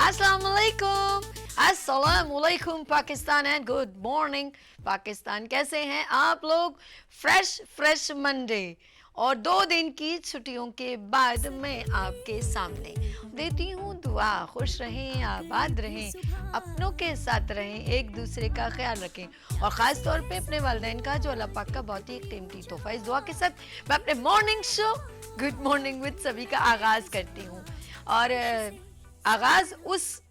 अस्सलामुअलैकुम Pakistan and good morning Pakistan. कैसे हैं आप लोग? फ्रेश मंडे और 2 दिन की छुट्टियों के बाद मैं आपके सामने देती हूँ दुआ। खुश रहें, आबाद रहें, अपनों के साथ रहें, एक दूसरे का ख्याल रखें और ख़ास तौर पे अपने वालिदैन का जो अल्लाह पाक का बहुत ही कीमती तोहफा। इस दुआ के साथ मैं अपने morning show good morning with सभी का आगाज़ करती हूँ और आगाज़ उस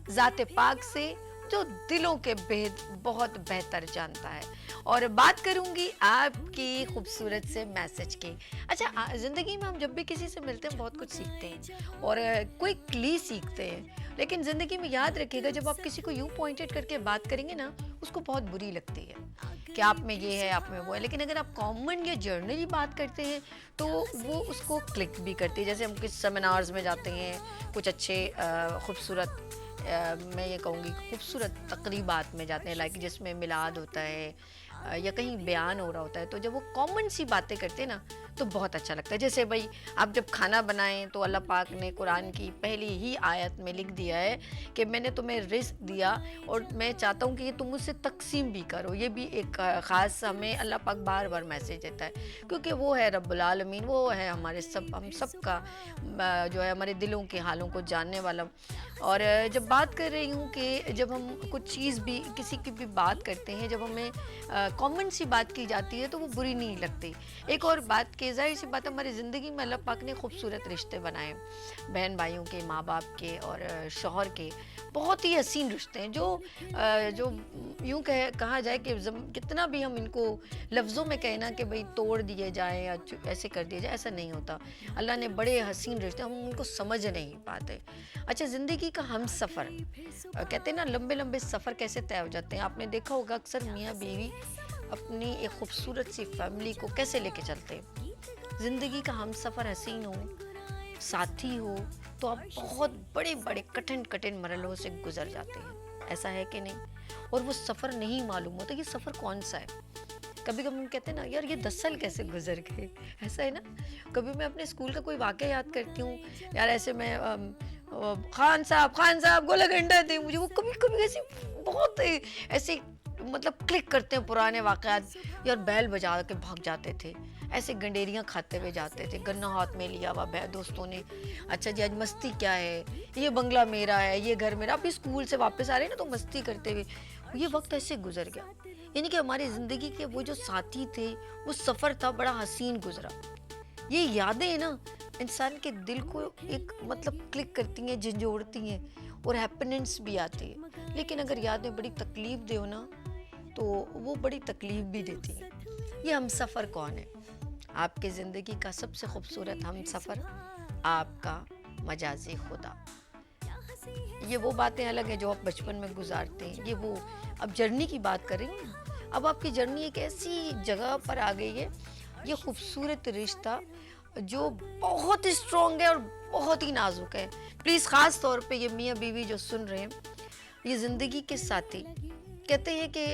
ज़ाते पाक से जो दिलों के भेद बहुत बेहतर जानता है और बात करूंगी आपकी खूबसूरत से मैसेज की। अच्छा, ज़िंदगी में हम जब भी किसी से मिलते हैं बहुत कुछ सीखते हैं और कोई क्ली सीखते हैं, लेकिन ज़िंदगी में याद रखिएगा जब आप किसी को यूँ पॉइंटेड करके बात करेंगे ना, उसको बहुत बुरी लगती है कि आप में ये है, आप में वो है। लेकिन अगर आप कॉमन या जर्नली बात करते हैं तो वो उसको क्लिक भी करती है। जैसे हम किस सेमिनार्स में जाते हैं, कुछ अच्छे खूबसूरत मैं ये कहूँगी खूबसूरत तकरीबात में जाते हैं, लाइक जिसमें मिलाद होता है या कहीं बयान हो रहा होता है, तो जब वो कॉमन सी बातें करते हैं ना तो बहुत अच्छा लगता है। जैसे भाई आप जब खाना बनाएं तो अल्लाह पाक ने कुरान की पहली ही आयत में लिख दिया है कि मैंने तुम्हें रिज़्क दिया और मैं चाहता हूँ कि ये तुम मुझसे तकसीम भी करो। ये भी एक ख़ास हमें अल्लाह पाक बार बार मैसेज देता है, क्योंकि वो है रब्बुल आलमीन, वो है हमारे हम सब का जो है हमारे दिलों के हालों को जानने वाला। और जब बात कर रही हूँ कि जब हम कुछ चीज़ भी किसी की भी बात करते हैं, जब हमें कॉमन सी बात की जाती है तो वो बुरी नहीं लगती। एक और बात कि ज़ाहिर सी बात हमारी ज़िंदगी में अल्लाह पाक ने खूबसूरत रिश्ते बनाए, बहन भाइयों के, माँ बाप के और शौहर के, बहुत ही हसीन रिश्ते हैं जो यूँ कहा जाए कि कितना भी हम इनको लफ्ज़ों में कहें ना कि भाई तोड़ दिए जाएँ या ऐसे कर दिया जाए, ऐसा नहीं होता। अल्लाह ने बड़े हसीन रिश्ते, हम उनको समझ नहीं पाते। अच्छा, ज़िंदगी का हम सफ़र कहते हैं ना, लंबे लंबे सफ़र कैसे तय हो जाते हैं। आपने देखा होगा अक्सर मियाँ बीवी अपनी एक खूबसूरत सी फैमिली को कैसे लेके चलते हैं। ज़िंदगी का हम सफ़र हसीन हो, साथी हो, तो आप बहुत बड़े बड़े कठिन कठिन मरहलों से गुजर जाते हैं, ऐसा है कि नहीं? और वो सफ़र नहीं मालूम होता ये सफ़र कौन सा है। कभी कभी हम कहते हैं ना, यार ये 10 साल कैसे गुजर गए, ऐसा है ना। कभी मैं अपने स्कूल का कोई वाक़या याद करती हूँ, यार ऐसे मैं खान साहब गोला घंटा थे मुझे, वो कभी कभी ऐसे बहुत ऐसे मतलब क्लिक करते हैं पुराने वाक़यात। यार बैल बजा के भाग जाते थे, ऐसे गंडेरियाँ खाते हुए जाते थे, गन्ना हाथ में लिया हुआ दोस्तों ने। अच्छा जी, आज मस्ती क्या है, ये बंगला मेरा है, ये घर मेरा। अभी स्कूल से वापस आ रहे हैं ना तो मस्ती करते हुए ये वक्त ऐसे गुजर गया। यानी कि हमारी ज़िंदगी के वो जो साथी थे, वो सफ़र था बड़ा हसीन गुजरा। ये यादें हैं ना, इंसान के दिल को एक मतलब क्लिक करती हैं, झंझोड़ती हैं और हैप्पीनेस भी आती है। लेकिन अगर यादें बड़ी तकलीफ़ दे हो ना तो वो बड़ी तकलीफ़ भी देती हैं। ये हम सफ़र कौन है? आपकी ज़िंदगी का सबसे खूबसूरत हम सफ़र आपका मजाजी खुदा। ये वो बातें अलग हैं जो आप बचपन में गुजारते हैं, ये वो अब जर्नी की बात कर रही हूँ। अब आपकी जर्नी एक ऐसी जगह पर आ गई है, ये खूबसूरत रिश्ता जो बहुत ही स्ट्रॉन्ग है और बहुत ही नाजुक है। प्लीज़ ख़ास तौर पे ये मियाँ बीवी जो सुन रहे हैं, ये ज़िंदगी के साथी। कहते हैं कि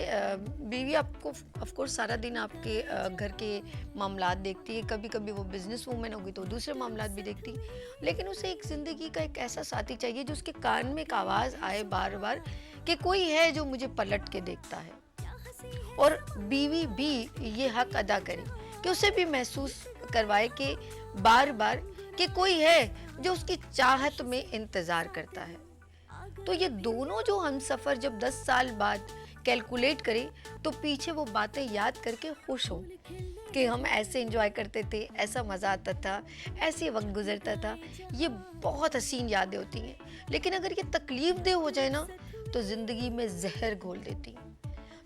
बीवी आपको ऑफ कोर्स सारा दिन आपके घर के मामलात देखती है, कभी कभी वो बिजनेस वूमेन होगी तो दूसरे मामलात भी देखती है, लेकिन उसे एक ज़िंदगी का एक ऐसा साथी चाहिए जो उसके कान में एक आवाज़ आए बार बार कि कोई है जो मुझे पलट के देखता है। और बीवी भी ये हक अदा करे कि उसे भी महसूस करवाए कि बार बार कि कोई है जो उसकी चाहत में इंतज़ार करता है। तो ये दोनों जो हम सफ़र जब 10 साल बाद कैलकुलेट करें तो पीछे वो बातें याद करके खुश हो कि हम ऐसे एंजॉय करते थे, ऐसा मज़ा आता था, ऐसे वक्त गुजरता था। ये बहुत हसीन यादें होती हैं। लेकिन अगर ये तकलीफ़ दे हो जाए ना तो ज़िंदगी में जहर घोल देती हैं।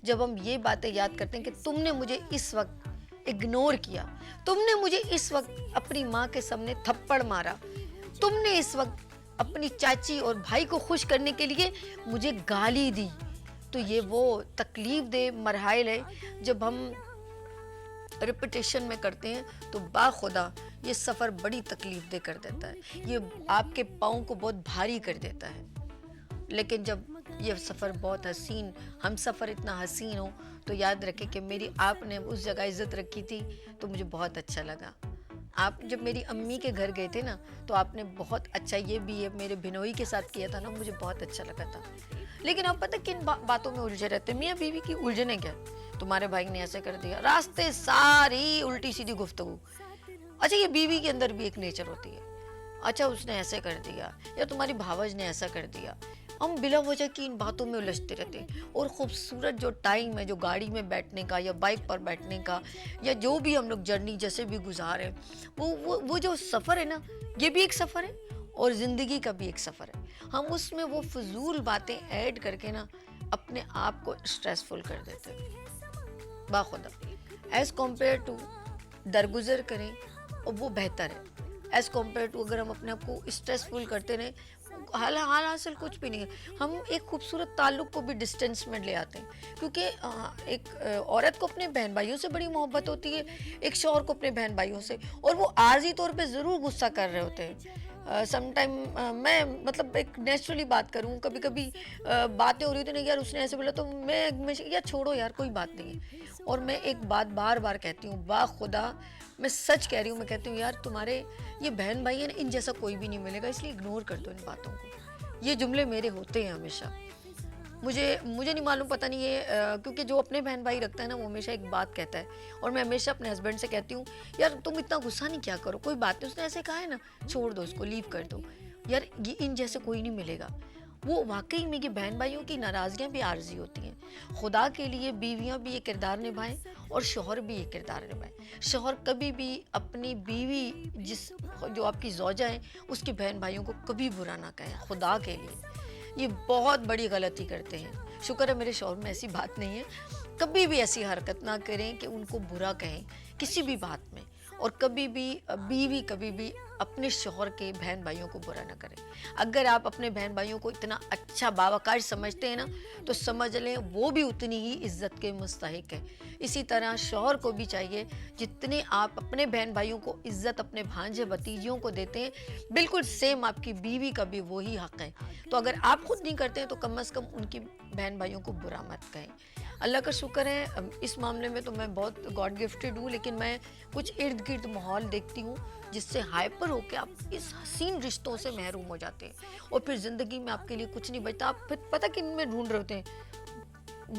जब हम ये बातें याद करते हैं कि तुमने मुझे इस वक्त इग्नोर किया, तुमने मुझे इस वक्त अपनी माँ के सामने थप्पड़ मारा, तुमने इस वक्त अपनी चाची और भाई को खुश करने के लिए मुझे गाली दी, तो ये वो तकलीफ़ दे मरहल है जब हम रिपीटेशन में करते हैं तो बाखुदा ये सफ़र बड़ी तकलीफ़ दे कर देता है, ये आपके पाँव को बहुत भारी कर देता है। लेकिन जब ये सफ़र बहुत हसीन, हम सफ़र इतना हसीन हो तो याद रखें कि मेरी आपने उस जगह इज़्ज़त रखी थी तो मुझे बहुत अच्छा लगा। आप जब मेरी अम्मी के घर गए थे ना, तो आपने बहुत अच्छा ये भी है मेरे भिनोई के साथ किया था ना, मुझे बहुत अच्छा लगा था। लेकिन आप पता किन बातों में उलझे रहते हैं, मियाँ बीवी की उलझने क्या, तुम्हारे भाई ने ऐसे कर दिया, रास्ते सारी उल्टी सीधी गुफ्तगू। अच्छा ये बीवी के अंदर भी एक नेचर होती है, अच्छा उसने ऐसे कर दिया या तुम्हारी भावज ने ऐसा कर दिया। हम बिला वजह की इन बातों में उलझते रहते हैं। और खूबसूरत जो टाइम है, जो गाड़ी में बैठने का या बाइक पर बैठने का या जो भी हम लोग जर्नी जैसे भी गुजारे, वो जो सफ़र है ना, ये भी एक सफ़र है और ज़िंदगी का भी एक सफ़र है। हम उसमें वो फजूल बातें ऐड करके ना अपने आप को स्ट्रेसफुल कर देते हैं। बाखुदा एज़ कम्पेयर टू दरगुजर करें और वो बेहतर है, एज़ कम्पेयर टू अगर हम अपने आप को स्ट्रेसफुल करते रहें, हाल हासिल कुछ भी नहीं है। हम एक खूबसूरत ताल्लुक़ को भी डिस्टेंस में ले आते हैं, क्योंकि एक औरत को अपने बहन भाइयों से बड़ी मोहब्बत होती है, एक शौहर को अपने बहन भाइयों से, और वो आर्जी तौर पे ज़रूर गुस्सा कर रहे होते हैं। समटाइम मैं मतलब एक नेचुरली बात करूँ, कभी कभी बातें हो रही थी ना, यार उसने ऐसे बोला, तो मैं यार छोड़ो यार कोई बात नहीं है। और मैं एक बात बार बार कहती हूँ, बाखुदा मैं सच कह रही हूँ, मैं कहती हूँ यार तुम्हारे ये बहन भाई है ना, इन जैसा कोई भी नहीं मिलेगा, इसलिए इग्नोर कर दो इन बातों को। ये जुमले मेरे होते हैं हमेशा। मुझे नहीं मालूम, पता नहीं ये क्योंकि जो अपने बहन भाई रखता है ना, वो हमेशा एक बात कहता है, और मैं हमेशा अपने हस्बैंड से कहती हूँ यार तुम इतना गुस्सा नहीं क्या करो, कोई बात नहीं, उसने ऐसे कहा है ना, छोड़ दो उसको, लीव कर दो यार, ये इन जैसे कोई नहीं मिलेगा। वो वाकई में कि बहन भाइयों की नाराज़गियाँ भी आर्जी होती हैं। खुदा के लिए बीवियाँ भी ये किरदार निभाएं और शौहर भी ये किरदार निभाएं। शौहर कभी भी अपनी बीवी जो आपकी ज़ौजा है उसके बहन भाइयों को कभी बुरा ना कहें, खुदा के लिए। ये बहुत बड़ी गलती करते हैं। शुक्र है मेरे शौहर में ऐसी बात नहीं है, कभी भी ऐसी हरकत ना करें कि उनको बुरा कहें किसी भी बात में। और कभी भी बीवी कभी भी अपने शौहर के बहन भाइयों को बुरा ना करें। अगर आप अपने बहन भाइयों को इतना अच्छा बावकार समझते हैं ना, तो समझ लें वो भी उतनी ही इज्जत के मुस्तहिक है। इसी तरह शौहर को भी चाहिए, जितने आप अपने बहन भाइयों को इज्जत अपने भांजे भतीजियों को देते हैं, बिल्कुल सेम आपकी बीवी का भी वही हक़ है। तो अगर आप खुद नहीं करते हैं तो कम से कम उनकी बहन भाइयों को बुरा मत कहें। अल्लाह का शुक्र है इस मामले में तो मैं बहुत गॉड गिफ्टेड हूँ, लेकिन मैं कुछ इर्द गिर्द माहौल देखती हूँ जिससे हाइपर होकर आप इस हसीन रिश्तों से महरूम हो जाते हैं, और फिर ज़िंदगी में आपके लिए कुछ नहीं बचता। आप फिर पता किन में ढूंढ रहे होते हैं,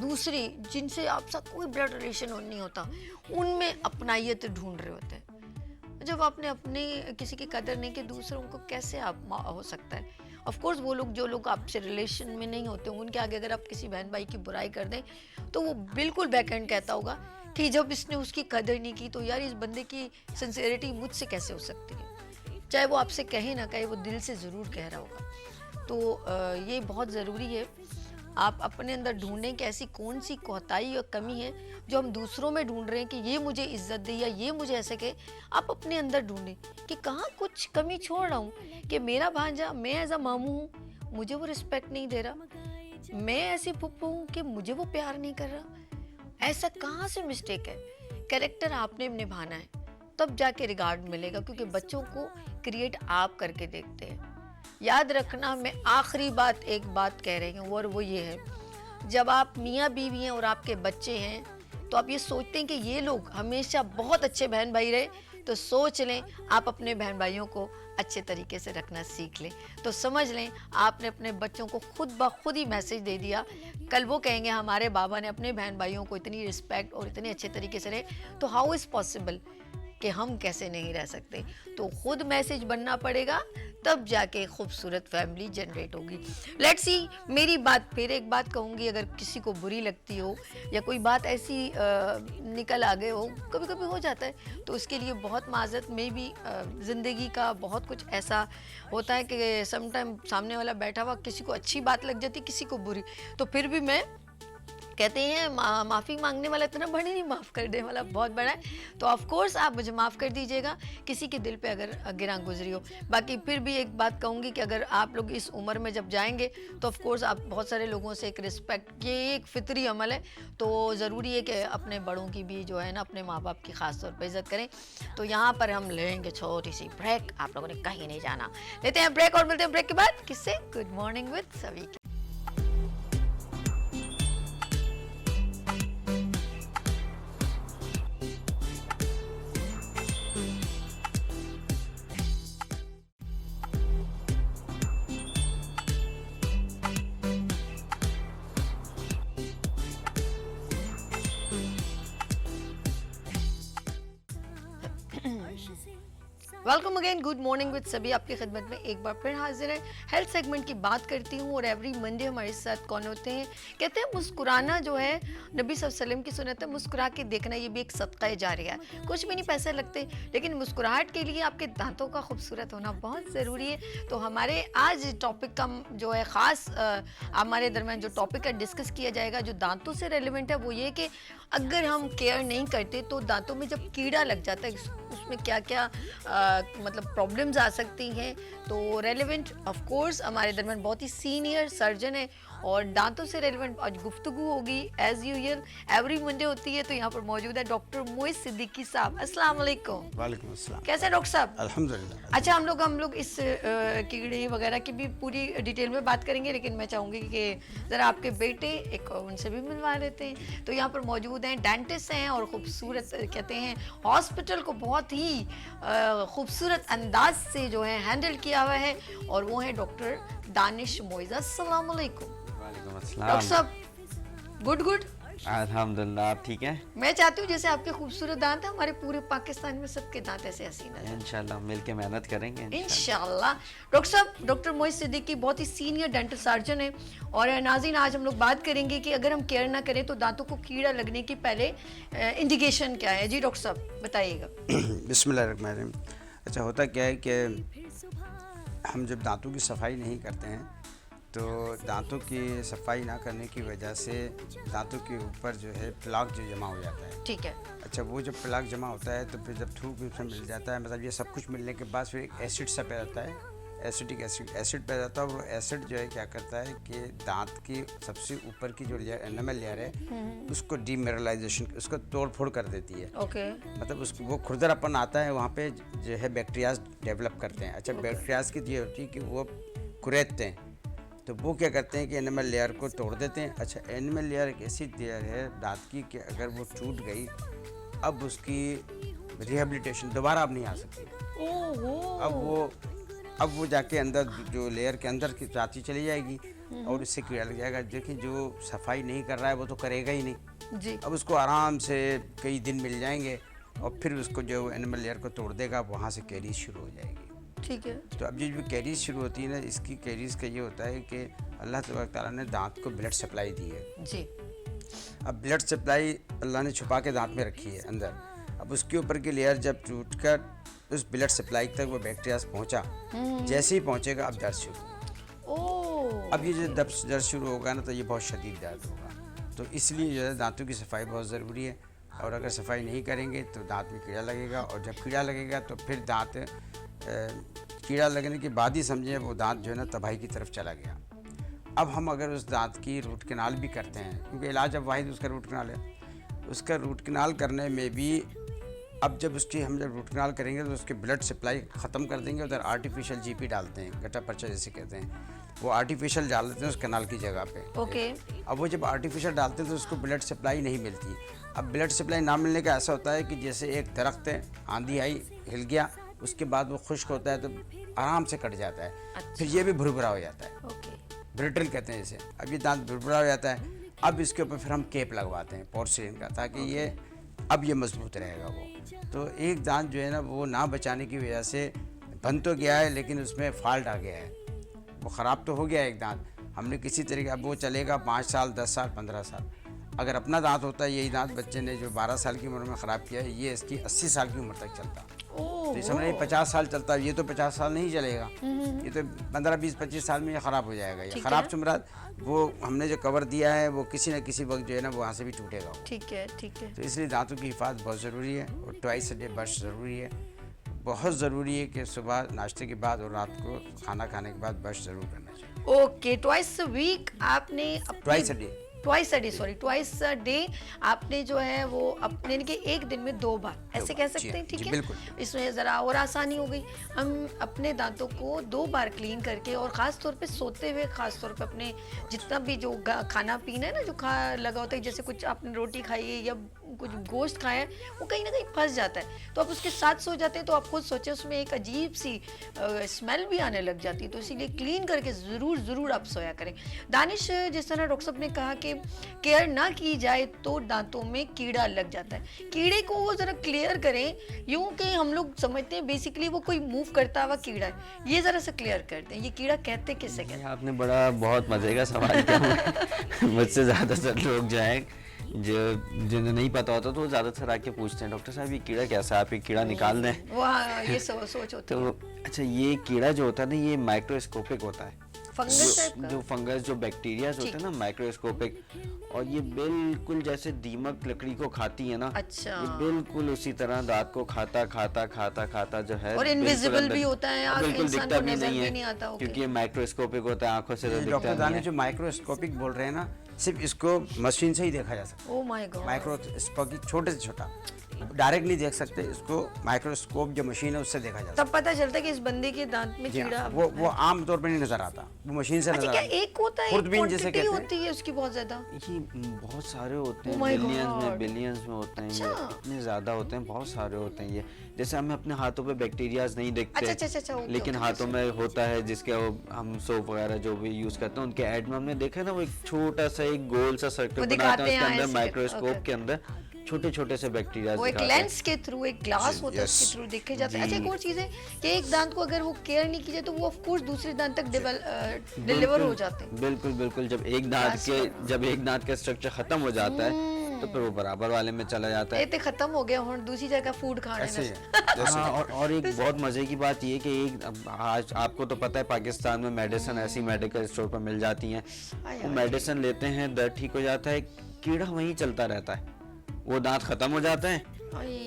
दूसरी जिनसे आप साथ कोई ब्लड रिलेशन नहीं होता, उनमें अपनाइयत ढूंढ रहे होते हैं। जब आपने अपने किसी की कदर नहीं की, दूसरों को कैसे आप हो सकता है। ऑफ कोर्स वो लोग जो लोग आपसे रिलेशन में नहीं होते, उनके आगे अगर आप किसी बहन भाई की बुराई कर दें तो वो बिल्कुल बैकएंड कहता होगा कि जब इसने उसकी कदर नहीं की तो यार इस बंदे की सिंसियरिटी मुझसे कैसे हो सकती है। चाहे वो आपसे कहे ना कहे, वो दिल से ज़रूर कह रहा होगा। तो ये बहुत ज़रूरी है आप अपने अंदर ढूंढें कि ऐसी कौन सी कोताही और कमी है जो हम दूसरों में ढूंढ रहे हैं कि ये मुझे इज्जत दे या ये मुझे ऐसे कहे। आप अपने अंदर ढूंढें कि कहाँ कुछ कमी छोड़ रहा हूँ, कि मेरा भांजा, मैं एज अ मामू हूँ, मुझे वो रिस्पेक्ट नहीं दे रहा, मैं ऐसी फुप्पू हूँ कि मुझे वो प्यार नहीं कर रहा। ऐसा कहाँ से मिस्टेक है। कैरेक्टर आपने निभाना है, तब जाके रिगार्ड मिलेगा, क्योंकि बच्चों को क्रिएट आप करके देखते हैं। याद रखना, मैं आखिरी बात एक बात कह रही हूँ और वो ये है, जब आप मियाँ बीवी हैं और आपके बच्चे हैं तो आप ये सोचते हैं कि ये लोग हमेशा बहुत अच्छे बहन भाई रहे, तो सोच लें आप अपने बहन भाइयों को अच्छे तरीके से रखना सीख लें, तो समझ लें आपने अपने बच्चों को खुद ब खुद ही मैसेज दे दिया। कल वो कहेंगे हमारे बाबा ने अपने बहन भाइयों को इतनी रिस्पेक्ट और इतने अच्छे तरीके से रहे, तो हाउ इज़ पॉसिबल कि हम कैसे नहीं रह सकते। तो खुद मैसेज बनना पड़ेगा, तब जाके खूबसूरत फैमिली जनरेट होगी। लेट्स सी, मेरी बात फिर एक बात कहूँगी, अगर किसी को बुरी लगती हो या कोई बात ऐसी निकल आ गए हो, कभी कभी हो जाता है, तो उसके लिए बहुत माज़रत। में भी ज़िंदगी का बहुत कुछ ऐसा होता है कि समटाइम सामने वाला बैठा हुआ किसी को अच्छी बात लग जाती, किसी को बुरी, तो फिर भी मैं कहते हैं माफ़ी मांगने वाला इतना बड़ा नहीं, माफ़ कर देने वाला बहुत बड़ा है। तो ऑफ कोर्स आप मुझे माफ़ कर दीजिएगा किसी के दिल पे अगर गिरा गुजरी हो। बाकी फिर भी एक बात कहूँगी कि अगर आप लोग इस उम्र में जब जाएंगे तो ऑफ कोर्स आप बहुत सारे लोगों से एक रिस्पेक्ट, ये एक फितरी अमल है, तो ज़रूरी है कि अपने बड़ों की भी जो है ना, अपने माँ बाप की ख़ास तौर पर इज़्ज़त करें। तो यहाँ पर हम लेंगे छोटी सी ब्रेक, आप लोगों ने कहीं नहीं जाना, लेते हैं ब्रेक और मिलते हैं ब्रेक के बाद किससे, गुड मॉर्निंग विद सभी। Welcome again, good morning with सभी आपकी खिदमत में एक बार फिर हाजिर है। हेल्थ सेगमेंट की बात करती हूँ और एवरी मंडे हमारे साथ कौन होते हैं? कहते हैं मुस्कुराना जो है नबी सल्लल्लाहु अलैहि वसल्लम की सुन्नत है, मुस्कुरा के देखना ये भी एक सदका जारिया है। कुछ भी नहीं पैसे लगते, लेकिन मुस्कुराहट के लिए आपके दांतों का खूबसूरत होना बहुत ज़रूरी है। तो हमारे आज टॉपिक का जो है ख़ास हमारे दरमियान जो टॉपिक है डिस्कस किया जाएगा जो दांतों से रेलिवेंट है, वो ये कि अगर हम केयर नहीं करते तो दांतों में जब कीड़ा लग जाता है उसमें क्या क्या मतलब प्रॉब्लम्स आ सकती हैं। तो रेलिवेंट ऑफ कोर्स हमारे दरमियान बहुत ही सीनियर सर्जन है और दांतों से रेलिवेंट आज गुफ्तगू होगी। एज यूजुअल एवरी मंडे होती है, तो यहाँ पर मौजूद है डॉक्टर मोइज सिद्दीकी साहब। अस्सलाम वालेकुम। वालेकुम अस्सलाम। कैसे हैं डॉक्टर साहब? अल्हम्दुलिल्लाह। अच्छा, हम लोग इस कीड़े वगैरह की भी पूरी डिटेल में बात करेंगे, लेकिन मैं चाहूँगी कि ज़रा आपके बेटे एक उनसे भी मिलवा लेते हैं। तो यहाँ पर मौजूद हैं, डेंटिस्ट हैं और ख़ूबसूरत कहते हैं हॉस्पिटल को बहुत ही खूबसूरत अंदाज से जो है हैंडल किया हुआ है, और वो है डॉक्टर दानिश मोइज़। अस्सलाम वालेकुम। वालेकुम अस्सलाम। डॉक्टर साहब गुड। अल्हम्दुलिल्लाह, आप ठीक हैं? मैं चाहती हूँ जैसे आपके खूबसूरत दांत हैं, हमारे पूरे पाकिस्तान में सबके दांत ऐसे हसीन हैं। इंशाल्लाह मिलके मेहनत करेंगे इंशाल्लाह। डॉक्टर साहब, डॉक्टर मोइज सिद्दीकी बहुत ही सीनियर डेंटल सर्जन है, और नाज़रीन आज हम लोग बात करेंगे कि अगर हम केयर ना करें तो दांतों को कीड़ा लगने की पहले इंडिकेशन क्या है। जी डॉक्टर साहब बताइएगा। बिस्मिल्लाहिर्रहमानिर्रहीम। अच्छा, होता क्या है कि हम जब दांतों की सफाई नहीं करते हैं तो दांतों की सफाई ना करने की वजह से दांतों के ऊपर जो है प्लाक जो जमा हो जाता है। ठीक है। अच्छा, वो जब प्लाक जमा होता है तो फिर जब थूक उसमें मिल जाता है, मतलब ये सब कुछ मिलने के बाद फिर एक एसिड सा पैदा होता है, एसिडिक एसिड पैदा होता है। और वो एसिड जो है क्या करता है कि दांत की सबसे ऊपर की जो लेयर एनामल लेयर है उसको डीमिनरलाइजेशन, उसको तोड़ फोड़ कर देती है। ओके। मतलब उसको वो खुरदरापन आता है, वहाँ पे जो है बैक्टीरियाज डेवलप करते हैं। अच्छा, बैक्टीरियाज की ये होती है कि वो कुरेदते हैं, तो वो क्या करते हैं कि एनिमल लेयर को तोड़ देते हैं। अच्छा, एनिमल लेयर एक ऐसी लेयर है दांत की कि अगर वो टूट गई अब उसकी रिहेबिलिटेशन दोबारा अब नहीं आ सकती। अब वो जाके अंदर जो लेयर के अंदर की जाती चली जाएगी और इससे कीड़ा लग जाएगा। देखिए, जो सफाई नहीं कर रहा है वो तो करेगा ही नहीं जी। अब उसको आराम से कई दिन मिल जाएंगे और फिर उसको जो एनिमल लेयर को तोड़ देगा वहाँ से कैरीज शुरू हो जाएगी। ठीक है। तो अब जो कैरीज शुरू होती है ना, इसकी कैरीज का ये होता है कि अल्लाह तबारक ताला ने दांत को ब्लड सप्लाई दी है जी। अब ब्लड सप्लाई अल्लाह ने छुपा के दांत में रखी है अंदर। अब उसके ऊपर की लेयर जब टूटकर उस ब्लड सप्लाई तक वो बैक्टीरिया पहुंचा, जैसे ही पहुंचेगा अब दर्द शुरू। अब ये जो दर्द शुरू होगा ना तो ये बहुत शदीद दर्द होगा। तो इसलिए जो है दांतों की सफाई बहुत ज़रूरी है, और अगर सफाई नहीं करेंगे तो दांत में कीड़ा लगेगा, और जब कीड़ा लगेगा तो फिर दांत कीड़ा लगने के बाद ही समझें वो दांत जो है ना तबाही की तरफ चला गया। अब हम अगर उस दांत की रूट कैनाल भी करते हैं, क्योंकि इलाज अब वाहिद उसका रूट कैनाल है, उसका रूट कैनाल करने में भी अब जब उसकी हम जब रूट कैनाल करेंगे तो उसके ब्लड सप्लाई ख़त्म कर देंगे। उधर आर्टिफिशियल जीपी डालते हैं, गट्टा पर्चा जैसे कहते हैं, वो आर्टिफिशियल डाल देते हैं उस कैनाल की जगह पे। ओके। अब वो जब आर्टिफिशियल डालते हैं तो उसको ब्लड सप्लाई नहीं मिलती। अब ब्लड सप्लाई ना मिलने का ऐसा होता है कि जैसे एक दरख्त है, आंधी आई हिल गया, उसके बाद वो खुश्क होता है तो आराम से कट जाता है। अच्छा। फिर ये भी भुरभुरा हो जाता है, ओके। ब्रिटल कहते हैं इसे। अब ये दांत भुरभुरा हो जाता है, अब इसके ऊपर फिर हम केप लगवाते हैं पोर्सिलिन का, ताकि ये अब ये मजबूत रहेगा। वो तो एक दांत जो है ना वो ना बचाने की वजह से बन तो गया है लेकिन उसमें फॉल्ट आ गया है, वो ख़राब तो हो गया है एक दांत। हमने किसी तरीके, अब वो चलेगा 5 साल 10 साल 15 साल। अगर अपना दांत होता है, यही दांत बच्चे ने जो 12 साल की उम्र में ख़राब किया है, ये इसकी 80 साल की उम्र तक चलता। तो ये समझ 50 साल चलता है, ये तो 50 साल नहीं चलेगा, ये तो 15 20 25 साल में ये ख़राब हो जाएगा। ये ख़राब सुमरात वो हमने जो कवर दिया है वो किसी न किसी वक्त जो है ना वहाँ से भी टूटेगा। ठीक है। ठीक है। तो इसलिए दांतों की हिफाजत बहुत ज़रूरी है, और ट्वाइस अ डे ब्रश ज़रूरी है। बहुत ज़रूरी है कि सुबह नाश्ते के बाद और रात को खाना खाने के बाद ब्रश ज़रूर करना चाहिए। ओके। ट्वाइस अ वीक आपने twice a day twice a day आपने जो है वो अपने यानी कि एक दिन में 2 बार ऐसे कह सकते हैं। ठीक है, बिल्कुल। इसमें ज़रा और आसानी हो गई। हम अपने दांतों को 2 बार क्लीन करके, और ख़ास तौर पे सोते हुए, ख़ास तौर पे अपने जितना भी जो खाना पीना है ना जो लगा होता है, जैसे कुछ आपने रोटी खाई है या कुछ गोश्त खाया है वो कहीं ना कहीं फंस जाता है, तो आप उसके साथ सो जाते हैं तो आप खुद सोचे उसमें एक अजीब सी स्मेल भी आने लग जाती है, तो इसीलिए क्लीन करके ज़रूर आप सोया करें। दानिश, जिस तरह डॉक्टर साहब ने कहा कि केयर ना की जाए तो दांतों में कीड़ा लग जाता है, कीड़े को वो ज़रा क्लियर करें, यूँ कि हम लोग समझते हैं बेसिकली वो कोई मूव करता हुआ कीड़ा है, ये ज़रा सा क्लियर करते हैं, ये कीड़ा कहते किसे कहते ये आपने बड़ा बहुत मजे का सवाल किया। मुझसे ज़्यादातर लोग जो हैं जिन्हें नहीं पता होता तो वो ज़्यादातर आके पूछते हैं डॉक्टर साहब ये कीड़ा कैसा है, आप ये कीड़ा निकाल दें। हैं? वाह, ये सोच होती है। तो अच्छा, ये कीड़ा जो होता है ना ये माइक्रोस्कोपिक होता है, फंगस टाइप का? जो फंगस जो बैक्टीरिया होते हैं ना माइक्रोस्कोपिक, और ये बिल्कुल जैसे दीमक लकड़ी को खाती है ना, अच्छा। ये बिल्कुल उसी तरह दांत को खाता जो है, और बिल्कुल इनविजिबल अंदर- भी होता है, आँख बिल्कुल इंसान दिखता को भी नजर नहीं भी है, नहीं आता, ओके। क्योंकि ये माइक्रोस्कोपिक होता है, आंखों से तो दिखता डॉक्टर दानी नहीं जो माइक्रोस्कोपिक बोल रहे हैं ना, सिर्फ इसको मशीन से ही देखा जा सकता ओह माय है। गॉड। माइक्रोस्कोपिक छोटे से छोटा डायरेक्ट नहीं देख सकते, इसको माइक्रोस्कोप जो मशीन है उससे देखा जा सकता तब पता चलता है कि इस बंदे के दांत में है। जी कीड़ा हाँ, वो आम तौर पर नहीं नजर आता, वो मशीन से अच्छा, नजर क्या आता एक होता है, खुर्दबीन जिसे क्वांटिटी कहते हैं। होती है उसकी बहुत ज्यादा? ये बहुत सारे होते Oh हैं, my मिलियंस God. में बिलियंस में होते हैं, ये अच्छा। इतने ज्यादा होते हैं, बहुत सारे होते हैं। ये जैसे हमें अपने हाथों पे बैक्टीरियाज नहीं देखते, अच्छा, ओके, लेकिन ओके, हाथों में होता है, जिसके हम सोप वगैरह जो भी यूज करते हैं उनके ऐड में हमने देखा है ना, वो एक छोटा सा एक गोल सा सर्कल वो बनाते दिखाते हैं, उसके हैं अंदर ऐसे, माइक्रोस्कोप ओके। के अंदर छोटे छोटे से बैक्टीरिया वो एक लेंस के थ्रू, एक ग्लास होता है yes. उसके थ्रू देखे जाते हैं। अच्छा, जी। एक और चीज है कि एक दांत को अगर वो केयर नहीं की जाए तो वो ऑफ कोर्स दूसरे दांत तक डिलीवर हो जाते हैं। बिल्कुल जब एक दांत का स्ट्रक्चर खत्म हो जाता है तो फिर वो बराबर वाले में चला जाता है। ये तो खत्म हो गया, और दूसरी जगह फूड खाने ऐसे ही लगे। है जैसे हाँ, और एक बहुत मजे की बात ये कि आज आपको तो पता है पाकिस्तान में मेडिसिन ऐसी मेडिकल स्टोर पर मिल जाती हैं, वो मेडिसिन लेते हैं, दर्द ठीक हो जाता है, कीड़ा वहीं चलता रहता है, वो दांत खत्म हो जाता है,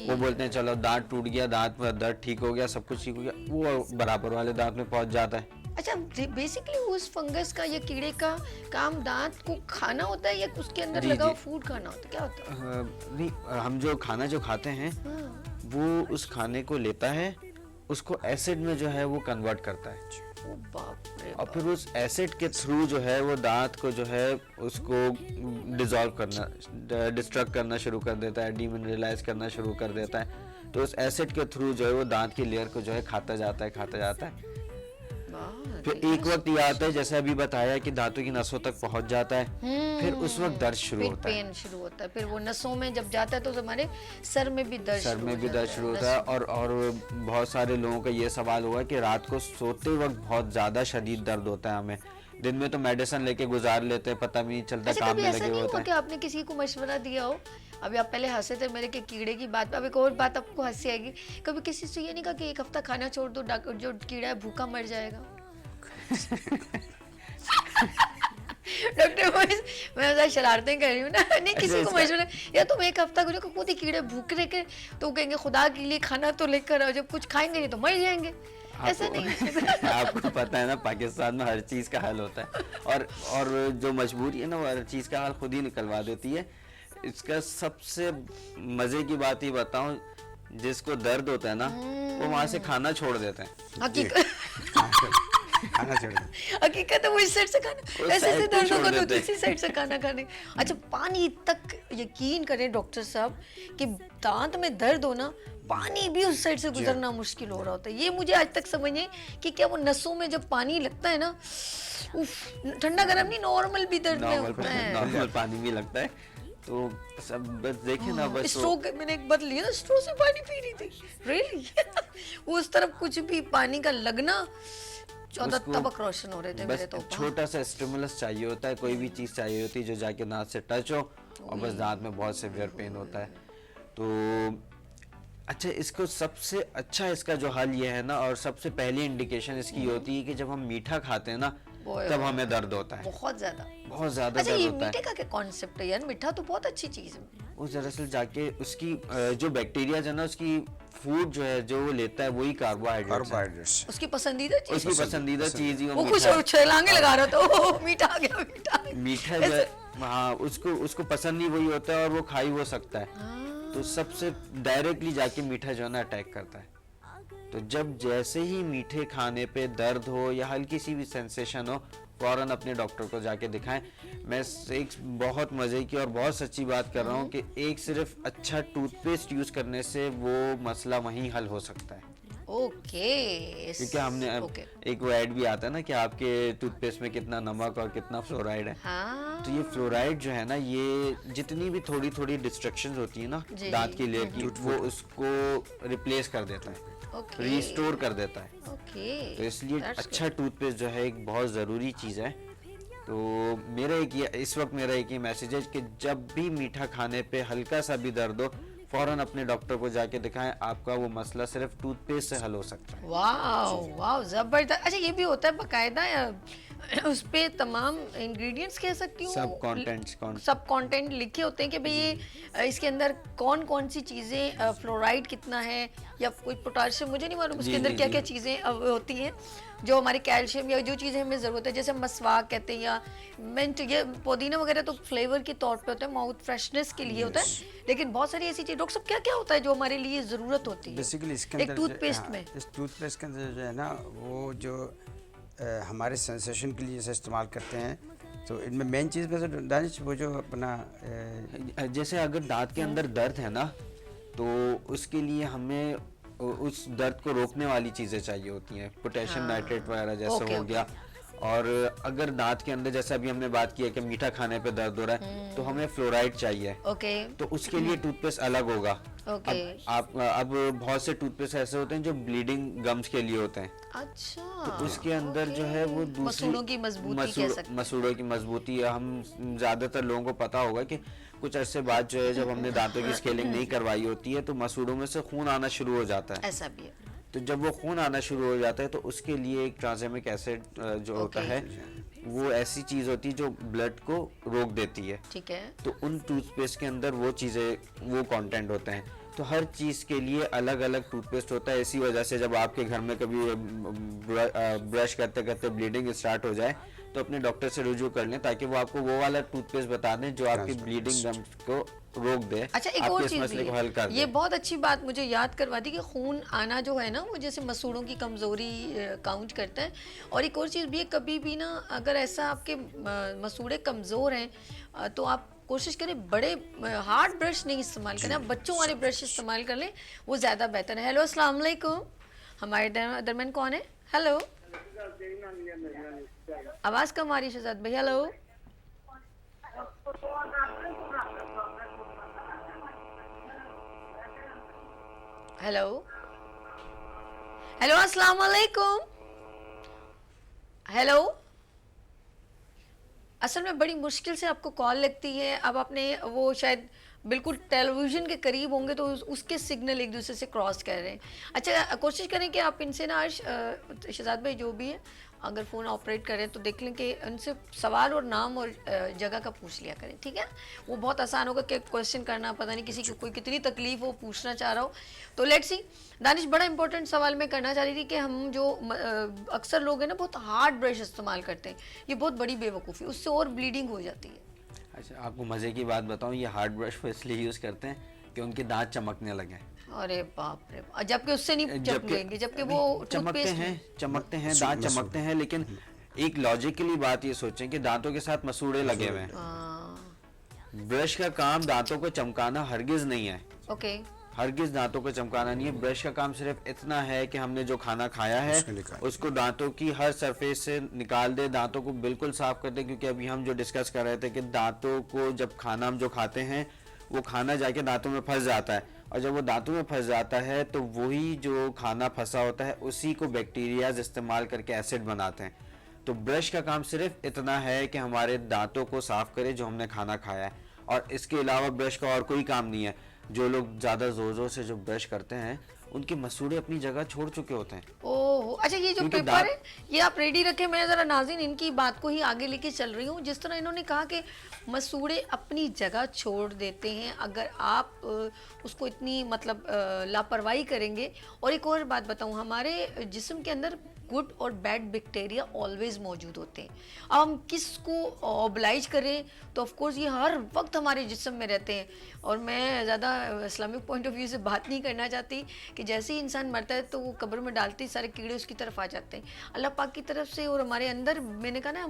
वो बोलते हैं चलो दांत टूट गया, दांत में दर्द ठीक हो गया, सब कुछ ठीक हो गया, वो बराबर वाले दांत में पहुंच जाता है। अच्छा, बेसिकली उस फंगस का या कीड़े का काम दांत को खाना होता है या उसके अंदर जी, लगा हुआ जी। फूड खाना होता है, क्या होता है? नहीं, हम जो खाना जो खाते हैं वो उस खाने को लेता है, उसको एसिड में जो है वो कन्वर्ट करता है, ओ बाप रे और फिर उस एसिड के थ्रू जो है वो दांत को जो है उसको डिसॉल्व करना, डिस्ट्रक्ट करना शुरू कर देता है, डीमिनरलाइज करना शुरू कर देता है, तो उस एसिड के थ्रू जो है वो दांत की लेयर को जो है खाता जाता है। बाप। फिर एक वक्त ये आता है जैसे अभी बताया कि दांतों की नसों तक पहुंच जाता है, फिर उस वक्त दर्द शुरू फिर होता है, पेन शुरू होता है, फिर वो नसों में जब जाता है तो हमारे सर में भी दर्द सर में भी दर्द शुरू होता है, और बहुत सारे लोगों का ये सवाल हुआ कि रात को सोते वक्त बहुत ज्यादा शदीद दर्द होता है हमें, दिन में तो मेडिसिन लेके गुजार लेते हैं, पता भी नहीं चलता, अच्छा, काम कभी में ऐसा लगे नहीं हुए हुआ होते कि हैं। आपने किसी को मशवरा दिया हो? अभी आप पहले हंसे थे मेरे के कीड़े की बात पे, अब एक और बात आपको हंसी आएगी, कभी किसी से ये नहीं कहा कि एक हफ्ता खाना छोड़ दो, जो कीड़ा है भूखा मर जाएगा? डॉक्टर मैं ज़्यादा शरारतें कर रही हूँ ना, नहीं किसी को मशवरा, या तुम एक हफ्ता करो, खुद ही कीड़े भूखे रह के तो कहेंगे खुदा के लिए खाना तो लेकर आओ, जब कुछ खाएंगे नहीं तो मर जाएंगे, ऐसा नहीं? आपको पता है ना पाकिस्तान में हर चीज का हल होता है, और जो मजबूरी है ना वो हर चीज का हल खुद ही निकलवा देती है। इसका सबसे मजे की बात ये बताऊं, जिसको दर्द होता है ना वो वहां से खाना छोड़ देते हैं। खाना छोड़ दो। हकीकत है, वो इस साइड से खाना, उस ऐसे side ऐसे को दर्द छोड़ होगा तो देते हैं। दूसरी साइड से खाना खाने। अच्छा, पानी तक यकीन करें डॉक्टर साहब कि दांत में दर्द हो ना, पानी भी उस साइड से गुजरना मुश्किल हो रहा होता है, ये मुझे आज तक समझ नहीं कि क्या वो नसों में जब पानी लगता है ना, उफ, ठंडा गर्म नहीं, नॉर्मल भी दर्द में होता है। नॉर्मल पानी भी लगता है, तो सब बस देखे ना, बस स्ट्रोक मैंने एक बार लिया ना, स्ट्रो से पानी पी रही थी, रियली उस तरफ कुछ भी पानी का लगना, 14 उसको तबक रोशन हो रहे थे मेरे बस तो। छोटा सा स्टिमुलस चाहिए होता है, कोई भी चीज चाहिए होती है जो जाके दांत से टच हो, और बस दांत में बहुत सीवियर पेन होता है। तो अच्छा, इसको सबसे अच्छा इसका जो हल ये है ना, और सबसे पहली इंडिकेशन इसकी होती है कि जब हम मीठा खाते हैं ना तब हमें दर्द होता है, बहुत ज्यादा। बहुत अच्छा, दर्द ये होता है। मीठे का क्या कॉन्सेप्ट है यार? मीठा तो बहुत अच्छी चीज है। वो दरअसल जाके उसकी जो बैक्टीरिया है ना, उसकी फूड जो है जो वो लेता है वही कार्बोहाइड्रेट, कार्बोहाइड्रेट्स उसकी पसंदीदा चीज, उसकी पसंदीदा चीज ही वो कुछ छलांगे लगा रहा था, ओ मीठा आ गया, मीठा आ गया। मीठा जो है, हाँ, उसको पसंद ही वही होता है, और वो खा ही वो सकता है, तो सबसे डायरेक्टली जाके मीठा जो है ना अटैक करता है। तो जब जैसे ही मीठे खाने पे दर्द हो या हल्की सी भी सेंसेशन हो, फौरन अपने डॉक्टर को जाके दिखाएं। मैं एक बहुत मज़े की और बहुत सच्ची बात कर रहा हूँ कि एक सिर्फ अच्छा टूथपेस्ट यूज़ करने से वो मसला वहीं हल हो सकता है। ओके क्योंकि हमने एक वो ऐड भी आता है ना कि आपके टूथपेस्ट में कितना नमक और कितना फ्लोराइड है। हाँ तो ये फ्लोराइड जो है ना, ये जितनी भी थोड़ी थोड़ी डिस्ट्रक्शंस होती है ना दांत की लेयर की, वो उसको रिप्लेस कर देता है, ओके रिस्टोर कर देता है। ओके तो इसलिए अच्छा टूथपेस्ट जो है एक बहुत ज़रूरी चीज़ है। तो इस वक्त मेरा एक ही मैसेज है कि जब भी मीठा खाने पे हल्का सा भी दर्द हो, फौरन अपने डॉक्टर को जाके दिखाएं। आपका वो मसला सिर्फ टूथपेस्ट से हल हो सकता है। वाओ वाओ जबरदस्त। अच्छा ये भी होता है बकायदा उस पे तमाम इंग्रेडिएंट्स कह सकती हूँ, सब कंटेंट लिखे होते हैं कि भाई ये इसके अंदर कौन कौन सी चीज़ें, फ्लोराइड कितना है या कोई पोटाशियम, मुझे नहीं मालूम उसके अंदर क्या क्या चीज़ें होती हैं जो हमारे कैल्शियम या जो चीज़ें हमें ज़रूरत है, जैसे मसवाक कहते हैं या मिंट, ये पुदीना वगैरह तो फ्लेवर के तौर पे होता है, माउथ फ्रेशनेस के लिए होता है, लेकिन बहुत सारी ऐसी चीज़। डॉक्टर साहब क्या क्या होता है जो हमारे लिए ज़रूरत होती है बेसिकली इसके एक अंदर टूथपेस्ट में? इस टूथपेस्ट के अंदर जो है ना, वो जो हमारे सेंसेशन के लिए इसे इस्तेमाल करते हैं, तो इनमें मेन चीज़ में से दानिश वो जो अपना जैसे अगर दांत के अंदर दर्द है ना, तो उसके लिए हमें उस दर्द को रोकने वाली चीज़ें चाहिए होती हैं, पोटेशियम नाइट्रेट वगैरह जैसा हो गया। और अगर दांत के अंदर, जैसे अभी हमने बात की है कि मीठा खाने पे दर्द हो रहा है, तो हमें फ्लोराइड चाहिए। तो उसके लिए टूथपेस्ट अलग होगा। अब बहुत से टूथपेस्ट ऐसे होते हैं जो ब्लीडिंग गम्स के लिए होते हैं। अच्छा, तो उसके अंदर जो है वो दूसरी मसूड़ों की मजबूती कह सकते हैं। मसूड़ों की मजबूती, हम ज्यादातर लोगों को पता होगा कि कुछ अरसे बाद जो है, जब हमने दांतों की स्केलिंग नहीं करवाई होती है, तो मसूड़ों में से खून आना शुरू हो जाता है। ऐसा भी है। तो जब वो खून आना शुरू हो जाता है, तो उसके लिए एक ट्रांसएमिक एसिड जो होता है, वो ऐसी चीज होती है जो ब्लड को रोक देती है। ठीक है। तो उन टूथपेस्ट के अंदर वो चीजें, वो कंटेंट होते हैं। तो हर चीज के लिए अलग अलग टूथपेस्ट होता है। इसी वजह से जब आपके घर में कभी ब्रश करते करते ब्लीडिंग स्टार्ट हो जाए, तो अपने डॉक्टर से रुजू कर लें, ताकि वो आपको वो वाला टूथपेस्ट बता दें जो आपकी ब्लीडिंग गम्स को रोक दे। अच्छा एक और चीज भी है, ये बहुत अच्छी बात मुझे याद करवा दी कि खून आना जो है ना, वो जैसे मसूड़ों की कमजोरी काउंट करता है। और एक और चीज भी है, कभी भी ना अगर ऐसा आपके मसूड़े कमजोर हैं, तो आप कोशिश करें बड़े हार्ड ब्रश नहीं इस्तेमाल करें, आप बच्चों वाले ब्रश इस्तेमाल कर लें, वो ज़्यादा बेहतर है। हेलो अस्सलाम वालेकुम, हमारे दरमियान कौन है? हेलो, आवाज़ कम आ रही है शहजाद भाई। हेलो हेलो हेलो अस्सलाम वालेकुम। हेलो, असल में बड़ी मुश्किल से आपको कॉल लगती है। अब आपने वो शायद बिल्कुल टेलीविज़न के करीब होंगे, तो उसके सिग्नल एक दूसरे से क्रॉस कर रहे हैं। अच्छा कोशिश करें कि आप इनसे ना आज शहजाद भाई जो भी है, अगर फ़ोन ऑपरेट करें तो देख लें कि उनसे सवाल और नाम और जगह का पूछ लिया करें, ठीक है? वो बहुत आसान होगा कि क्वेश्चन करना, पता नहीं किसी को कोई कितनी तकलीफ हो, पूछना चाह रहा हो। तो लेट्स सी दानिश, बड़ा इंपॉर्टेंट सवाल मैं करना चाह रही थी कि हम जो अक्सर लोग हैं ना, बहुत हार्ड ब्रश इस्तेमाल करते हैं, ये बहुत बड़ी बेवकूफ़ी, उससे और ब्लीडिंग हो जाती है। अच्छा, आपको मज़े की बात बताऊं, ये हार्ड ब्रश वो इसलिए यूज़ करते हैं कि उनके दांत चमकने लगे। अरे बाप रे, जबकि उससे नहीं चमकेंगे, जबकि वो चमकते हैं दांत चमकते हैं, लेकिन एक लॉजिकली बात ये सोचें कि दांतों के साथ मसूड़े लगे हुए हैं। ब्रश का काम दांतों को चमकाना हरगिज नहीं है। ओके, हरगिज दांतों को चमकाना नहीं है। ब्रश का काम सिर्फ इतना है कि हमने जो खाना खाया है उसको दांतों की हर सरफेस से निकाल दे, दांतों को बिल्कुल साफ कर दे। क्योंकि अभी हम जो डिस्कस कर रहे थे कि दांतों को जब खाना हम जो खाते हैं, वो खाना जाके दांतों में फंस जाता है, और जब वो दांतों में फंस जाता है तो वही जो खाना फंसा होता है उसी को बैक्टीरियाज इस्तेमाल करके एसिड बनाते हैं। तो ब्रश का काम सिर्फ इतना है कि हमारे दांतों को साफ करे जो हमने खाना खाया है, और इसके अलावा ब्रश का और कोई काम नहीं है। जो लोग ज़्यादा जोर जोर से जो ब्रश करते हैं, उनके मसूड़े अपनी जगह छोड़ चुके होते हैं। ओह अच्छा, ये जो पेपर है ये आप रेडी रखें, मैं ज़रा नाज़रीन इनकी बात को ही आगे लेके चल रही हूँ। जिस तरह इन्होंने कहा कि मसूड़े अपनी जगह छोड़ देते हैं अगर आप उसको इतनी मतलब लापरवाही करेंगे। और एक और बात बताऊँ, हमारे जिस्म के अंदर गुड और बैड बैक्टीरिया ऑलवेज मौजूद होते हैं। अब हम किसको ऑब्लाइज करें, तो ऑफ कोर्स ये हर वक्त हमारे जिस्म में रहते हैं। और मैं ज़्यादा इस्लामिक पॉइंट ऑफ व्यू से बात नहीं करना चाहती कि जैसे ही इंसान मरता है तो वो कब्र में डालते ही सारे कीड़े उसकी तरफ आ जाते हैं। अल्लाह पाक की तरफ से और हमारे अंदर, मैंने कहा ना,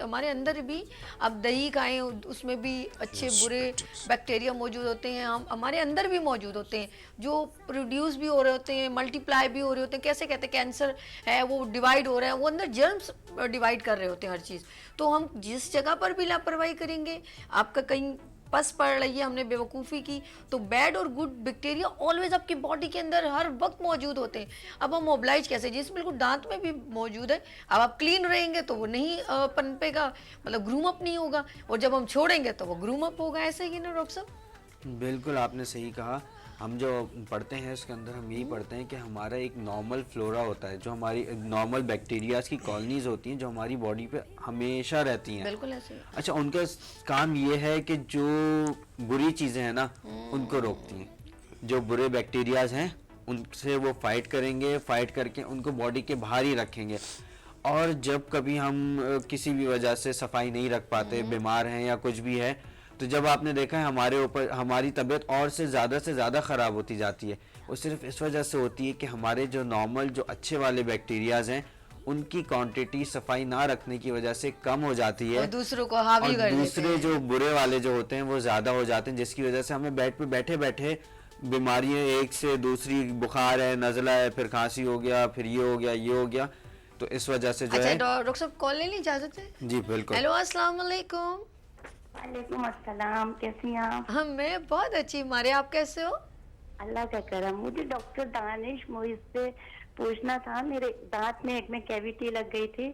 हमारे अंदर भी आप दही खाएं, उसमें भी अच्छे बुरे बैक्टीरिया मौजूद होते हैं। हम हमारे अंदर भी मौजूद होते हैं जो प्रोड्यूस भी हो रहे होते हैं, मल्टीप्लाई भी हो रहे होते हैं। कैसे कहते हैं, कैंसर है वो डिवाइड हो रहा है, वो अंदर जर्म्स डिवाइड कर रहे होते हैं हर चीज़। तो हम जिस जगह पर भी लापरवाही करेंगे, आपका कहीं पस पड़ रही है, हमने बेवकूफ़ी की, तो बैड और गुड बैक्टीरिया ऑलवेज आपकी बॉडी के अंदर हर वक्त मौजूद होते हैं। अब हम मोबलाइज कैसे, जिस बिल्कुल दांत में भी मौजूद है। अब आप क्लीन रहेंगे तो वो नहीं पनपेगा, मतलब ग्रूम अप नहीं होगा, और जब हम छोड़ेंगे तो वो ग्रूम अप होगा। ऐसे ही ना डॉक्टर साहब? बिल्कुल आपने सही कहा। हम जो पढ़ते हैं उसके अंदर हम यही पढ़ते हैं कि हमारा एक नॉर्मल फ्लोरा होता है, जो हमारी नॉर्मल बैक्टीरियाज की कॉलोनीज होती हैं जो हमारी बॉडी पे हमेशा रहती हैं। बिल्कुल ऐसे। अच्छा, उनका काम ये है कि जो बुरी चीज़ें हैं ना उनको रोकती हैं। जो बुरे बैक्टीरियाज हैं उनसे वो फाइट करेंगे, फाइट करके उनको बॉडी के बाहर ही रखेंगे। और जब कभी हम किसी भी वजह से सफाई नहीं रख पाते, बीमार हैं या कुछ भी है, तो जब आपने देखा है हमारे ऊपर हमारी तबीयत और से ज़्यादा ख़राब होती जाती है। वो सिर्फ इस वजह से होती है कि हमारे जो नॉर्मल जो अच्छे वाले बैक्टीरियाज हैं उनकी क्वांटिटी सफाई ना रखने की वजह से कम हो जाती है, और दूसरों को हावी और कर देते दूसरे हैं। जो बुरे वाले जो होते हैं वो ज़्यादा हो जाते हैं, जिसकी वजह से हमें बेड पे बैठे बैठे बीमारियां एक से दूसरी, बुखार है, नज़ला है, फिर खांसी हो गया, फिर ये हो गया, ये हो गया। तो इस वजह से जो अच्छा है। डॉक्टर साहब, कॉल लेने इजाजत है? जी बिल्कुल। हेलो, अस्सलाम वालेकुम। वालेकुम अस्सलाम, कैसी हैं आप? हम मैं बहुत अच्छी, मारे आप कैसे हो? अल्लाह का करम। मुझे डॉक्टर दानिश मोइज से पूछना था, मेरे दांत में एक में कैविटी लग गई थी,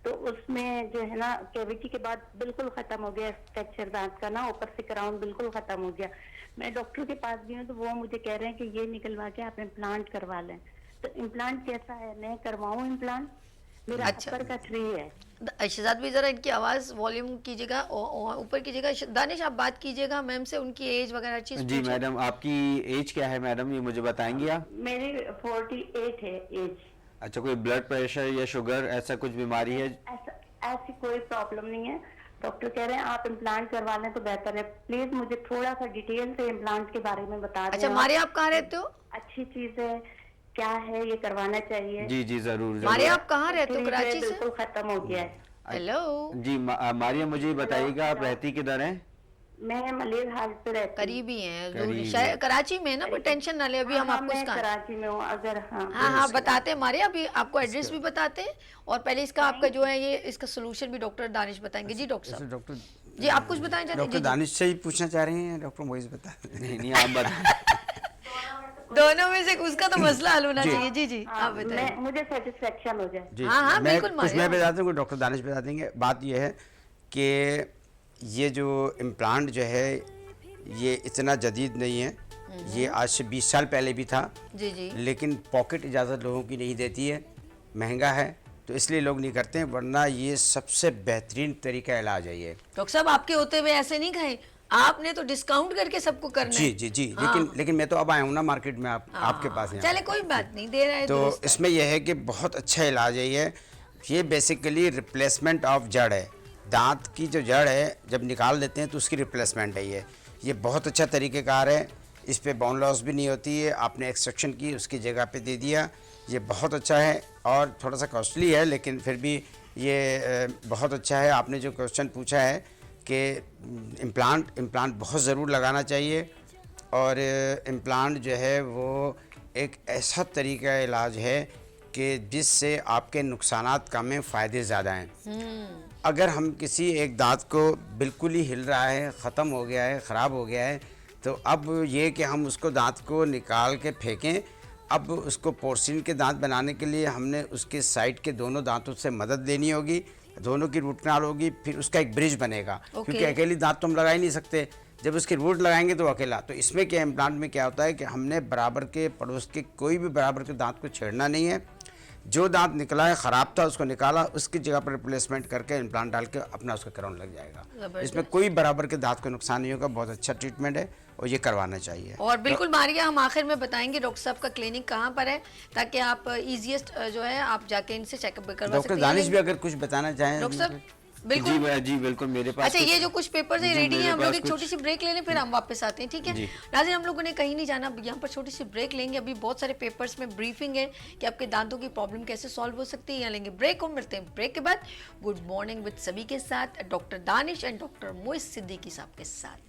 तो उसमें जो है ना कैविटी के बाद बिल्कुल खत्म हो गया स्ट्रक्चर दांत का ना, ऊपर से क्राउन बिल्कुल खत्म हो गया। मैं डॉक्टर के पास गई हूँ तो वो मुझे कह रहे हैं कि ये निकलवा के आप इम्प्लांट करवा लें। तो इम्प्लांट कैसा है, मैं करवाऊँ इम्प्लांट? मेरा अच्छा। ऊपर का 3 है। शहजाद भी जरा इनकी आवाज़ वॉल्यूम कीजिएगा, ऊपर कीजिएगा। दानिश आप बात कीजिएगा मैम से, उनकी एज वगैरह हर चीज़ जी पूछिए। मैडम, आपकी एज क्या है मैडम, ये मुझे बताएंगी आप? मेरी 48 है एज। अच्छा, कोई ब्लड प्रेशर या शुगर ऐसा कुछ बीमारी है? ऐसी कोई प्रॉब्लम नहीं है। डॉक्टर कह रहे हैं आप इम्प्लांट करवा लें तो बेहतर है। प्लीज मुझे थोड़ा सा डिटेल से इम्प्लांट के बारे में बता दें। अच्छा मारे, आप कहाँ रहते हो? अच्छी चीज है, क्या है, ये करवाना चाहिए। जी जी जरूर मारे जरूर। आप कहाँ रहते हो? कराची से? बिल्कुल खत्म हो गया है। हेलो, जी मारिया, मुझे बताइएगा आप रहती किधर हैं? मैं मलिर हाल पे रहती हूँ। करीबी हैं, करीबी। दूर शायद कराची में है ना, कोई टेंशन ना ले, अभी हम हाँ, आपको मैं इसका कराची में हूँ। अगर हाँ हाँ बताते हैं मारे, अभी आपको एड्रेस भी बताते हैं, और पहले इसका आपका जो है ये इसका सोल्यूशन भी डॉक्टर दानिश बताएंगे। जी डॉक्टर साहब, डॉक्टर जी आप कुछ बताना चाहते हैं? डॉक्टर जी, जी। दानिश से ही पूछना चाह रहे हैं, डॉक्टर मोइज बता नहीं आप बताएं। दोनों में से उसका तो मसला हल होना जी। चाहिए। जी जी आप बताइए। मुझे सेटिस्फेक्शन हो जाए। जी। हाँ, हाँ, मैं बिल्कुल कुछ मारिया। मैं बताता हूँ, डॉक्टर दानिश बता देंगे। बात यह है कि ये जो इम्प्लांट जो है ये इतना जदीद नहीं है, ये आज से 20 साल पहले भी था, जी जी। लेकिन पॉकेट इजाज़त लोगों की नहीं देती है, महंगा है, तो इसलिए लोग नहीं करते हैं, वरना ये सबसे बेहतरीन तरीका इलाज है ये। डॉक्टर साहब आपके होते हुए ऐसे नहीं कहे, आपने तो डिस्काउंट करके सबको करना जी है। जी जी। हाँ। लेकिन मैं तो अब आया हूँ ना मार्केट में, आपके पास यहाँ। चले कोई बात नहीं, दे रहे हैं तो दुरुस्त है। इसमें यह है कि बहुत अच्छा इलाज है ये बेसिकली रिप्लेसमेंट ऑफ जड़ है। दांत की जो जड़ है जब निकाल देते हैं तो उसकी रिप्लेसमेंट है ये बहुत अच्छा तरीक़ेकार है। इस पे बोन लॉस भी नहीं होती है, आपने एक्सट्रैक्शन की उसकी जगह पे दे दिया, ये बहुत अच्छा है। और थोड़ा सा कॉस्टली है, लेकिन फिर भी ये बहुत अच्छा है। आपने जो क्वेश्चन पूछा है कि इम्प्लांट बहुत ज़रूर लगाना चाहिए, और इम्प्लांट जो है वो एक ऐसा तरीका इलाज है कि जिससे आपके नुकसानात कम हैं, फ़ायदे ज़्यादा हैं। अगर हम किसी एक दांत को बिल्कुल ही हिल रहा है, ख़त्म हो गया है, ख़राब हो गया है, तो अब ये कि हम उसको दांत को निकाल के फेंकें, अब उसको पोर्सिन के दांत बनाने के लिए हमने उसके साइड के दोनों दांतों से मदद लेनी होगी, दोनों की रूट कनाल होगी, फिर उसका एक ब्रिज बनेगा। क्योंकि अकेली दांत तो हम लगा ही नहीं सकते, जब उसकी रूट लगाएंगे तो अकेला। तो इसमें क्या, इम्प्लांट में क्या होता है कि हमने बराबर के पड़ोस के कोई भी बराबर के दांत को छेड़ना नहीं है, जो दांत निकला है ख़राब था उसको निकाला, उसकी जगह पर रिप्लेसमेंट करके इम्प्लांट डाल के अपना उसका क्राउन लग जाएगा। इसमें कोई बराबर के दांत को नुकसान नहीं होगा। बहुत अच्छा ट्रीटमेंट है और ये करवाना चाहिए। और बिल्कुल मारिया, हम आखिर में बताएंगे डॉक्टर साहब का क्लिनिक कहाँ पर है, ताकि आप इजीएस्ट जो है आप जाके इनसे चेकअप करवा सकते हैं। डॉक्टर दानिश भी अगर कुछ बताना चाहें। डॉक्टर साहब बिल्कुल। जी बिल्कुल, मेरे पास अच्छा, ये जो कुछ पेपर्स है रेडी हैं, हम लोग एक कुछ- छोटी सी ब्रेक ले लें, फिर हम वापस आते हैं, ठीक है? नाज़रीन, हम लोगों ने कहीं नहीं जाना, यहाँ पर छोटी सी ब्रेक लेंगे। अभी बहुत सारे पेपर्स में ब्रीफिंग है कि आपके दांतों की प्रॉब्लम कैसे सॉल्व हो सकती है। यहाँ लेंगे ब्रेक और मिलते हैं ब्रेक के बाद गुड मॉर्निंग विद सभी के साथ, doctor Danish and doctor Moiz Siddiqui साहब के साथ।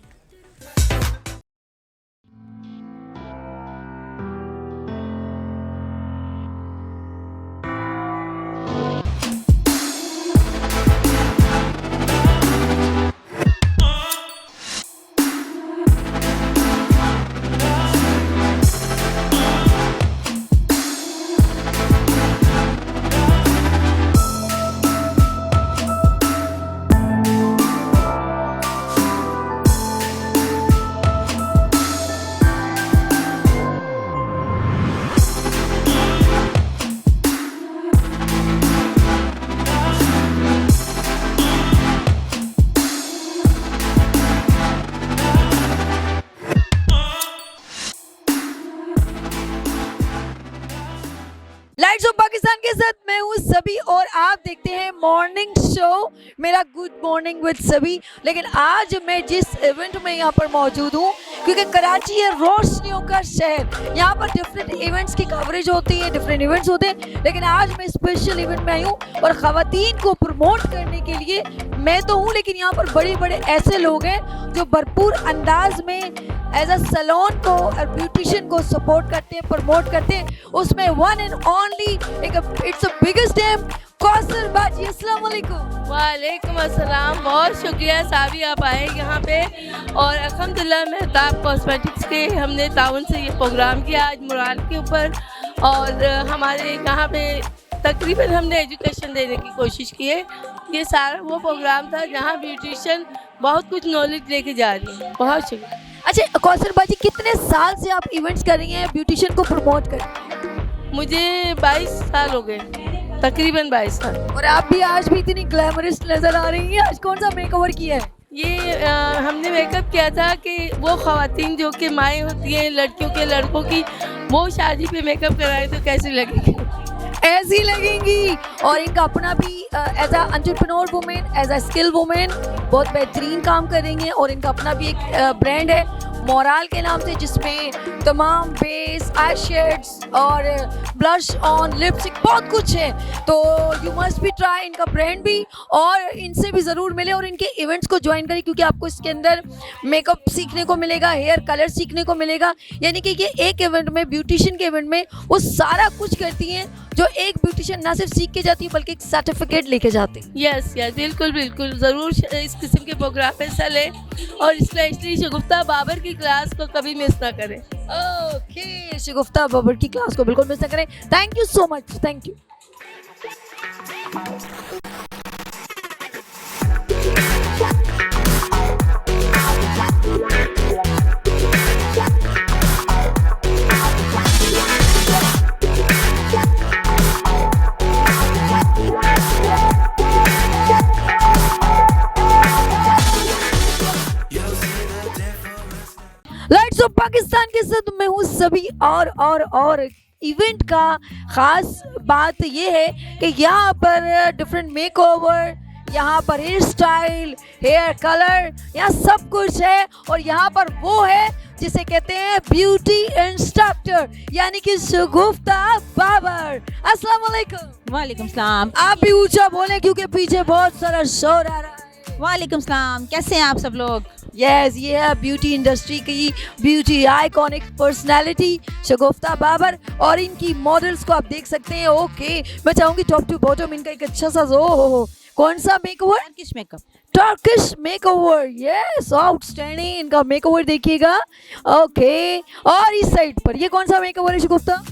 लाइट्स ऑफ पाकिस्तान के साथ मैं हूँ सभी और आप देखते हैं मॉर्निंग शो मेरा गुड मॉर्निंग विद सभी। लेकिन आज मैं जिस इवेंट में यहाँ पर मौजूद हूँ, क्योंकि कराची है रोशनियों का शहर, यहाँ पर डिफरेंट इवेंट्स की कवरेज होती है, डिफरेंट इवेंट्स होते हैं। लेकिन आज मैं स्पेशल इवेंट में आई हूँ और ख़वातीन को प्रमोट करने के लिए मैं तो हूँ, लेकिन यहाँ पर बड़े बड़े ऐसे लोग हैं जो भरपूर अंदाज में एज अ सैलून को और ब्यूटिशियन को सपोर्ट करते हैं, प्रमोट करते हैं। उसमें one and only it's the biggest name, Kausar बाजी। अस्सलाम वालेकुम। वालेकुम अस्सलाम, बहुत शुक्रिया साबी आप आए यहाँ पे। और अल्हम्दुलिल्लाह मेहताब कॉस्मेटिक्स के हमने ताउन से ये प्रोग्राम किया आज मुराल के ऊपर, और हमारे यहाँ पे तकरीबन हमने एजुकेशन देने की कोशिश की है। ये सारा वो प्रोग्राम था जहाँ ब्यूटिशियन बहुत कुछ नॉलेज लेके जा रही है। बहुत शुक्रिया। अच्छा कौसर बाजी, कितने साल से आप इवेंट्स कर रही हैं, ब्यूटिशियन को प्रमोट कर रही हैं? मुझे 22 साल हो गए, तकरीबन 22 साल। और आप भी आज भी इतनी ग्लैमरस नजर आ रही हैं। आज कौन सा मेकओवर किया है? ये हमने मेकअप किया था कि वो ख़वातीन जो कि माएँ होती हैं लड़कियों के लड़कों की, वो शादी पे मेकअप कराए तो कैसी लगेगी? ऐसी लगेंगी। और इनका अपना भी as a entrepreneur women, as a skill women बहुत बेहतरीन काम करेंगे। और इनका अपना भी एक ब्रांड है मोराल के नाम से, जिसमें तमाम बेस, आई शेड्स और ब्लश ऑन, लिपस्टिक बहुत कुछ है। तो यू मस्ट भी ट्राई इनका ब्रांड भी, और इनसे भी ज़रूर मिले और इनके इवेंट्स को ज्वाइन करें, क्योंकि आपको इसके अंदर मेकअप सीखने को मिलेगा, हेयर कलर सीखने को मिलेगा। यानी कि ये एक इवेंट में, ब्यूटिशियन के इवेंट में वो सारा कुछ करती हैं जो एक ब्यूटिशियन ना सिर्फ सीख के जाती है बल्कि एक सर्टिफिकेट लेके जाती है। यस बिल्कुल बिल्कुल, ज़रूर इस किस्म के प्रोग्राम में हिस्सा लें, और स्पेशली शगुफ्ता बाबर की क्लास को कभी मिस ना करें। ओके, शगुफ्ता बाबर की क्लास को बिल्कुल मिस ना करें। Thank you so much, thank you. Lights off Pakistan के साथ मैं हूँ सभी। और इवेंट का ख़ास बात ये है कि यहाँ पर डिफरेंट मेकओवर, यहाँ पर हेयर स्टाइल, हेयर कलर, यहाँ सब कुछ है। और यहाँ पर वो है जिसे कहते हैं ब्यूटी इंस्ट्रक्टर, यानी कि शगुफ्ता बाबर। अस्सलाम वालेकुम। वालेकुम सलाम। आप भी ऊंचा बोले क्योंकि पीछे बहुत सारा शोर आ रहा है। वालेकुम सलाम, कैसे हैं आप सब लोग? यस, ये है ब्यूटी इंडस्ट्री की ब्यूटी आइकॉनिक पर्सनालिटी शगुफ्ता बाबर, और इनकी मॉडल्स को आप देख सकते हैं। ओके, मैं चाहूँगी टॉप टू बॉटम इनका एक अच्छा सा हो कौन सा makeover? Turkish makeup. Turkish makeover, yes, outstanding इनका मेकओवर देखिएगा। ओके, और इस साइड पर ये कौन सा मेकओवर है शगुफ्ता?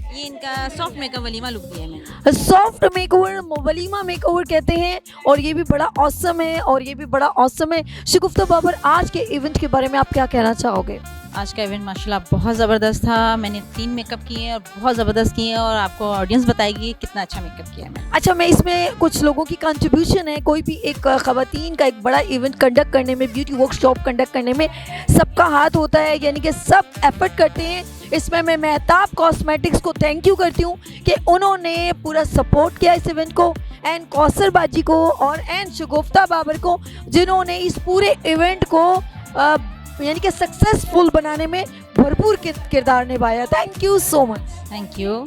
ये इनका सॉफ्ट मेकअप वलीमा लुक दिया है मैंने। सॉफ्ट मेकओवर, वलीमा मेकओवर कहते हैं, और ये भी बड़ा ऑसम है, और ये भी बड़ा ऑसम है। शगुफ्ता बाबर, आज के इवेंट के बारे में आप क्या कहना चाहोगे? आज का इवेंट माशाल्लाह बहुत ज़बरदस्त था। मैंने 3 मेकअप किए हैं और बहुत ज़बरदस्त किए हैं, और आपको ऑडियंस बताएगी कितना अच्छा मेकअप किया है मैंने। अच्छा, मैं इसमें कुछ लोगों की कंट्रीब्यूशन है। कोई भी एक ख़वातीन का एक बड़ा इवेंट कंडक्ट करने में, ब्यूटी वर्कशॉप कंडक्ट करने में सबका हाथ होता है, यानी कि सब एफर्ट करते हैं। इसमें मैं मेहताब कॉस्मेटिक्स को थैंक यू करती हूँ कि उन्होंने पूरा सपोर्ट किया इस इवेंट को, एंड कौसर बाजी को और एंड शगुफ्ता बाबर को, जिन्होंने इस पूरे इवेंट को यानी कि सक्सेसफुल बनाने में भरपूर किरदार निभाया। Thank you so much. Thank you.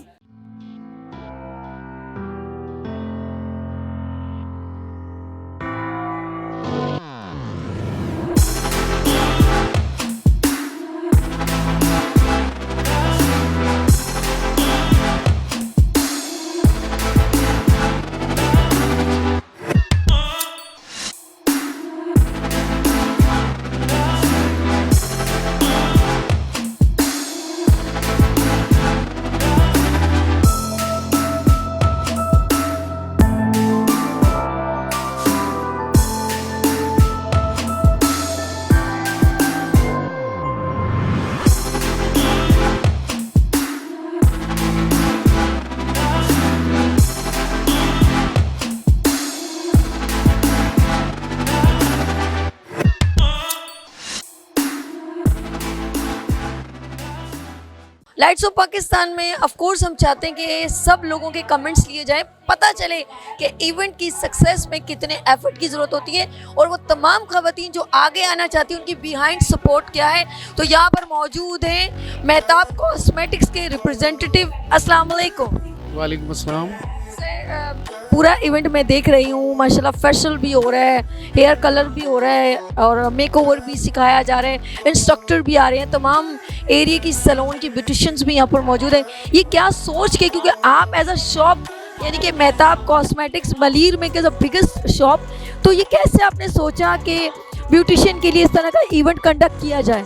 Lights off Pakistan में ऑफ कोर्स हम चाहते हैं कि सब लोगों के कमेंट्स लिए जाएं, पता चले कि इवेंट की सक्सेस में कितने एफर्ट की ज़रूरत होती है, और वो तमाम ख़वातीन जो आगे आना चाहती हैं उनकी बिहाइंड सपोर्ट क्या है। तो यहाँ पर मौजूद हैं मेहताब कॉस्मेटिक्स के रिप्रेजेंटेटिव। अस्सलाम वालेकुम। वालेकुम अस्सलाम। सर, पूरा इवेंट मैं देख रही हूँ, माशाल्लाह फेशियल भी हो रहा है, हेयर कलर भी हो रहा है, और मेकओवर भी सिखाया जा रहा है, इंस्ट्रक्टर भी आ रहे हैं, तमाम एरिया की सैलून की ब्यूटिशियंस भी यहाँ पर मौजूद हैं। ये क्या सोच के, क्योंकि आप एज अ शॉप यानी कि मेहताब कॉस्मेटिक्स मलीर में के बिगेस्ट शॉप, तो ये कैसे आपने सोचा कि ब्यूटिशियन के लिए इस तरह का इवेंट कंडक्ट किया जाए?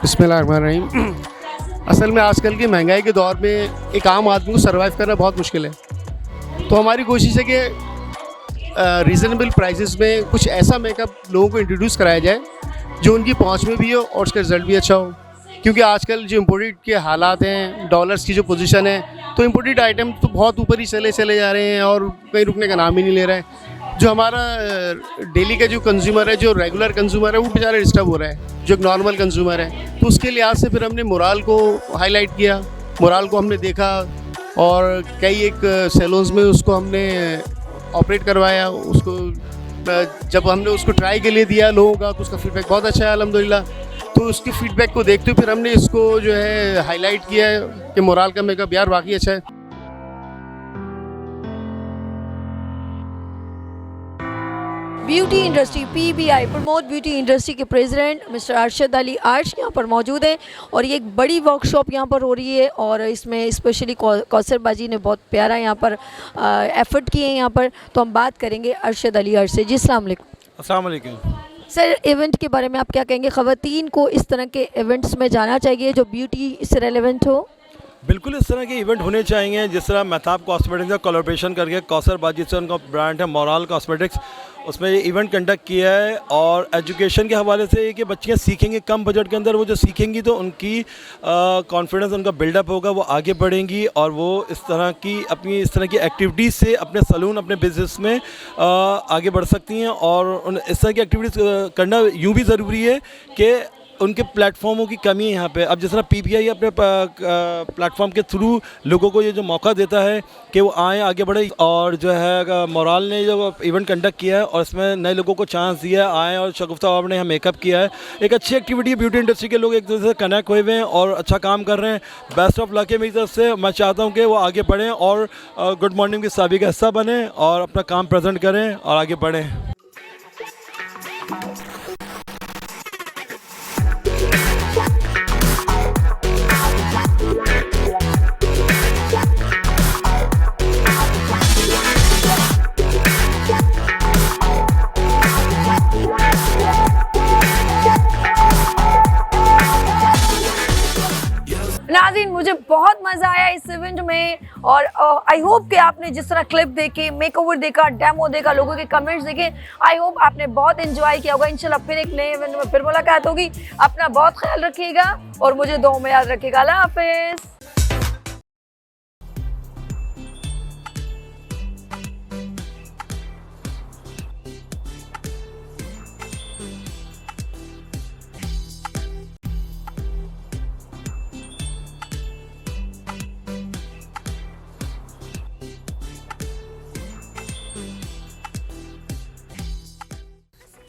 बिस्मिल्लाहिर्रहमानिर्रहीम। असल में आजकल की महंगाई के दौर में एक आम आदमी को सर्वाइव करना बहुत मुश्किल है, तो हमारी कोशिश है कि रीज़नेबल प्राइसेस में कुछ ऐसा मेकअप लोगों को इंट्रोड्यूस कराया जाए जो उनकी पहुंच में भी हो और उसका रिज़ल्ट भी अच्छा हो। क्योंकि आजकल जो इम्पोर्टेड के हालात हैं, डॉलर्स की जो पोजीशन है, तो इम्पोर्टेड आइटम तो बहुत ऊपर ही चले जा रहे हैं और कहीं रुकने का नाम ही नहीं ले रहा है। जो हमारा डेली का जो कंज्यूमर है, जो रेगुलर कंज्यूमर है, वो बेचारा डिस्टर्ब हो रहा है, जो एक नॉर्मल कंज्यूमर है। तो उसके लिहाज से फिर हमने मोराल को हाईलाइट किया, मोराल को हमने देखा और कई एक सैलून्स में उसको हमने ऑपरेट करवाया। उसको जब हमने उसको ट्राई के लिए दिया लोगों का, तो उसका फीडबैक बहुत अच्छा है अल्हम्दुलिल्लाह। तो उसके फीडबैक को देखते हुए फिर हमने इसको जो है हाईलाइट किया है कि मोराल का मेकअप यार वाकई अच्छा है। Beauty industry PBI promote beauty industry के प्रेसिडेंट मिस्टर अरशद अली अर्श यहाँ पर मौजूद हैं, और ये एक बड़ी वर्कशॉप यहाँ पर हो रही है, और इसमें स्पेशली कौसर बाजी ने बहुत प्यारा यहाँ पर एफर्ट किए हैं यहाँ पर। तो हम बात करेंगे अरशद अली अर्श से। जी अस्सलाम वालेकुम। अस्सलाम वालेकुम। सर, इवेंट के बारे में आप क्या कहेंगे? ख़वातीन को इस तरह के इवेंट्स में जाना चाहिए जो ब्यूटी से रेलेवेंट हो? बिल्कुल इस तरह के इवेंट होने चाहिए। जिस तरह मेहताब कॉस्मेटिक्स का कोलैबोरेशन करके कौसर बाजी से उनका ब्रांड है मोराल कॉस्मेटिक्स, उसमें ये इवेंट कंडक्ट किया है। और एजुकेशन के हवाले से कि बच्चियाँ सीखेंगी कम बजट के अंदर, वो जो सीखेंगी तो उनकी कॉन्फिडेंस उनका बिल्डअप होगा, वो आगे बढ़ेंगी और वो इस तरह की एक्टिविटीज़ से अपने सलून, अपने बिजनेस में आगे बढ़ सकती हैं। और इस तरह की एक्टिविटीज़ करना यूँ भी ज़रूरी है कि उनके प्लेटफॉर्मों की कमी है यहाँ पे। अब जिस तरह PBI अपने प्लेटफॉर्म के थ्रू लोगों को ये जो मौका देता है कि वो आएँ, आगे बढ़े, और जो है मोराल ने जो इवेंट कंडक्ट किया है और इसमें नए लोगों को चांस दिया है आएँ, और शगुफ्ता बाबर ने यहाँ मेकअप किया है। एक अच्छी एक्टिविटी है, ब्यूटी इंडस्ट्री के लोग एक दूसरे से कनेक्ट हुए हुए हैं और अच्छा काम कर रहे हैं। बेस्ट ऑफ लक है मेरी तरफ से। मैं चाहता हूँ कि वो आगे बढ़ें और गुड मॉर्निंग की साबी का हिस्सा बने और अपना काम प्रेजेंट करें और आगे बढ़ें। नाज़रीन, मुझे बहुत मज़ा आया इस इवेंट में और आई होप कि आपने जिस तरह क्लिप देखे, मेकओवर देखा, डेमो देखा, लोगों के कमेंट्स देखे, आई होप आपने बहुत एंजॉय किया होगा। इंशाल्लाह फिर एक नए इवेंट में फिर मुलाकात होगी। अपना बहुत ख्याल रखिएगा और मुझे दुआ में याद रखिएगा। अल्लाह हाफिज़।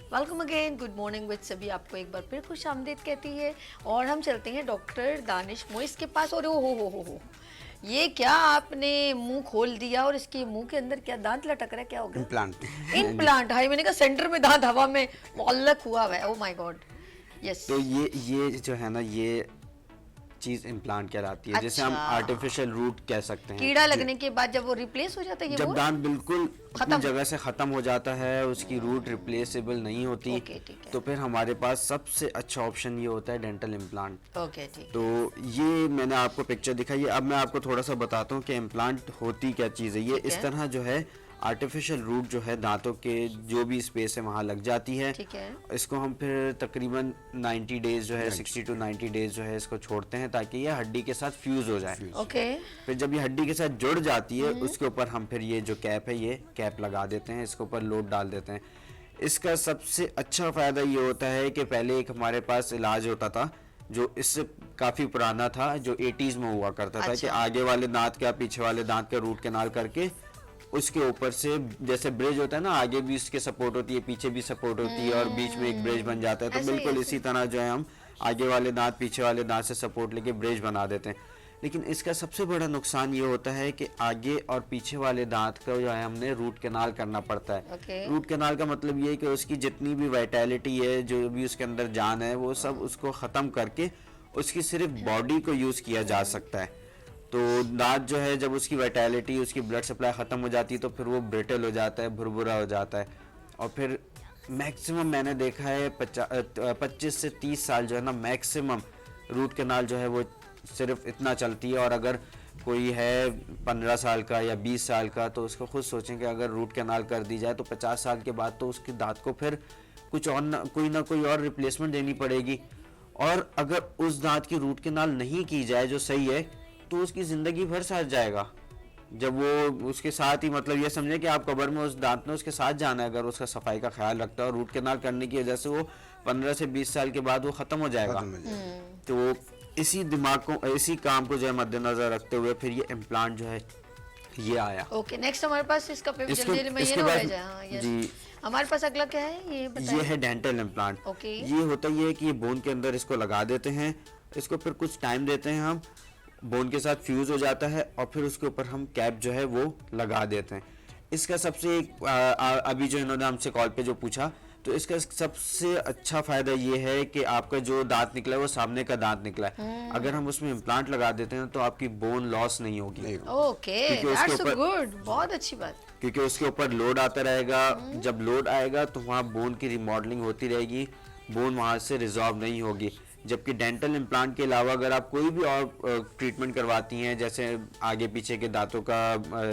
Welcome again, good morning with सभी आपको एक बार फिर खुश आमदीद कहती है और हम चलते हैं डॉक्टर दानिश मोइस के पास। और हो ये क्या आपने मुंह खोल दिया और इसके मुंह के अंदर क्या दांत लटक रहा है, क्या हो गया? इम्प्लांट। हाय, मैंने कहा सेंटर में दांत हवा में मुअल्लक हुआ है। Oh my God. यस, तो ये जो है ना, ये चीज इम्प्लांट कहलाती है, जैसे हम आर्टिफिशियल रूट कह सकते हैं। कीड़ा लगने के बाद जब वो रिप्लेस हो जाता है, ये जब वो दांत बिल्कुल अपनी जगह से खत्म हो जाता है, उसकी रूट रिप्लेसेबल नहीं होती, ओके, ठीक है। तो फिर हमारे पास सबसे अच्छा ऑप्शन ये होता है डेंटल इम्प्लांट। ओके, ठीक। तो ये मैंने आपको पिक्चर दिखाई है। अब मैं आपको थोड़ा सा बताता हूँ कि इम्प्लांट होती क्या चीज़ है। ये इस तरह जो है आर्टिफिशियल रूट जो है दांतों के जो भी स्पेस है वहाँ लग जाती है। ठीक है। इसको हम फिर तकरीबन 90 डेज जो है 60 to 90 डेज जो है इसको छोड़ते हैं ताकि ये हड्डी के साथ फ्यूज हो जाए। ओके। फिर जब ये हड्डी के साथ जुड़ जाती है उसके ऊपर हम फिर ये जो कैप है ये कैप लगा देते हैं, इसके ऊपर लोड डाल देते हैं। इसका सबसे अच्छा फ़ायदा ये होता है कि पहले एक हमारे पास इलाज होता था जो इससे काफ़ी पुराना था, जो 80s में हुआ करता था कि आगे वाले दांत का पीछे वाले दांत का रूट कैनाल करके उसके ऊपर से जैसे ब्रिज होता है ना, आगे भी उसके सपोर्ट होती है, पीछे भी सपोर्ट होती है और बीच में एक ब्रिज बन जाता है। तो बिल्कुल इसी तरह जो है हम आगे वाले दांत पीछे वाले दांत से सपोर्ट लेके ब्रिज बना देते हैं। लेकिन इसका सबसे बड़ा नुकसान ये होता है कि आगे और पीछे वाले दांत का जो है हमने रूट कैनाल करना पड़ता है। रूट कैनाल का मतलब ये है कि उसकी जितनी भी वाइटैलिटी है, जो भी उसके अंदर जान है, वो सब उसको ख़त्म करके उसकी सिर्फ बॉडी को यूज़ किया जा सकता है। तो दांत जो है जब उसकी वाइटैलिटी, उसकी ब्लड सप्लाई ख़त्म हो जाती है तो फिर वो ब्रिटल हो जाता है, भुरभुरा हो जाता है। और फिर मैक्सिमम मैंने देखा है 25 से 30 साल जो है ना मैक्सिमम रूट कैनाल जो है वो सिर्फ इतना चलती है। और अगर कोई है 15 साल का या 20 साल का तो उसको खुद सोचें कि अगर रूट कैनाल कर दी जाए तो 50 साल के बाद तो उसकी दांत को फिर कुछ और कोई ना कोई और रिप्लेसमेंट देनी पड़ेगी। और अगर उस दांत की रूट कैनाल नहीं की जाए जो सही है तो उसकी ज़िंदगी भर साथ जाएगा। जब वो उसके साथ ही, मतलब ये समझे कि आप कब्र में उस दांत ने उसके साथ जाना है अगर उसका सफाई का ख्याल रखता है। और रूट कैनाल करने की वजह से वो 15 से 20 साल के बाद वो ख़त्म हो जाएगा। तो इसी दिमाग को, इसी काम को जो है मद्देनजर रखते हुए फिर ये इम्प्लांट जो है ये आया। ओके, नेक्स्ट हमारे पास इसका जल्दी में ये ना हो जाए। हाँ, यस। जी, हमारे पास अगला क्या है ये बताइए। ये है डेंटल इम्प्लांट। ओके। ये होता ही है कि ये बोन के अंदर इसको लगा देते हैं, इसको फिर कुछ टाइम देते हैं हम, बोन के साथ फ्यूज हो जाता है और फिर उसके ऊपर हम कैप जो है वो लगा देते हैं। इसका सबसे अभी जो इन्होंने हमसे कॉल पे जो पूछा, तो इसका सबसे अच्छा फायदा ये है कि आपका जो दांत निकला है वो सामने का दांत निकला है। अगर हम उसमें इम्प्लांट लगा देते हैं तो आपकी बोन लॉस नहीं होगी। ओके, दैट्स गुड, बहुत अच्छी बात। क्योंकि उसके ऊपर लोड आता रहेगा, जब लोड आएगा तो वहाँ बोन की रिमॉडलिंग होती रहेगी, बोन वहाँ से रिजॉल्व नहीं होगी। जबकि डेंटल इम्प्लांट के अलावा अगर आप कोई भी और ट्रीटमेंट करवाती हैं, जैसे आगे पीछे के दांतों का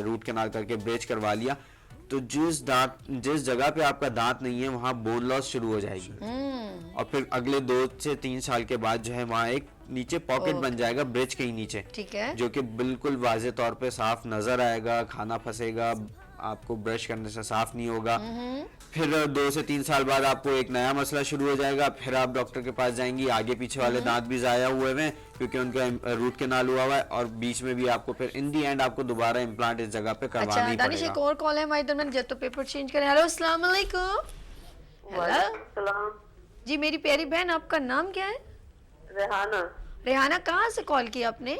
रूट कैनाल करके ब्रिज करवा लिया, तो जिस जगह पे आपका दांत नहीं है वहाँ बोन लॉस शुरू हो जाएगी। और फिर अगले 2 से 3 साल के बाद जो है वहाँ एक नीचे पॉकेट बन जाएगा ब्रिज के ही नीचे, ठीक है, जो कि बिल्कुल वाज़े तौर पे साफ नजर आएगा, खाना फंसेगा, आपको ब्रश करने से साफ नहीं होगा। फिर 2 से 3 साल बाद आपको एक नया मसला शुरू हो जाएगा, फिर आप डॉक्टर के पास जाएंगी, आगे पीछे वाले दांत भी ज़ाया हुए हैं क्योंकि उनका रूट कैनाल हुआ हुआ है, और बीच में भी आपको फिर इन दी एंड आपको दोबारा इम्प्लांट इस जगह पे करवाना ही दानिश, एक पड़ेगा। और कॉल है हमारे दरमियान, जब तो पेपर चेंज करें। हेलो, अस्सलाम वालेकुम। हेलो जी, मेरी प्यारी बहन, आपका नाम क्या है? रेहाना। रेहाना, कहाँ से कॉल किया आपने?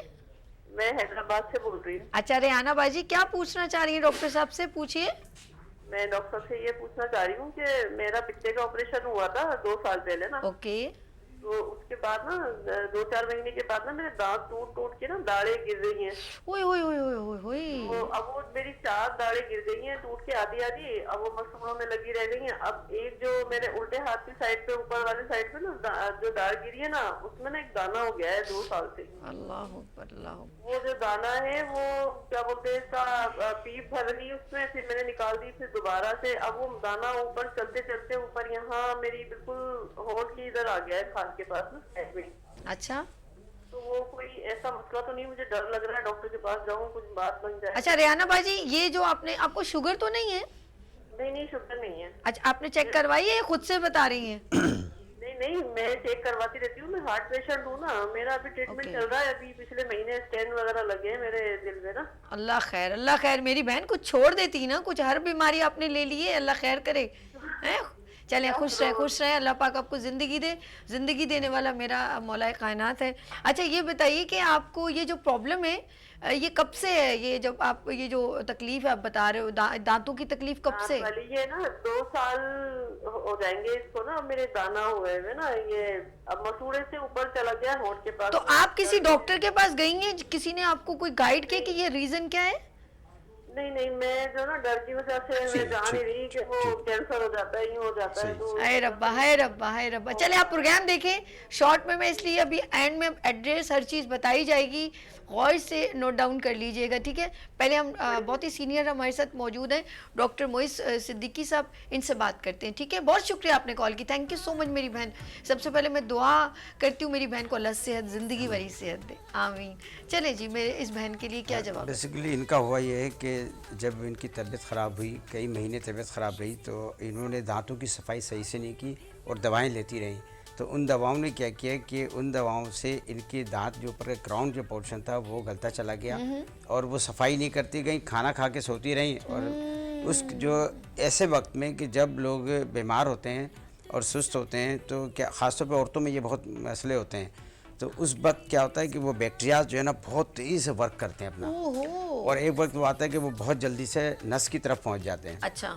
मैं हैदराबाद से बोल रही हूँ। अच्छा रेहाना बाजी, क्या पूछना चाह रही हैं डॉक्टर साहब से? पूछिए। मैं डॉक्टर से ये पूछना चाह रही हूँ कि मेरा पित्ते का ऑपरेशन हुआ था 2 साल पहले ना। ओके। तो उसके बाद ना 2-4 महीने के बाद ना मेरे दांत टूट के ना दाढ़ें गिर रही हैं। ओए ओए ओए ओए ओए ओए। तो अब वो मेरी 4 दाढ़ें गिर गई हैं टूट के आधी आधी, अब वो मसूड़ों में लगी रह गई हैं। अब एक जो मेरे उल्टे हाथ की साइड पे ऊपर वाले साइड पे ना जो दाढ़ गिरी है ना, उसमें ना एक दाना हो गया है 2 साल से। अल्लाह अकबर, अल्लाह अकबर। वो जो दाना है वो क्या बोलते हैं इसका पीप भर रही उसमें, फिर मैंने निकाल दी फिर दोबारा से। अब वो दाना ऊपर चलते चलते ऊपर यहाँ मेरी बिल्कुल होंठ की इधर आ गया है, खाल के पास ना साइड में। अच्छा तो वो कोई ऐसा मसला तो नहीं, मुझे डर लग रहा है डॉक्टर के पास जाऊँ कुछ बात बन जाए। अच्छा रेहाना बाजी, ये जो आपको शुगर तो नहीं है? नहीं शुगर नहीं है। अच्छा आपने चेक करवाई है या खुद से बता रही हैं? नहीं मैं चेक करवाती रहती हूँ, मैं हार्ट पेशेंट हूँ ना, मेरा अभी ट्रीटमेंट चल रहा है। अभी पिछले महीने स्टेन वगैरह लगे हैं मेरे दिल में ना। अल्लाह खैर। मेरी बहन कुछ छोड़ देती ना, कुछ हर बीमारी आपने ले ली है, अल्लाह खैर करे। हैं चलें, खुश रहे अल्लाह पाक आपको ज़िंदगी दे। ज़िंदगी देने वाला मेरा मौला कायनात है। अच्छा ये बताइए कि आपको ये जो प्रॉब्लम है ये कब से है? ये जब आप ये जो तकलीफ है आप बता रहे हो दांतों की तकलीफ कब से? वाली ये ना 2 साल हो जाएंगे इसको ना, मेरे दाना हुए हुए ना, ये अब मसूड़े से ऊपर चला गया होंठ के पास। तो आप किसी डॉक्टर के पास गई हैं? किसी ने आपको कोई गाइड किया कि ये रीजन क्या है? नहीं मैं जो ना डर की वजह से मैं जान नहीं रही कि वो कैंसर हो जाता है, यूँ हो जाता है। तो हाय रब्बा। चले आप प्रोग्राम देखें शॉर्ट में, मैं इसलिए अभी एंड में एड्रेस हर चीज़ बताई जाएगी, गौर से नोट डाउन कर लीजिएगा, ठीक है? पहले हम बहुत ही सीनियर हमारे साथ मौजूद हैं डॉक्टर मोइस सिद्दीकी साहब, इनसे बात करते हैं, ठीक है? बहुत शुक्रिया आपने कॉल की, थैंक यू सो मच मेरी बहन। सबसे पहले मैं दुआ करती हूँ मेरी बहन को अल्लाह सेहत, ज़िंदगी भरी सेहत दे, आमीन। चले जी, मेरे इस बहन के लिए क्या जवाब है? बेसिकली इनका हुआ ये है कि जब इनकी तबीयत ख़राब हुई, कई महीने तबीयत ख़राब रही, तो इन्होंने दांतों की सफाई सही से नहीं की और दवाएं लेती रहीं। तो उन दवाओं ने क्या किया कि उन दवाओं से इनके दांत जो ऊपर क्राउन जो पोर्शन था वो गलता चला गया और वो सफाई नहीं करती गई, खाना खा के सोती रहीं। और उस जो ऐसे वक्त में कि जब लोग बीमार होते हैं और सुस्त होते हैं, तो क्या ख़ासतौर पर औरतों में ये बहुत मसले होते हैं, तो उस वक्त क्या होता है कि वो बैक्टीरिया जो है ना बहुत तेज़ी से वर्क करते हैं अपना, और एक वक्त वो आता है कि वो बहुत जल्दी से नस की तरफ पहुंच जाते हैं। अच्छा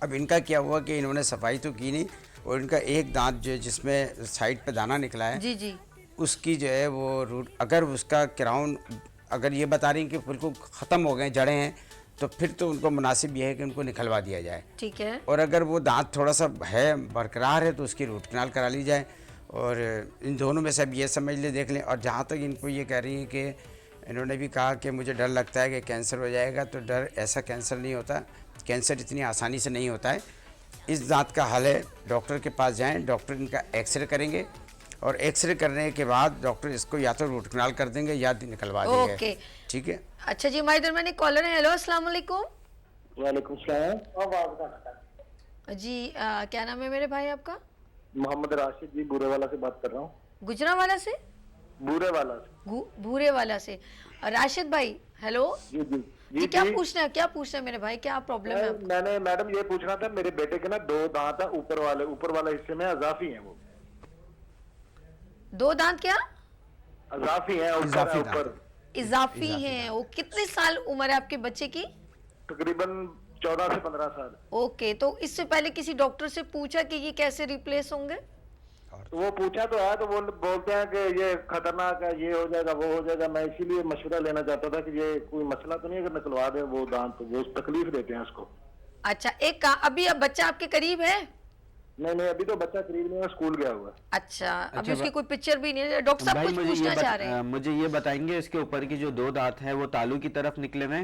अब इनका क्या हुआ कि इन्होंने सफाई तो की नहीं, और इनका एक दांत जो है जिसमें साइड पे दाना निकला है जी उसकी जो है वो रूट, अगर उसका क्राउन अगर ये बता रही कि बिल्कुल ख़त्म हो गए, जड़ें हैं, तो फिर तो उनको मुनासिब ये है कि उनको निकलवा दिया जाए, ठीक है? और अगर वो दांत थोड़ा सा है बरकरार है तो उसकी रूट कनाल करा ली जाए। और इन दोनों में से अब ये समझ ले देख लें। और जहाँ तक इनको ये कह रही हैं कि इन्होंने भी कहा कि मुझे डर लगता है कि कैंसर हो जाएगा, तो डर, ऐसा कैंसर नहीं होता, कैंसर इतनी आसानी से नहीं होता है। इस दांत का हल है डॉक्टर के पास जाएं, डॉक्टर इनका एक्सरे करेंगे और एक्सरे करने के बाद डॉक्टर इसको या तो रूट कनाल कर देंगे या निकलवा देंगे। ओके ठीक है। अच्छा जी, हमारे दरमियान एक कॉलर है। हेलो अस्सलाम वालेकुम। वालेकुम सलाम। जी क्या नाम है मेरे भाई आपका? मोहम्मद राशिद जी, बूरेवाला से बात कर रहा हूँ। गुजरावाला से? बूरेवाला से। भूरेवाला से। राशिद भाई हेलो जी जी, क्या पूछना है मेरे भाई, क्या प्रॉब्लम है आपको? मैंने मैडम ये पूछना था, मेरे बेटे के ना 2 दांत है ऊपर वाले हिस्से में अजाफी हैं, वो 2 दांत क्या अजाफी हैं, ऊपर इजाफी हैं? वो कितने साल उम्र है आपके बच्चे की? तकरीबन 14 से 15 साल। ओके, तो इससे पहले किसी डॉक्टर से पूछा कि ये कैसे रिप्लेस होंगे? तो वो पूछा तो है, तो वो बोलते हैं कि ये खतरनाक है, ये हो जाएगा, वो हो जाएगा। मैं इसीलिए मशवरा लेना चाहता था कि ये कोई मसला तो नहीं है, अगर निकलवा दे वो दांत, तो वो तकलीफ देते हैं उसको। अच्छा एक अभी अब बच्चा आपके करीब है? नहीं अभी तो बच्चा करीब नहीं है, स्कूल गया हुआ है। अच्छा अभी उसकी कोई पिक्चर भी नहीं है। डॉक्टर साहब कुछ पूछना चाह रहे हैं? मुझे ये बताएंगे इसके ऊपर की जो 2 दांत हैं वो तालू की तरफ निकले हुए?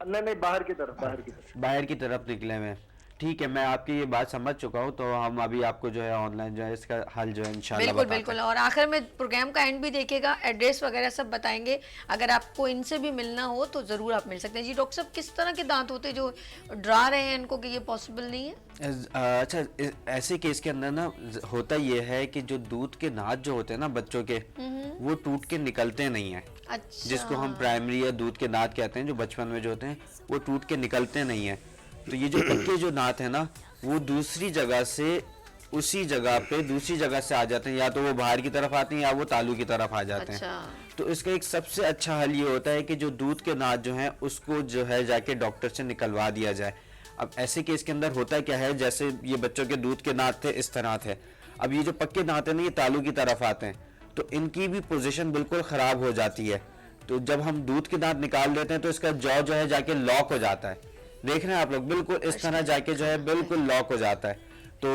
नहीं बाहर की तरफ निकले हुए। ठीक है, मैं आपकी ये बात समझ चुका हूँ, तो हम अभी आपको जो है ऑनलाइन जो है इसका हल जो है इंशाल्लाह बिल्कुल। और आखिर में प्रोग्राम का एंड भी देखिएगा, एड्रेस वगैरह सब बताएंगे। अगर आपको इनसे भी मिलना हो तो ज़रूर आप मिल सकते हैं। जी डॉक्टर साहब, किस तरह के दांत होते हैं जो डरा रहे हैं इनको कि ये पॉसिबल नहीं है? अच्छा, ऐसे केस के अंदर ना होता ये है कि जो दूध के नाद जो होते हैं ना बच्चों के, वो टूट के निकलते नहीं है। अच्छा। जिसको हम प्राइमरी या दूध के नाद कहते हैं, जो बचपन में जो होते हैं वो टूट के निकलते नहीं है। तो ये जो पक्के जो दांत है ना, वो दूसरी जगह से उसी जगह पे दूसरी जगह से आ जाते हैं, या तो वो बाहर की तरफ आते हैं या वो तालू की तरफ आ जाते हैं। तो इसका एक सबसे अच्छा हल ये होता है कि जो दूध के नाद जो हैं उसको जो है जाके डॉक्टर से निकलवा दिया जाए। अब ऐसे केस के अंदर होता क्या है, जैसे ये बच्चों के दूध के नाद थे इस तरह थे, अब ये जो पक्के दांत है ना, ये तालू की तरफ आते हैं, तो इनकी भी पोजीशन बिल्कुल खराब हो जाती है। तो जब हम दूध के दांत निकाल देते हैं तो इसका जॉ जो है जाके लॉक हो जाता है। देख रहे हैं आप लोग, बिल्कुल इस तरह जाके जो है बिल्कुल लॉक हो जाता है। तो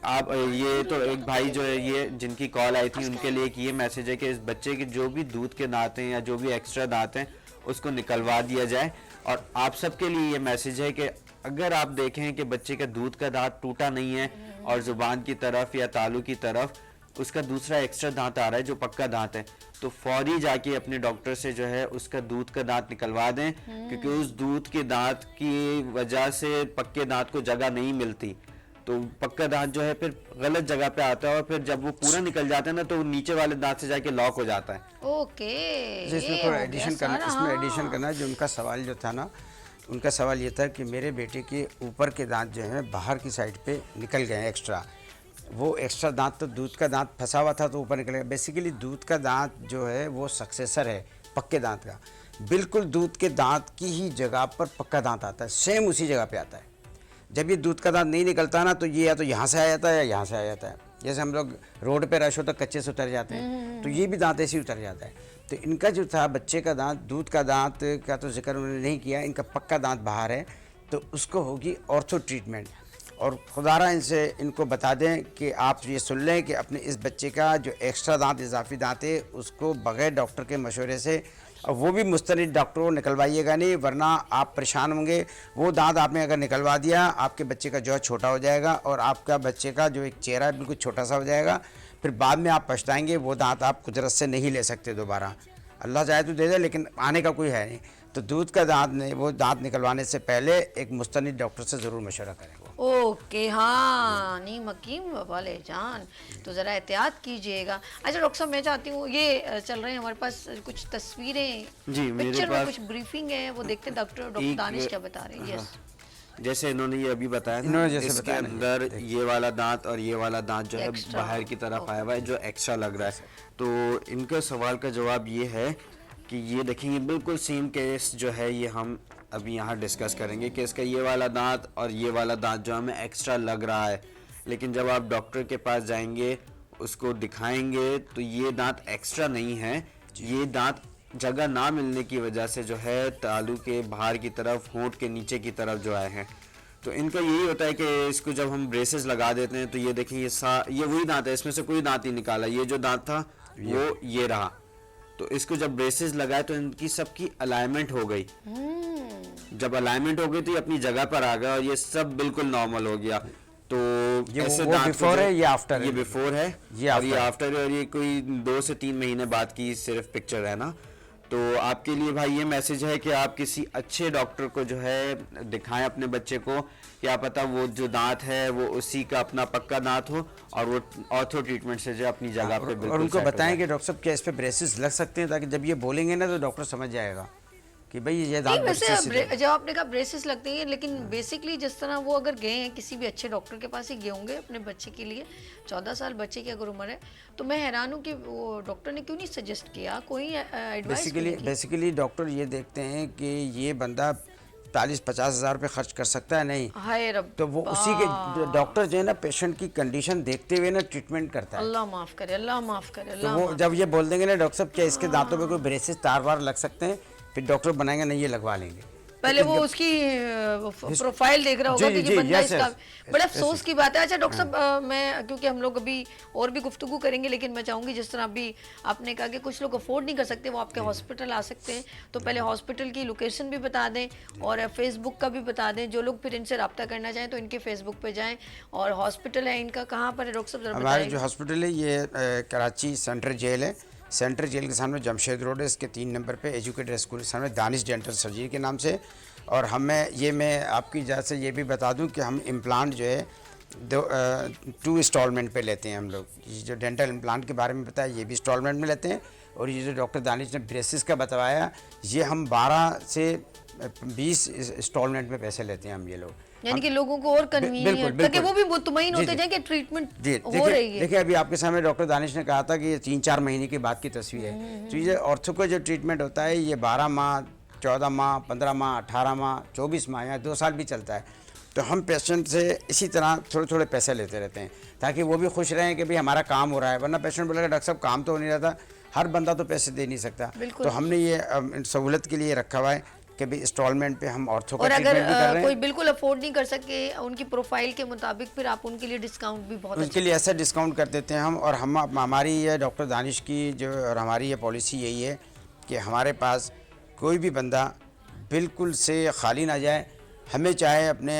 आप ये तो एक भाई जो है, ये जिनकी कॉल आई थी, उनके लिए एक ये मैसेज है कि इस बच्चे के जो भी दूध के दांत हैं या जो भी एक्स्ट्रा दांत हैं उसको निकलवा दिया जाए। और आप सबके लिए ये मैसेज है कि अगर आप देखें कि बच्चे का दूध का दांत टूटा नहीं है और जुबान की तरफ या तालू की तरफ उसका दूसरा एक्स्ट्रा दांत आ रहा है जो पक्का दांत है, तो फौरी जाके अपने डॉक्टर से जो है उसका दूध का दांत निकलवा दें, क्योंकि उस दूध के दांत की वजह से पक्के दांत को जगह नहीं मिलती। तो पक्का दांत जो है फिर गलत जगह पे आता है और फिर जब वो पूरा निकल जाता है ना, तो नीचे वाले दांत से जाके लॉक हो जाता है। ओके, इसमें थोड़ा एडिशन करना, इसमें एडिशन करना, जो उनका सवाल जो था ना, उनका सवाल ये था कि मेरे बेटे के ऊपर के दांत जो हैं बाहर की साइड पे निकल गए हैं एक्स्ट्रा। वो एक्स्ट्रा दांत तो दूध का दांत फंसा हुआ था तो ऊपर निकल गया। बेसिकली दूध का दांत जो है वो सक्सेसर है पक्के दांत का। बिल्कुल दूध के दांत की ही जगह पर पक्का दांत आता है, सेम उसी जगह पे आता है। जब ये दूध का दांत नहीं निकलता ना, तो ये या तो यहाँ से आ जाता है या यहाँ से आ जाता है। जैसे हम लोग रोड पे रश हो तो कच्चे से उतर जाते हैं, तो ये भी दांत ऐसे ही उतर जाता है। तो इनका जो था बच्चे का दांत, दूध का दांत का तो जिक्र उन्होंने नहीं किया, इनका पक्का दांत बाहर है, तो उसको होगी ऑर्थो ट्रीटमेंट। और खुदारा इनसे इनको बता दें कि आप ये सुन लें कि अपने इस बच्चे का जो एक्स्ट्रा दांत, इजाफी दांत है, उसको बगैर डॉक्टर के मशवरे से, और वो भी मुस्तनिद डॉक्टर को निकलवाइएगा नहीं, वरना आप परेशान होंगे। वो दांत आपने अगर निकलवा दिया, आपके बच्चे का जॉ छोटा हो जाएगा और आपका बच्चे का जो एक चेहरा है बिल्कुल छोटा सा हो जाएगा। फिर बाद में आप पछताएंगे। वो दांत आप कुदरत से नहीं ले सकते दोबारा, अल्लाह चाहे तो दे दे, लेकिन आने का कोई है नहीं। तो दूध का दांत नहीं, वो दांत निकलवाने से पहले एक मुस्तनिद डॉक्टर से ज़रूर मशवरा करें। ओके, हाँ, नी मकीम वाले जान, तो ज़रा एहतियात कीजिएगा। अच्छा डॉक्टर साहब, मैं चाहती हूँ, ये चल रहे हैं हमारे पास कुछ तस्वीरें, जी, मेरे पिक्चर में पास कुछ ब्रीफिंग है, वो देखते हैं डॉक्टर दानिश क्या बता रहे हैं। यस, जैसे इन्होंने ये अभी बताया था, इन्होंने जैसे इसके बताया ना, अंदर ये वाला दांत और ये वाला दांत जो है एक्स्ट्रा बाहर की तरफ आया हुआ है, जो एक्स्ट्रा लग रहा है। तो इनका सवाल का जवाब ये है कि ये देखेंगे बिल्कुल सेम केस जो है, ये हम अभी यहाँ डिस्कस करेंगे कि इसका ये वाला दांत और ये वाला दांत जो हमें एक्स्ट्रा लग रहा है, लेकिन जब आप डॉक्टर के पास जाएंगे, उसको दिखाएंगे, तो ये दांत एक्स्ट्रा नहीं है। ये दांत जगह ना मिलने की वजह से जो है तालू के बाहर की तरफ, होंठ के नीचे की तरफ जो आए हैं। तो इनका यही होता है कि इसको जब हम ब्रेसेस लगा देते हैं, तो ये देखिए ये वही दांत है, इसमें से कोई दांत ही निकाला। ये जो दांत था वो ये रहा। तो इसको जब ब्रेसेस लगाए तो इनकी सबकी अलाइनमेंट हो गई। जब अलाइनमेंट हो गई तो ये अपनी जगह पर आ गया और ये सब बिल्कुल नॉर्मल हो गया। तो ऐसे वो दांत बिफोर है, ये आफ्टर है। ये बिफोर है, ये और ये आफ्टर है। आफ्टर है, और ये कोई 2 से 3 महीने बाद की सिर्फ पिक्चर है ना। तो आपके लिए भाई ये मैसेज है कि आप किसी अच्छे डॉक्टर को जो है दिखाएं अपने बच्चे को, क्या पता वो जो दांत है वो उसी का अपना पक्का दांत हो और वो ऑर्थो ट्रीटमेंट से जो अपनी जगह पे बिल्कुल और उनको सेट हो बताएं जाए। कि डॉक्टर साहब क्या इस पे ब्रेसेस लग सकते हैं, ताकि जब ये बोलेंगे ना तो डॉक्टर समझ जाएगा कि भाई ये दांत नहीं, ब्रेसेस से वैसे जब आपने कहा ब्रेसेस लगते हैं, लेकिन बेसिकली जिस तरह वो अगर गए हैं किसी भी अच्छे डॉक्टर के पास ही गए होंगे अपने बच्चे के लिए, 14 साल बच्चे की अगर उम्र है, तो मैं हैरान हूँ कि वो डॉक्टर ने क्यों नहीं सजेस्ट किया, कोई एडवाइस। बेसिकली डॉक्टर ये देखते हैं कि ये बंदा 40-50 हज़ार रुपये खर्च कर सकता है, नहीं, हाय रब, तो वो उसी के डॉक्टर जो है ना पेशेंट की कंडीशन देखते हुए ना ट्रीटमेंट करता है। अल्लाह माफ़ करे, अल्लाह माफ़ करे, तो अल्लाह वो माफ़। जब ये बोल देंगे ना डॉक्टर साहब क्या इसके दांतों पे कोई ब्रेसेस तार वार लग सकते हैं, फिर डॉक्टर बनाएंगे नहीं ये लगवा लेंगे। पहले वो उसकी प्रोफाइल देख रहा होगा कि ये बंदा इसका, बड़े अफसोस की बात है। अच्छा डॉक्टर साहब, मैं क्योंकि हम लोग अभी और भी गुफ्तगू करेंगे, लेकिन मैं चाहूँगी जिस तरह अभी आपने कहा कि कुछ लोग अफोर्ड नहीं कर सकते, वो आपके हॉस्पिटल आ सकते हैं, तो पहले हॉस्पिटल की लोकेशन भी बता दें और फेसबुक का भी बता दें। जो लोग फिर इनसे रब्ता करना चाहें तो इनके फेसबुक पे जाएँ। और हॉस्पिटल है इनका कहाँ पर है डॉक्टर साहब, जरा हमारे बताइए। जो हॉस्पिटल है ये कराची सेंट्रल जेल है, सेंट्रल जेल के सामने जमशेद रोड है, इसके 3 नंबर पे एजुकेटर स्कूल के सामने दानिश डेंटल सर्जरी के नाम से। और मैं आपकी इजाज़त से ये भी बता दूं कि हम इम्प्लांट जो है 2 इंस्टॉलमेंट पे लेते हैं हम लोग। ये जो डेंटल इम्प्लांट के बारे में बताया ये भी इंस्टॉलमेंट में लेते हैं, और ये जो डॉक्टर दानिश ने ब्रेसेस का बताया ये हम 12 से 20 इंस्टॉलमेंट में पैसे लेते हैं हम ये लोग, यानी कि लोगों को और कन्वीनियंट, ताकि वो भी मुतमईन होते जाएं कि ट्रीटमेंट हो रही है। देखिए अभी आपके सामने डॉक्टर दानिश ने कहा था कि ये 3-4 महीने के बाद की तस्वीर है। तो ये ऑर्थो का जो ट्रीटमेंट होता है ये 12 माह, 14 माह, 15 माह, 18 माह, 24 माह या 2 साल भी चलता है। तो हम पेशेंट से इसी तरह थोड़े थोड़े पैसे लेते रहते हैं ताकि वो भी खुश रहें कि भाई हमारा काम हो रहा है, वरना पेशेंट बोलेगा डॉक्टर साहब काम तो हो नहीं रहा था, हर बंदा तो पैसे दे नहीं सकता। तो हमने ये सहूलत के लिए रखा हुआ है कि भाई इंस्टॉलमेंट पे हम ऑर्थो का और अगर ट्रीटमेंट भी कर रहे कोई हैं। बिल्कुल अफोर्ड नहीं कर सके उनकी प्रोफाइल के मुताबिक, फिर आप उनके लिए डिस्काउंट भी बहुत उनके लिए ऐसा डिस्काउंट कर देते हैं हम। और हम हमारी ये डॉक्टर दानिश की जो और हमारी ये पॉलिसी यही है कि हमारे पास कोई भी बंदा बिल्कुल से खाली ना जाए। हमें चाहे अपने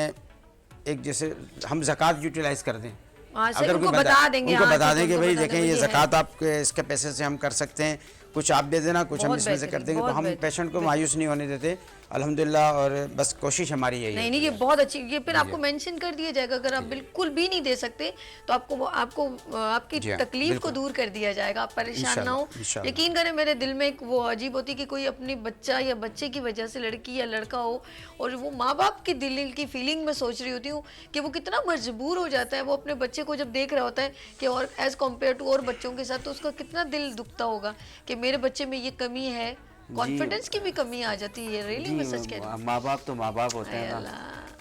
एक जैसे हम ज़कात यूटिलाइज़ कर दें, अगर कोई उनको बता देंगे, उनको हाँ, बता ठीक है, दें कि उनको भाई बता देखें दें, ये ये है। ज़कात आपके इसके पैसे से हम कर सकते हैं, कुछ आप दे देना, कुछ हम बहुत इसमें से कर बेहतरीन, देंगे। तो बहुत हम बेहतरीन। पेशेंट को मायूस नहीं होने देते अल्हम्दुलिल्लाह, और बस कोशिश हमारी यही है। नहीं, ये बहुत अच्छी, ये फिर आपको मेंशन कर दिया जाएगा। अगर आप बिल्कुल भी नहीं दे सकते तो आपको आपकी जी हाँ, तकलीफ को बिल्कुल। दूर कर दिया जाएगा, आप परेशान ना इंशाल्लाह, हो। इंशाल्लाह। यकीन करें, मेरे दिल में एक वो अजीब होती कि कोई अपनी बच्चा या बच्चे की वजह से, लड़की या लड़का हो, और वो माँ बाप की दिल की फीलिंग में सोच रही होती हूँ कि वो कितना मजबूर हो जाता है वो अपने बच्चे को जब देख रहा होता है कि और एज कम्पेयर टू और बच्चों के साथ, तो उसका कितना दिल दुखता होगा कि मेरे बच्चे में ये कमी है। कॉन्फिडेंस की भी कमी आ जाती है। रियली मैं सच कह रही हूँ। माँ बाप तो माँ बाप होते हैं ना,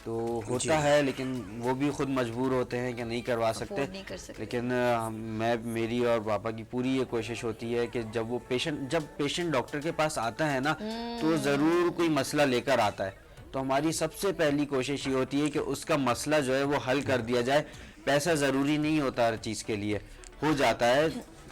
तो होता है, लेकिन वो भी खुद मजबूर होते हैं कि नहीं करवा सकते। नहीं कर सकते। लेकिन मेरी और पापा की पूरी ये कोशिश होती है कि जब पेशेंट डॉक्टर के पास आता है ना, तो ज़रूर कोई मसला लेकर आता है, तो हमारी सबसे पहली कोशिश ये होती है कि उसका मसला जो है वो हल कर दिया जाए। पैसा ज़रूरी नहीं होता हर चीज़ के लिए, हो जाता है,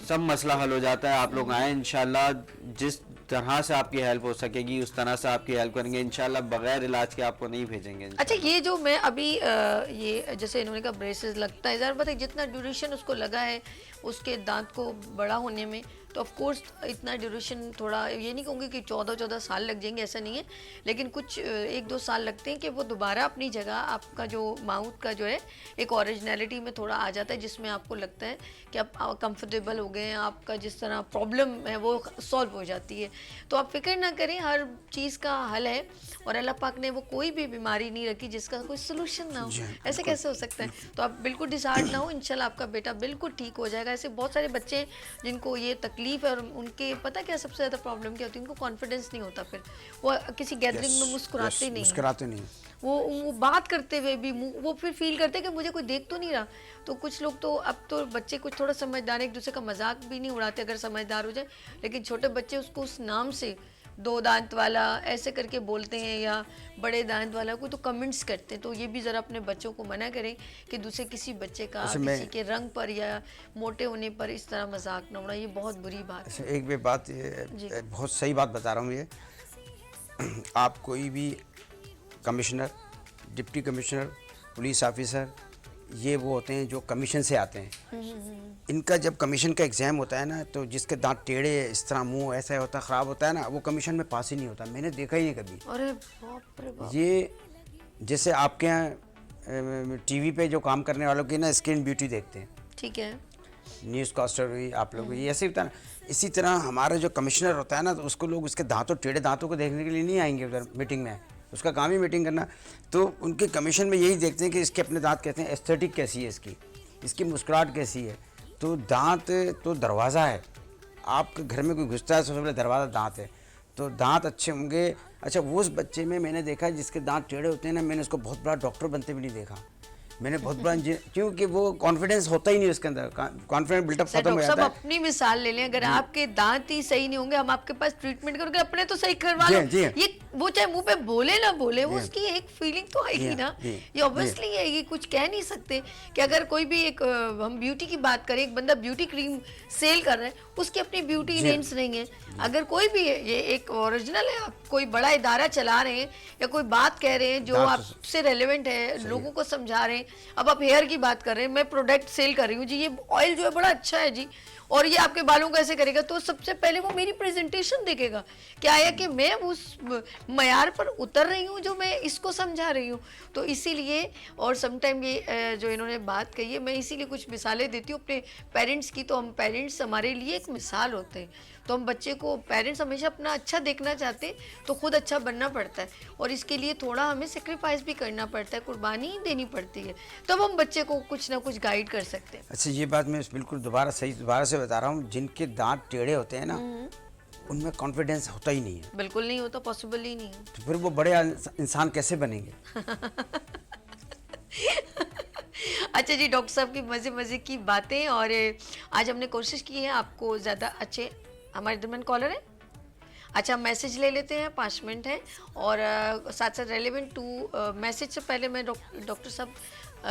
सब मसला हल हो जाता है। आप लोग आए, इंशाल्लाह जिस तरह से आपकी हेल्प हो सकेगी उस तरह से आपकी हेल्प करेंगे इंशाल्लाह, बगैर इलाज के आपको नहीं भेजेंगे। अच्छा, ये जो मैं अभी ये जैसे इन्होंने कहा ब्रेसेस लगता है, ज़रा बताइए जितना ड्यूरेशन उसको लगा है उसके दांत को बड़ा होने में, तो ऑफ कोर्स इतना ड्यूरेशन, थोड़ा ये नहीं कहूँगी कि 14 साल लग जाएंगे, ऐसा नहीं है, लेकिन कुछ 1-2 साल लगते हैं कि वो दोबारा अपनी जगह, आपका जो माउथ का जो है एक ओरिजिनलिटी में थोड़ा आ जाता है, जिसमें आपको लगता है कि आप कंफर्टेबल हो गए हैं, आपका जिस तरह प्रॉब्लम है वो सॉल्व हो जाती है। तो आप फिक्र ना करें, हर चीज़ का हल है, और अल्लाह पाक ने वो कोई भी बीमारी नहीं रखी जिसका कोई सोल्यूशन ना हो। ऐसे कैसे हो सकता है? तो आप बिल्कुल डिसहार्ट ना हो, इंशाल्लाह आपका बेटा बिल्कुल ठीक हो जाएगा। ऐसे बहुत सारे बच्चे हैं जिनको ये तकलीफ है, और उनके पता क्या सबसे ज़्यादा प्रॉब्लम क्या होती है, उनको कॉन्फिडेंस नहीं होता, फिर वो किसी गैदरिंग में मुस्कुराते नहीं, वो बात करते हुए भी वो फिर फील करते हैं कि मुझे कोई देख तो नहीं रहा। तो कुछ लोग तो, अब तो बच्चे कुछ थोड़ा समझदार, एक दूसरे का मजाक भी नहीं उड़ाते अगर समझदार हो जाए, लेकिन छोटे बच्चे उसको उस नाम से 2 दांत वाला ऐसे करके बोलते हैं, या बड़े दांत वाला को तो कमेंट्स करते हैं। तो ये भी ज़रा अपने बच्चों को मना करें कि दूसरे किसी बच्चे का किसी के रंग पर या मोटे होने पर इस तरह मजाक न उड़ाए, ये बहुत बुरी बात है। एक भी बात, बहुत सही बात बता रहा हूँ ये, आप कोई भी commissioner, deputy commissioner, police officer, ये वो होते हैं जो कमीशन से आते हैं। इनका जब कमीशन का एग्ज़ाम होता है ना, तो जिसके दांत टेढ़े इस तरह मुंह ऐसा होता है, ख़राब होता है ना, वो कमीशन में पास ही नहीं होता। मैंने देखा ही नहीं कभी। अरे बाप रे बाप। ये जैसे आपके यहाँ टीवी पे जो काम करने वालों की ना स्किन ब्यूटी देखते हैं, ठीक है, न्यूज़ कास्टर हुई, आप लोग ये ऐसे ही होता है ना। इसी तरह हमारा जो कमिश्नर होता है ना, तो उसको लोग उसके दांतों, टेढ़े दांतों को देखने के लिए नहीं आएंगे उधर मीटिंग में, उसका काम ही मीटिंग करना। तो उनके कमीशन में यही देखते हैं कि इसके अपने दांत कहते हैं, एस्थेटिक कैसी है इसकी मुस्कुराहट कैसी है। तो दांत तो दरवाज़ा है, आपके घर में कोई घुसता है सबसे पहले दरवाज़ा दांत है, तो दांत अच्छे होंगे। अच्छा, वो उस बच्चे में मैंने देखा जिसके दांत टेढ़े होते हैं ना, मैंने उसको बहुत बड़ा डॉक्टर बनते भी नहीं देखा। मैंने बहुत बड़ा क्योंकि वो कॉन्फिडेंस होता ही नहीं उसके अंदर, कॉन्फिडेंस बिल्टअप खत्म हो जाता है। अपनी मिसाल ले लें, अगर आपके दांत ही सही नहीं होंगे, हम आपके पास ट्रीटमेंट करोगे, अपने तो सही करवा लो। ये वो चाहे मुंह पे बोले ना बोले, वो उसकी एक फीलिंग तो आएगी ना, ये ऑब्वियसली आएगी। कुछ कह नहीं सकते कि अगर कोई भी एक, हम ब्यूटी की बात करें, एक बंदा ब्यूटी क्रीम सेल कर रहा है, उसकी अपनी ब्यूटी रेंज नहीं है। अगर कोई भी ये एक ओरिजिनल है, आप कोई बड़ा इदारा चला रहे हैं या कोई बात कह रहे हैं जो आपसे रेलेवेंट है, लोगों को समझा रहे हैं। अब आप हेयर की बात कर रहे हैं, मैं प्रोडक्ट सेल कर रही हूँ जी, ये ऑयल जो है बड़ा अच्छा है जी, और ये आपके बालों को ऐसे करेगा, तो सबसे पहले वो मेरी प्रेजेंटेशन देखेगा, क्या है कि मैं उस मयार पर उतर रही हूँ जो मैं इसको समझा रही हूँ। तो इसीलिए, और समटाइम ये जो इन्होंने बात कही है, मैं इसीलिए कुछ मिसालें देती हूँ अपने पेरेंट्स की। तो हम पेरेंट्स हमारे लिए एक मिसाल होते हैं, तो हम बच्चे को, पेरेंट्स हमेशा अपना अच्छा देखना चाहते हैं, तो खुद अच्छा बनना पड़ता है, और इसके लिए थोड़ा हमें सेक्रीफाइस भी करना पड़ता है, कुर्बानी देनी पड़ती है, तब हम बच्चे को कुछ ना कुछ गाइड कर सकते हैं। अच्छा, ये बात मैं बिल्कुल दोबारा से बता रहा हूँ, जिनके दांत टेढ़े होते हैं ना, उनमें कॉन्फिडेंस होता ही नहीं है। बिल्कुल नहीं होता, पॉसिबल ही नहीं है। तो फिर वो बड़े इंसान कैसे बनेंगे? अच्छा जी, डॉक्टर साहब की मज़े मज़े की बातें, और आज हमने कोशिश की है आपको ज़्यादा अच्छे। हमारे दरमियान कॉलर है, अच्छा मैसेज ले लेते हैं, 5 मिनट है, और साथ साथ रेलेवेंट टू मैसेज से पहले मैं डॉक्टर साहब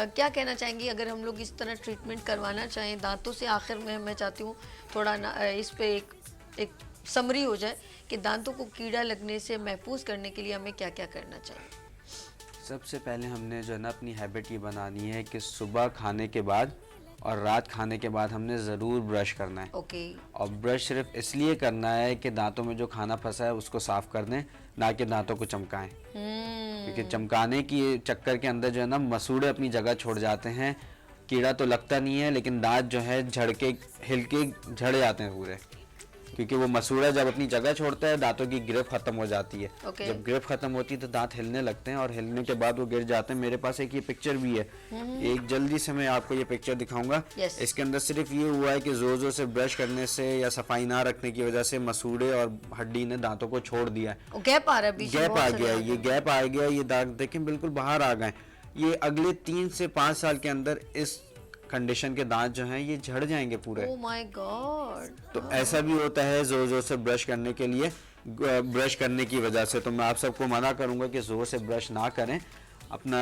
क्या कहना चाहेंगी अगर हम लोग इस तरह ट्रीटमेंट करवाना चाहें दांतों से? आखिर में मैं चाहती हूँ थोड़ा ना इस पे एक समरी हो जाए कि दांतों को कीड़ा लगने से महफूज करने के लिए हमें क्या क्या करना चाहिए। सबसे पहले हमने जो है ना अपनी हैबिट ये बनानी है कि सुबह खाने के बाद और रात खाने के बाद हमने ज़रूर ब्रश करना है। ओके। और ब्रश सिर्फ इसलिए करना है कि दांतों में जो खाना फंसा है उसको साफ़ कर दें, ना कि दांतों को चमकाएं। क्योंकि चमकाने की चक्कर के अंदर जो है ना मसूड़े अपनी जगह छोड़ जाते हैं। कीड़ा तो लगता नहीं है लेकिन दांत जो है झड़ के हिल के झड़ जाते हैं पूरे, क्योंकि वो मसूड़ा जब अपनी जगह छोड़ता है दांतों की ग्रिप खत्म हो जाती है। जब ग्रिप खत्म होती है तो दांत हिलने लगते हैं और हिलने के बाद वो गिर जाते हैं। मेरे पास एक ये पिक्चर भी है, एक जल्दी से मैं आपको ये पिक्चर दिखाऊंगा। इसके अंदर सिर्फ ये हुआ है कि जोर जोर से ब्रश करने से या सफाई ना रखने की वजह से मसूड़े और हड्डी ने दांतों को छोड़ दिया है। गैप आ रहा है, गैप आ गया, ये गैप आ गया, ये दांत देखें बिल्कुल बाहर आ गए। ये अगले 3 से 5 साल के अंदर इस कंडीशन के दांत जो हैं ये झड़ जाएंगे पूरे। Oh my God. तो ऐसा भी होता है जोर जोर से ब्रश करने के लिए, ब्रश करने की वजह से। तो मैं आप सबको मना करूंगा कि जोर से ब्रश ना करें। अपना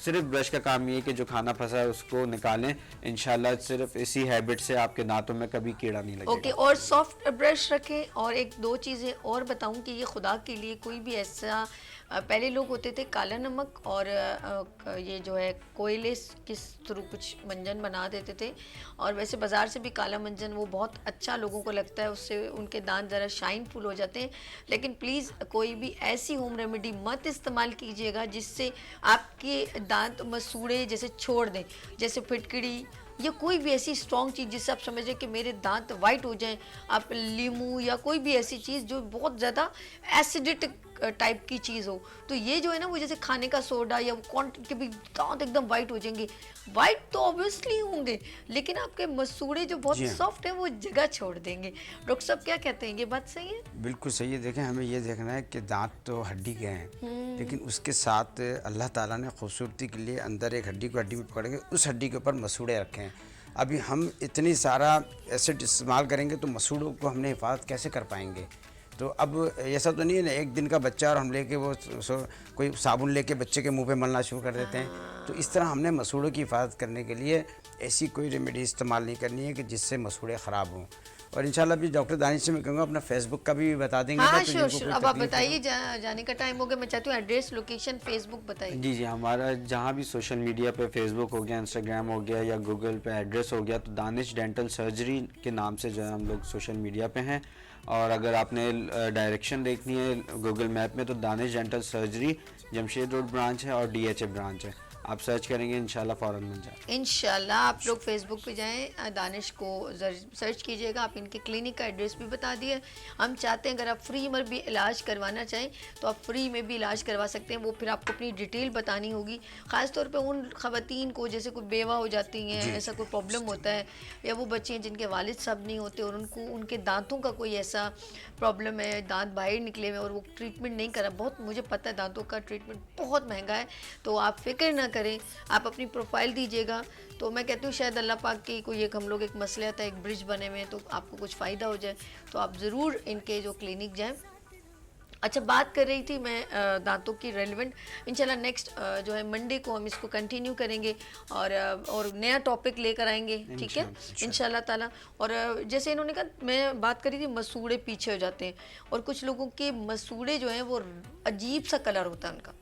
सिर्फ ब्रश का काम ये है कि जो खाना फंसा है उसको निकालें। इंशाल्लाह सिर्फ इसी हैबिट से आपके दांतों में कभी कीड़ा नहीं लगेगा। ओके, और सॉफ्ट ब्रश रखें। और एक दो चीज़ें और बताऊं कि ये खुदा के लिए कोई भी ऐसा पहले लोग होते थे काला नमक और ये जो है कोयले किस थ्रू कुछ मंजन बना देते थे, और वैसे बाज़ार से भी काला मंजन वो बहुत अच्छा लोगों को लगता है, उससे उनके दांत ज़रा शाइनफुल हो जाते हैं। लेकिन प्लीज़ कोई भी ऐसी होम रेमेडी मत इस्तेमाल कीजिएगा जिससे आपके दांत मसूड़े जैसे छोड़ दें, जैसे फिटकड़ी या कोई भी ऐसी स्ट्रॉन्ग चीज़ जिससे आप समझें कि मेरे दांत वाइट हो जाएं। आप लीमू या कोई भी ऐसी चीज़ जो बहुत ज़्यादा एसिडिक टाइप की चीज़ हो, तो ये जो है ना वो जैसे खाने का सोडा या के भी दांत एकदम वाइट हो जाएंगे। वाइट तो ऑब्वियसली होंगे लेकिन आपके मसूड़े जो बहुत सॉफ्ट हैं वो जगह छोड़ देंगे। डॉक्टर साहब क्या कहते हैं, ये बात सही है? बिल्कुल सही है। देखें, हमें ये देखना है कि दांत तो हड्डी के हैं, लेकिन उसके साथ अल्लाह ताला ने खूबसूरती के लिए अंदर एक हड्डी को हड्डी में पकड़ के उस हड्डी के ऊपर मसूड़े रखे हैं। अभी हम इतनी सारा एसिड इस्तेमाल करेंगे तो मसूड़ों को हमने हिफाजत कैसे कर पाएंगे? तो अब ऐसा तो नहीं है ना एक दिन का बच्चा और हम लेके वो कोई साबुन लेके बच्चे के मुंह पे मलना शुरू कर देते हैं। तो इस तरह हमने मसूड़ों की हिफाजत करने के लिए ऐसी कोई रेमेडी इस्तेमाल नहीं करनी है कि जिससे मसूड़े ख़राब हों। और इंशाल्लाह भी डॉक्टर दानिश से मैं कहूँगा अपना फेसबुक का भी बता देंगे। हाँ श्योर। अब आप बताइए, जाने का टाइम हो गया, मैं चाहती हूँ एड्रेस लोकेशन फेसबुक बताइए। जी जी, हमारा जहाँ भी सोशल मीडिया पे फेसबुक हो गया, इंस्टाग्राम हो गया या गूगल पे एड्रेस हो गया, तो दानिश डेंटल सर्जरी के नाम से जो है हम लोग सोशल मीडिया पे हैं। और अगर आपने डायरेक्शन देखनी है गूगल मैप में तो Danish dental surgery Jamshed road branch है और DHA ब्रांच है, आप सर्च करेंगे इंशाल्लाह फ़ौरन मिल जाए। इंशाल्लाह आप लोग फेसबुक पे जाएं, दानिश को सर्च कीजिएगा। आप इनके क्लिनिक का एड्रेस भी बता दिए। हम चाहते हैं अगर आप फ्री में भी इलाज करवाना चाहें तो आप फ्री में भी इलाज करवा सकते हैं। वो फिर आपको अपनी डिटेल बतानी होगी, ख़ास तौर पे उन ख़वातीन को जैसे कोई बेवा हो जाती हैं, ऐसा कोई प्रॉब्लम होता है, या वो बच्चे हैं जिनके वालिद साहब नहीं होते और उनको उनके दांतों का कोई ऐसा प्रॉब्लम है, दांत बाहर निकले हुए और वो ट्रीटमेंट नहीं करा। बहुत मुझे पता है दांतों का ट्रीटमेंट बहुत महंगा है, तो आप फिक्र ना करें, आप अपनी प्रोफाइल दीजिएगा। तो मैं कहती हूँ शायद अल्लाह पाक की कोई एक हम लोग एक मसला था, एक ब्रिज बने हुए, तो आपको कुछ फ़ायदा हो जाए, तो आप ज़रूर इनके जो क्लिनिक जाएं। अच्छा, बात कर रही थी मैं दांतों की रेलेवेंट। इंशाल्लाह नेक्स्ट जो है मंडे को हम इसको कंटिन्यू करेंगे और नया टॉपिक लेकर आएंगे, ठीक है इंशाल्लाह ताला। और जैसे इन्होंने कहा, मैं बात करी थी मसूड़े पीछे हो जाते हैं और कुछ लोगों के मसूड़े जो हैं वो अजीब सा कलर होता है उनका,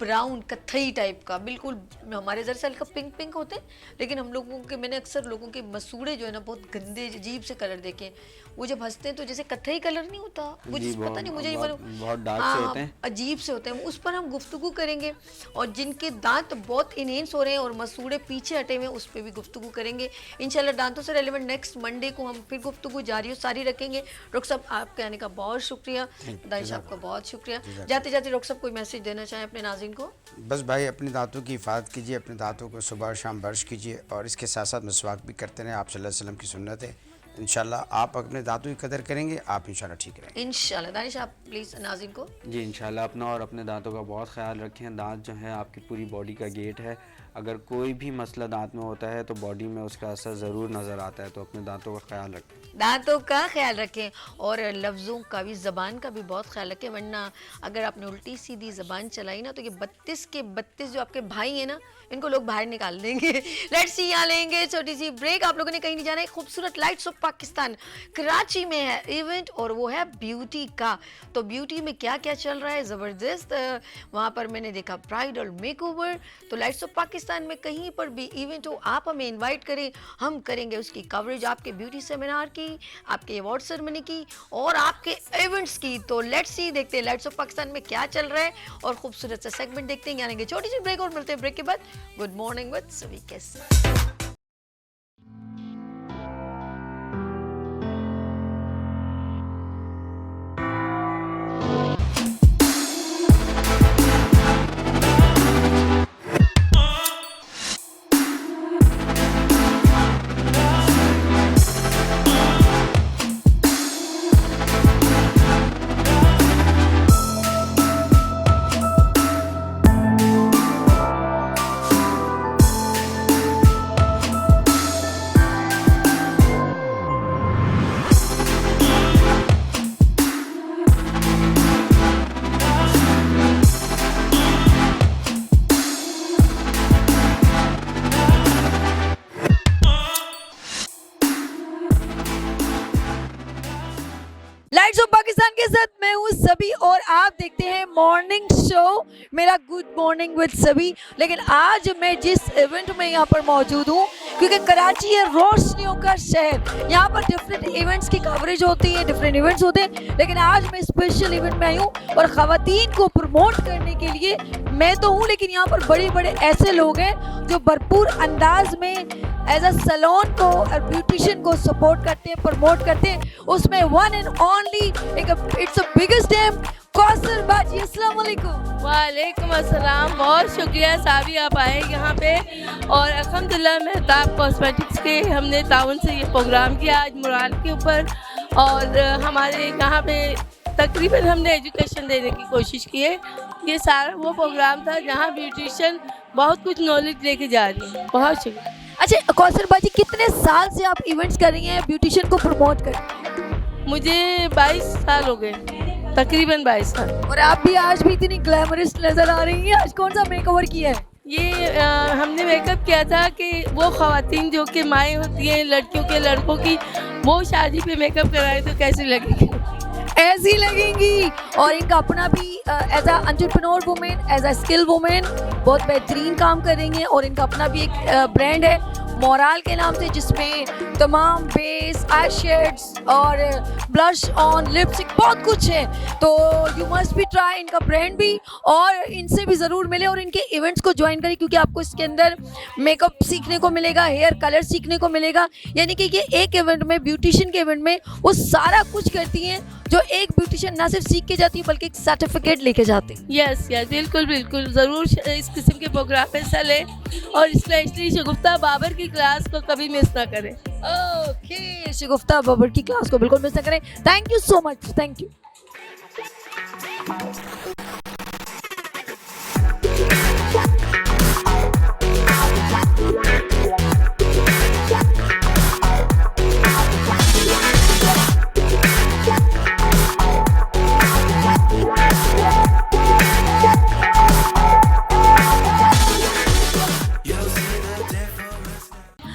ब्राउन कत्थई टाइप का, बिल्कुल हमारे दरअसल का पिंक पिंक होते हैं, लेकिन हम लोगों के, मैंने अक्सर लोगों के मसूड़े जो है ना बहुत गंदे अजीब से कलर देखे। वो जब हंसते हैं तो जैसे कत्थई कलर नहीं होता, वो पता नहीं मुझे बहुत डार्क से होते हैं, अजीब से होते हैं। उस पर हम गुफ्तगू करेंगे, और जिनके दांत बहुत इनहेंस हो रहे हैं और मसूड़े पीछे हटे हुए हैं उस पर भी गुफ्तगू करेंगे इंशाल्लाह। दांतों से रेलेवेंट नेक्स्ट मंडे को हम फिर गुफ्तगू जारी और सारी रखेंगे। डॉक्टर साहब आपके आने का बहुत शुक्रिया, दानिश साहब का बहुत शुक्रिया। जाते जाते डॉक्टर साहब कोई मैसेज देना चाहें अपने नाज़रीन को? बस भाई, अपने दांतों की हिफाजत कीजिए, अपने दांतों को सुबह और शाम ब्रश कीजिए और इसके साथ साथ मसवाक भी करते रहें। आप सल्लल्लाहु अलैहि वसल्लम की सुन्नत है। इंशाल्लाह आप अपने दांतों की कदर करेंगे, आप इंशाल्लाह ठीक रहेंगे। इंशाल्लाह। दानिश आप प्लीज नाज़रीन को। जी इंशाल्लाह अपना और अपने दांतों का बहुत ख्याल रखें। दांत जो है आपकी पूरी बॉडी का गेट है। अगर कोई भी मसला दांत में होता है तो बॉडी में उसका असर ज़रूर नज़र आता है, तो अपने दांतों का ख्याल रखें। दांतों का ख्याल रखें और लफ्ज़ों का भी, ज़बान का भी बहुत ख्याल रखें, वरना अगर आपने उल्टी सीधी ज़बान चलाई ना तो ये 32 के 32 जो आपके भाई हैं ना, इनको लोग बाहर निकाल देंगे। लेट्स सी, यहाँ लेंगे छोटी सी ब्रेक। आप लोगों ने कहीं नहीं जाना है। खूबसूरत लाइट्स ऑफ पाकिस्तान कराची में है इवेंट और वो है ब्यूटी का। तो ब्यूटी में क्या क्या चल रहा है ज़बरदस्त, वहाँ पर मैंने देखा ब्राइडल मेकओवर। तो लाइट्स ऑफ पाकिस्तान में कहीं पर भी इवेंट हो, आप हमें इन्वाइट करें, हम करेंगे उसकी कवरेज, आपके ब्यूटी सेमिनार की, आपके अवार्ड सेरेमनी की और आपके इवेंट्स की। तो लेट्स सी, देखते हैं लाइट्स ऑफ पाकिस्तान में क्या चल रहा है और खूबसूरत सा सेगमेंट देखते हैं। यानी कि छोटी सी ब्रेक और मिलते हैं ब्रेक के बाद। गुड मॉर्निंग विद सभी कैसे। लाइट्स ऑफ पाकिस्तान के साथ मैं हूँ सभी और आप देखते हैं मॉर्निंग शो मेरा गुड मॉर्निंग विद सभी। लेकिन आज मैं जिस इवेंट में यहाँ पर मौजूद हूँ, क्योंकि कराची है रोशनियों का शहर, यहाँ पर डिफरेंट इवेंट्स की कवरेज होती है, डिफरेंट इवेंट्स होते हैं। लेकिन आज मैं स्पेशल इवेंट में आई हूँ और ख़वातीन को प्रमोट करने के लिए मैं तो हूँ, लेकिन यहाँ पर बड़े बड़े ऐसे लोग हैं जो भरपूर अंदाज में एज अ सैलून को और ब्यूटिशियन को सपोर्ट करते हैं, प्रमोट करते हैं। उसमें one and only it's a biggest name Kausar बाजी। अस्सलाम वालेकुम। वालेकुम अस्सलाम। बहुत शुक्रिया सावी आप आए यहाँ पे और अल्हम्दुलिल्लाह मेहताब कॉस्मेटिक्स के हमने ताउन से ये प्रोग्राम किया आज मुराल के ऊपर और हमारे यहाँ पे तकरीबन हमने एजुकेशन देने की कोशिश की है। ये सारा वो प्रोग्राम था जहाँ ब्यूटिशियन बहुत कुछ नॉलेज लेके जा रही है। बहुत शुक्रिया। अच्छा कौसर बाजी, कितने साल से आप इवेंट्स कर रही हैं, ब्यूटिशियन को प्रमोट कर रही हैं? मुझे 22 साल हो गए, तकरीबन 22 साल। और आप भी आज भी इतनी ग्लैमरस नजर आ रही हैं। आज कौन सा मेकओवर किया है? ये हमने मेकअप किया था कि वो ख़वातीन जो कि माएँ होती हैं लड़कियों के लड़कों की, वो शादी पे मेकअप कराए तो कैसी लगेगी? ऐसी लगेंगी। और इनका अपना भी as a entrepreneur women, as a skill women बहुत बेहतरीन काम करेंगे। और इनका अपना भी एक ब्रांड है मोराल के नाम से, जिसमें तमाम बेस, आई शेड्स और ब्लश ऑन, लिपस्टिक बहुत कुछ है। तो यू मस्ट बी ट्राई इनका ब्रांड भी और इनसे भी ज़रूर मिले और इनके इवेंट्स को ज्वाइन करें, क्योंकि आपको इसके अंदर मेकअप सीखने को मिलेगा, हेयर कलर सीखने को मिलेगा। यानी कि ये एक इवेंट में, ब्यूटिशियन के इवेंट में वो सारा कुछ करती हैं जो एक ब्यूटिशियन ना सिर्फ सीख के जाती है बल्कि एक सर्टिफिकेट लेके जाती है। यस यस, बिल्कुल बिल्कुल, ज़रूर इस किस्म के प्रोग्राम में हिस्सा लें और स्पेशली शगुफ्ता बाबर की क्लास को कभी मिस ना करें। ओके, शगुफ्ता बाबर की क्लास को बिल्कुल मिस ना करें। Thank you so much. Thank you.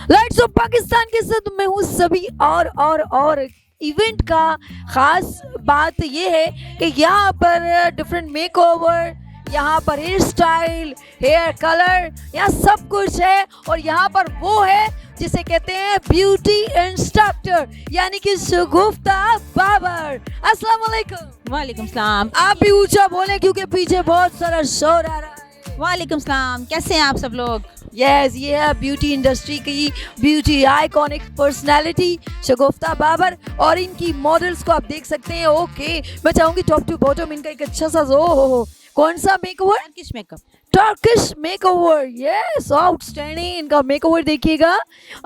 Lights off Pakistan के साथ मैं हूँ सभी और इवेंट का ख़ास बात ये है कि यहाँ पर डिफरेंट मेकओवर, यहाँ पर हेयर स्टाइल, हेयर कलर, यहाँ सब कुछ है। और यहाँ पर वो है जिसे कहते हैं ब्यूटी इंस्ट्रक्टर, यानी कि शगुफ्ता बाबर। अस्सलाम वालेकुम। वालेकुम सलाम। आप भी ऊंचा बोले क्योंकि पीछे बहुत सारा शोर आ रहा है। वालेकुम सलाम, कैसे हैं आप सब लोग? यस, ये है ब्यूटी इंडस्ट्री की ब्यूटी आइकॉनिक पर्सनालिटी शगुफ्ता बाबर और इनकी मॉडल्स को आप देख सकते हैं। ओके, मैं चाहूँगी टॉप टू बॉटम इनका एक अच्छा सा हो कौन सा makeover? Turkish makeup. Turkish makeover, yes, outstanding. इनका मेकओवर देखिएगा।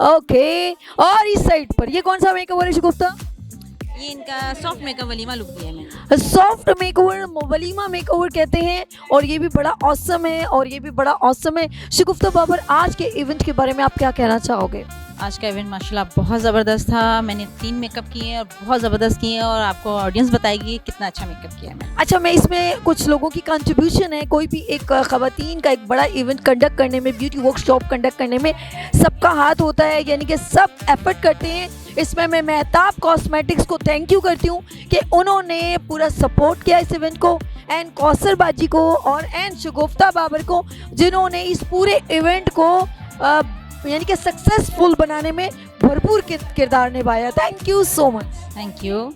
ओके, और इस साइड पर ये कौन सा मेकओवर है शगुफ्ता? ये इनका सॉफ्ट मेकअप वलीमा लुक दिया है मैंने। सॉफ्ट मेकओवर, वलीमा मेकओवर कहते हैं, और ये भी बड़ा ऑसम है, और ये भी बड़ा ऑसम है। शगुफ्ता बाबर, आज के इवेंट के बारे में आप क्या कहना चाहोगे? आज का इवेंट माशाल्लाह बहुत ज़बरदस्त था। मैंने 3 मेकअप किए हैं और बहुत ज़बरदस्त किए हैं, और आपको ऑडियंस बताएगी कितना अच्छा मेकअप किया है मैंने। अच्छा, मैं इसमें कुछ लोगों की कंट्रीब्यूशन है। कोई भी एक ख़वातीन का एक बड़ा इवेंट कंडक्ट करने में, ब्यूटी वर्कशॉप कंडक्ट करने में सबका हाथ होता है, यानी कि सब एफर्ट करते हैं। इसमें मैं मेहताब कॉस्मेटिक्स को थैंक यू करती हूँ कि उन्होंने पूरा सपोर्ट किया इस इवेंट को, एंड कौसर बाजी को और एंड शगुफ्ता बाबर को, जिन्होंने इस पूरे इवेंट को यानी कि सक्सेसफुल बनाने में भरपूर किरदार निभाया। Thank you so much. Thank you.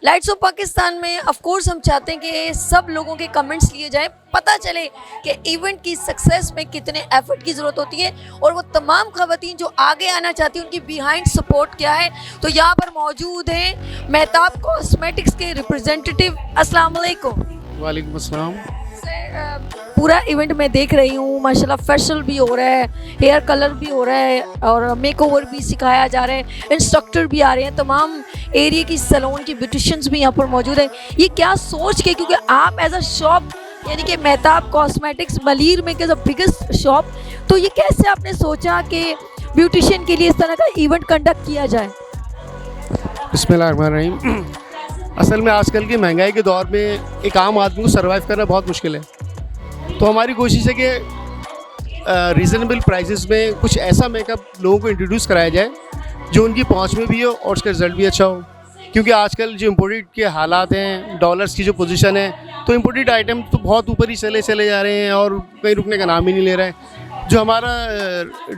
Lights off Pakistan में ऑफ कोर्स हम चाहते हैं कि सब लोगों के कमेंट्स लिए जाएं, पता चले कि इवेंट की सक्सेस में कितने एफर्ट की ज़रूरत होती है, और वो तमाम ख़वातीन जो आगे आना चाहती हैं उनकी बिहाइंड सपोर्ट क्या है। तो यहाँ पर मौजूद हैं मेहताब कॉस्मेटिक्स के रिप्रेजेंटेटिव। अस्सलाम वालेकुम। वालेकुम अस्सलाम। पूरा इवेंट मैं देख रही हूँ, माशाल्लाह फेशियल भी हो रहा है, हेयर कलर भी हो रहा है, और मेकओवर भी सिखाया जा रहा है, इंस्ट्रक्टर भी आ रहे हैं, तमाम एरिया की सैलून की ब्यूटिशियंस भी यहाँ पर मौजूद हैं। ये क्या सोच के, क्योंकि आप एज अ शॉप यानी कि मेहताब कॉस्मेटिक्स मलीर में के बिगेस्ट शॉप, तो ये कैसे आपने सोचा कि ब्यूटिशियन के लिए इस तरह का इवेंट कंडक्ट किया जाए? बिस्मिल्लाहिर्रहमानिर्रहीम। असल में आजकल की महंगाई के दौर में एक आम आदमी को सर्वाइव करना बहुत मुश्किल है, तो हमारी कोशिश है कि रीज़नेबल प्राइसेस में कुछ ऐसा मेकअप लोगों को इंट्रोड्यूस कराया जाए जो उनकी पहुंच में भी हो और उसका रिज़ल्ट भी अच्छा हो। क्योंकि आजकल जो इम्पोर्टेड के हालात हैं, डॉलर्स की जो पोजीशन है, तो इम्पोर्टेड आइटम तो बहुत ऊपर ही चले जा रहे हैं और कहीं रुकने का नाम ही नहीं ले रहा है। जो हमारा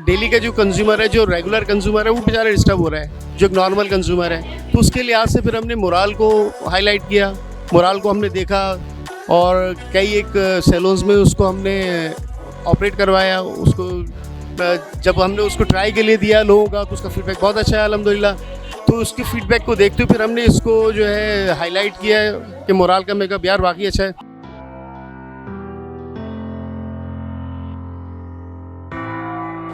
डेली का जो कंज्यूमर है, जो रेगुलर कंज्यूमर है, वो बेचारा डिस्टर्ब हो रहा है, जो एक नॉर्मल कंज्यूमर है। तो उसके लिहाज से फिर हमने मोराल को हाईलाइट किया, मोराल को हमने देखा, और कई एक सैलून्स में उसको हमने ऑपरेट करवाया। उसको जब हमने उसको ट्राई के लिए दिया लोगों का, तो उसका फीडबैक बहुत अच्छा है अल्हम्दुलिल्लाह। तो उसके फीडबैक को देखते हुए फिर हमने इसको जो है हाईलाइट किया है कि मोराल का मेकअप यार वाकई अच्छा है।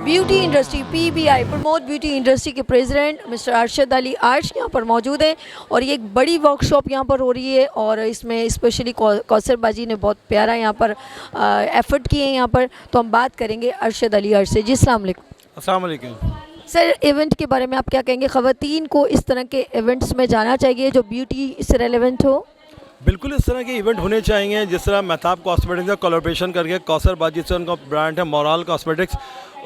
Beauty industry PBI promote beauty industry के प्रेसिडेंट मिस्टर अरशद अली अर्श यहाँ पर मौजूद हैं, और ये एक बड़ी वर्कशॉप यहाँ पर हो रही है, और इसमें स्पेशली कौसर बाजी ने बहुत प्यारा यहाँ पर एफर्ट किए हैं यहाँ पर। तो हम बात करेंगे अरशद अली अर्श से। जी अस्सलाम वालेकुम। अस्सलाम वालेकुम। सर, इवेंट के बारे में आप क्या कहेंगे? ख़वातीन को इस तरह के इवेंट्स में जाना चाहिए जो ब्यूटी से रेलेवेंट हो? बिल्कुल इस तरह के इवेंट होने चाहिए, जिस तरह मेहताब कॉस्मेटिक्स का कोलैबोरेशन करके कौसर बाजी से उनका ब्रांड है मोराल कॉस्मेटिक्स,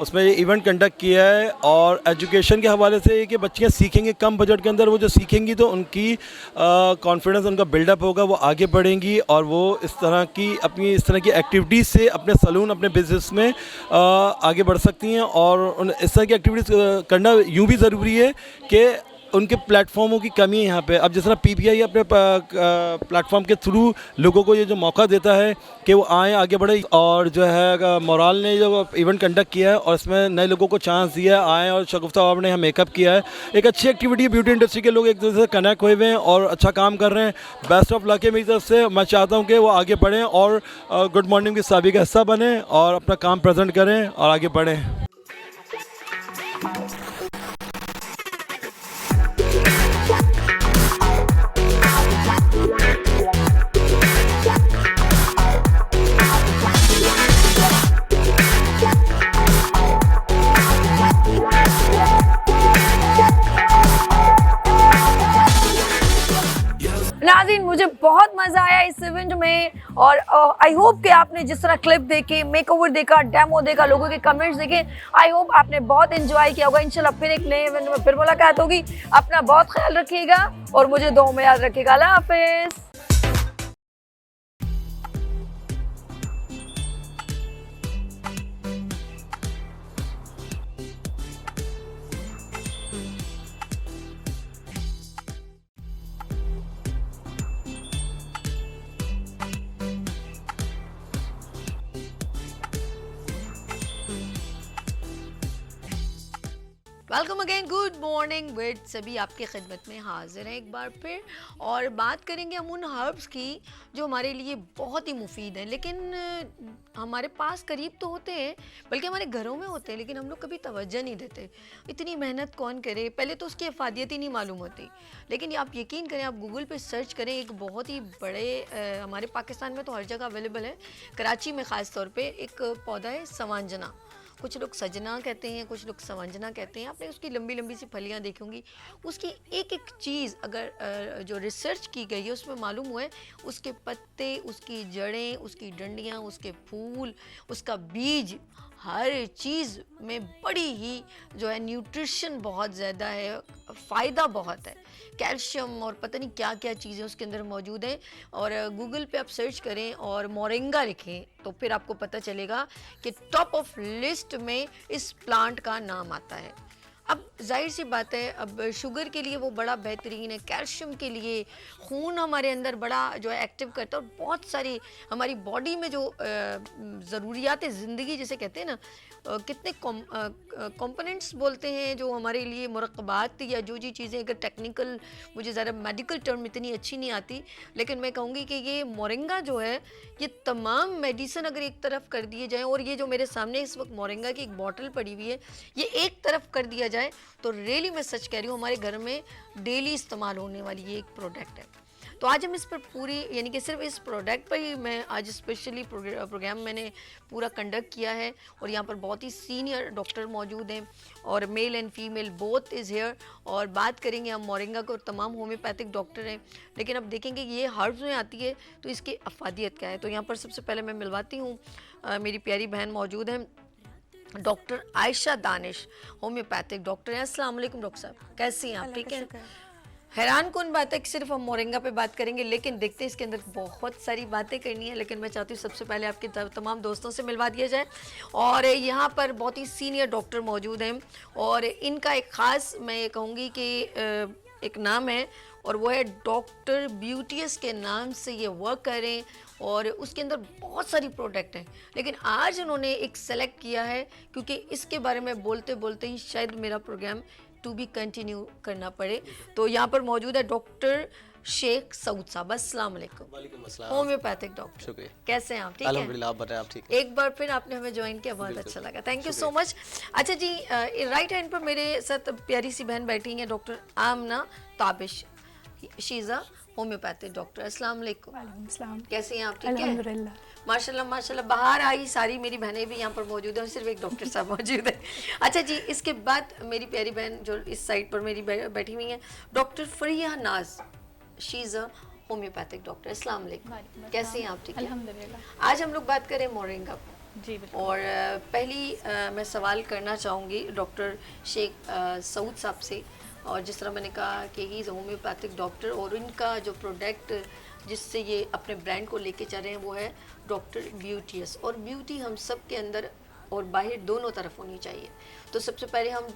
उसमें ये इवेंट कंडक्ट किया है। और एजुकेशन के हवाले से कि बच्चियाँ सीखेंगी कम बजट के अंदर, वो जो सीखेंगी तो उनकी कॉन्फिडेंस उनका बिल्डअप होगा, वो आगे बढ़ेंगी, और वो इस तरह की एक्टिविटीज़ से अपने सलून, अपने बिजनेस में आगे बढ़ सकती हैं। और इस तरह की एक्टिविटीज़ करना यूँ भी ज़रूरी है कि उनके प्लेटफॉर्मों की कमी है यहाँ पे। अब जिस तरह PBI अपने प्लेटफॉर्म के थ्रू लोगों को ये जो मौका देता है कि वो आएँ, आगे बढ़े, और जो है मोराल ने जो इवेंट कंडक्ट किया है और इसमें नए लोगों को चांस दिया है आएँ, और शगुफ्ता बाबर ने यहाँ मेकअप किया है। एक अच्छी एक्टिविटी है, ब्यूटी इंडस्ट्री के लोग एक दूसरे से कनेक्ट हुए हुए हैं और अच्छा काम कर रहे हैं। बेस्ट ऑफ लक है मेरी तरफ से। मैं चाहता हूँ कि वो आगे बढ़ें और गुड मॉर्निंग की साबी का हिस्सा बने और अपना काम प्रेजेंट करें और आगे बढ़ें। नाज़रीन, मुझे बहुत मज़ा आया इस इवेंट में और आई होप कि आपने जिस तरह क्लिप देखे, मेकओवर देखा, डेमो देखा, लोगों के कमेंट्स देखे, आई होप आपने बहुत एंजॉय किया होगा। इंशाल्लाह फिर एक नए इवेंट में फिर मुलाकात होगी। अपना बहुत ख्याल रखिएगा और मुझे दुआ में याद रखिएगा। अल्लाह हाफिज़। Welcome again, good morning with सभी आपके खिदमत में हाजिर हैं एक बार फिर और बात करेंगे हम उन हर्ब्स की जो हमारे लिए बहुत ही मुफीद हैं, लेकिन हमारे पास करीब तो होते हैं, बल्कि हमारे घरों में होते हैं, लेकिन हम लोग कभी तवज्जो नहीं देते। इतनी मेहनत कौन करे, पहले तो उसकी अफादियत ही नहीं मालूम होती। लेकिन आप यकीन करें, आप गूगल पे सर्च करें, एक बहुत ही बड़े हमारे पाकिस्तान में तो हर जगह अवेलेबल है, कराची में ख़ास तौर पर एक पौधा है सवांजना। कुछ लोग सजना कहते हैं, कुछ लोग सवंजना कहते हैं। आपने उसकी लंबी लंबी सी फलियां देखी होंगी। उसकी एक एक चीज़ अगर जो रिसर्च की गई है उसमें मालूम हुआ है, उसके पत्ते, उसकी जड़ें, उसकी डंडियां, उसके फूल, उसका बीज, हर चीज़ में बड़ी ही जो है न्यूट्रिशन बहुत ज़्यादा है, फ़ायदा बहुत है, कैल्शियम और पता नहीं क्या क्या चीज़ें उसके अंदर मौजूद हैं। और गूगल पे आप सर्च करें और मोरिंगा लिखें तो फिर आपको पता चलेगा कि टॉप ऑफ लिस्ट में इस प्लांट का नाम आता है। अब जाहिर सी बात है, अब शुगर के लिए वो बड़ा बेहतरीन है, कैल्शियम के लिए, खून हमारे अंदर बड़ा जो है एक्टिव करता है, और बहुत सारी हमारी बॉडी में जो ज़रूरियात ज़िंदगी जिसे कहते हैं ना, कितने कंपोनेंट्स बोलते हैं जो हमारे लिए मुरक्कबात या जो जी चीज़ें, अगर टेक्निकल मुझे ज़रा मेडिकल टर्म इतनी अच्छी नहीं आती, लेकिन मैं कहूँगी कि ये मोरिंगा जो है, ये तमाम मेडिसिन अगर एक तरफ कर दिए जाएँ, और ये जो मेरे सामने इस वक्त मोरिंगा की एक बॉटल पड़ी हुई है, ये एक तरफ कर दिया जाए तो रियली मैं सच कह रही हूँ हमारे घर में डेली इस्तेमाल होने वाली ये एक प्रोडक्ट है। तो आज हम इस पर पूरी, यानी कि सिर्फ इस प्रोडक्ट पर ही मैं आज स्पेशली प्रोग्राम मैंने पूरा कंडक्ट किया है, और यहाँ पर बहुत ही सीनियर डॉक्टर मौजूद हैं और male and female both is here, और बात करेंगे हम मोरिंगा को। तमाम होम्योपैथिक डॉक्टर हैं, लेकिन अब देखेंगे ये हर्ब्स में आती है तो इसकी अफादियत क्या है। तो यहाँ पर सबसे पहले मैं मिलवाती हूँ, मेरी प्यारी बहन मौजूद हैं, doctor Ayesha Danish, homeopathic doctor हैं। अस्सलाम वालेकुम डॉक्टर साहब, कैसी हैं आप? ठीक है। हैरान कौन बात है कि सिर्फ हम मोरिंगा पे बात करेंगे, लेकिन देखते हैं इसके अंदर बहुत सारी बातें करनी है, लेकिन मैं चाहती हूँ सबसे पहले आपके तमाम दोस्तों से मिलवा दिया जाए। और यहाँ पर बहुत ही सीनियर डॉक्टर मौजूद हैं, और इनका एक ख़ास मैं ये कहूँगी कि एक नाम है, और वो है डॉक्टर ब्यूटीएस के नाम से ये वर्क करें, और उसके अंदर बहुत सारी प्रोडक्ट हैं, लेकिन आज उन्होंने एक सेलेक्ट किया है क्योंकि इसके बारे में बोलते बोलते ही शायद मेरा प्रोग्राम टू बी कंटिन्यू करना पड़े। तो यहाँ पर मौजूद है डॉक्टर शेख सऊद साहब। अस्सलाम वालेकुम। वालेकुम अस्सलाम। होम्योपैथिक डॉक्टर, शुक्रिया। कैसे हैं आप? ठीक है, अल्हम्दुलिल्लाह। आप बताएं, आप ठीक हैं? एक बार फिर आपने हमें ज्वाइन किया, बहुत अच्छा लगा, थैंक यू सो मच। अच्छा जी, राइट हैंड पर मेरे साथ प्यारी सी बहन बैठी हैं, doctor Aamna Tabish, she is a homeopathic doctor. अस्सलाम वालेकुम। वालेकुम सलाम। कैसी हैं आप? ठीक है, अल्हम्दुलिल्लाह। माशाल्लाह माशाल्लाह। बाहर आई सारी मेरी बहनें भी यहाँ पर मौजूद हैं, और सिर्फ एक डॉक्टर साहब मौजूद है। अच्छा जी, इसके बाद मेरी प्यारी बहन जो इस साइड पर मेरी बैठी हुई हैं, डॉक्टर फरिया नाज, she is a homeopathic doctor. अस्सलाम वालेकुम, कैसी हैं आप? ठीक है, अल्हम्दुलिल्लाह। आज हम लोग बात करें मोरिंगा पर जी बिल्कुल। और पहली मैं सवाल करना चाहूँगी डॉक्टर शेख सऊद साहब से, और जिस तरह मैंने कहा कि ही इज़ होम्योपैथिक डॉक्टर, और इनका जो प्रोडक्ट जिससे ये अपने ब्रांड को लेके चल रहे हैं वो है डॉक्टर ब्यूटीएस। और ब्यूटी हम सब के अंदर और बाहर दोनों तरफ होनी चाहिए। तो सबसे पहले हम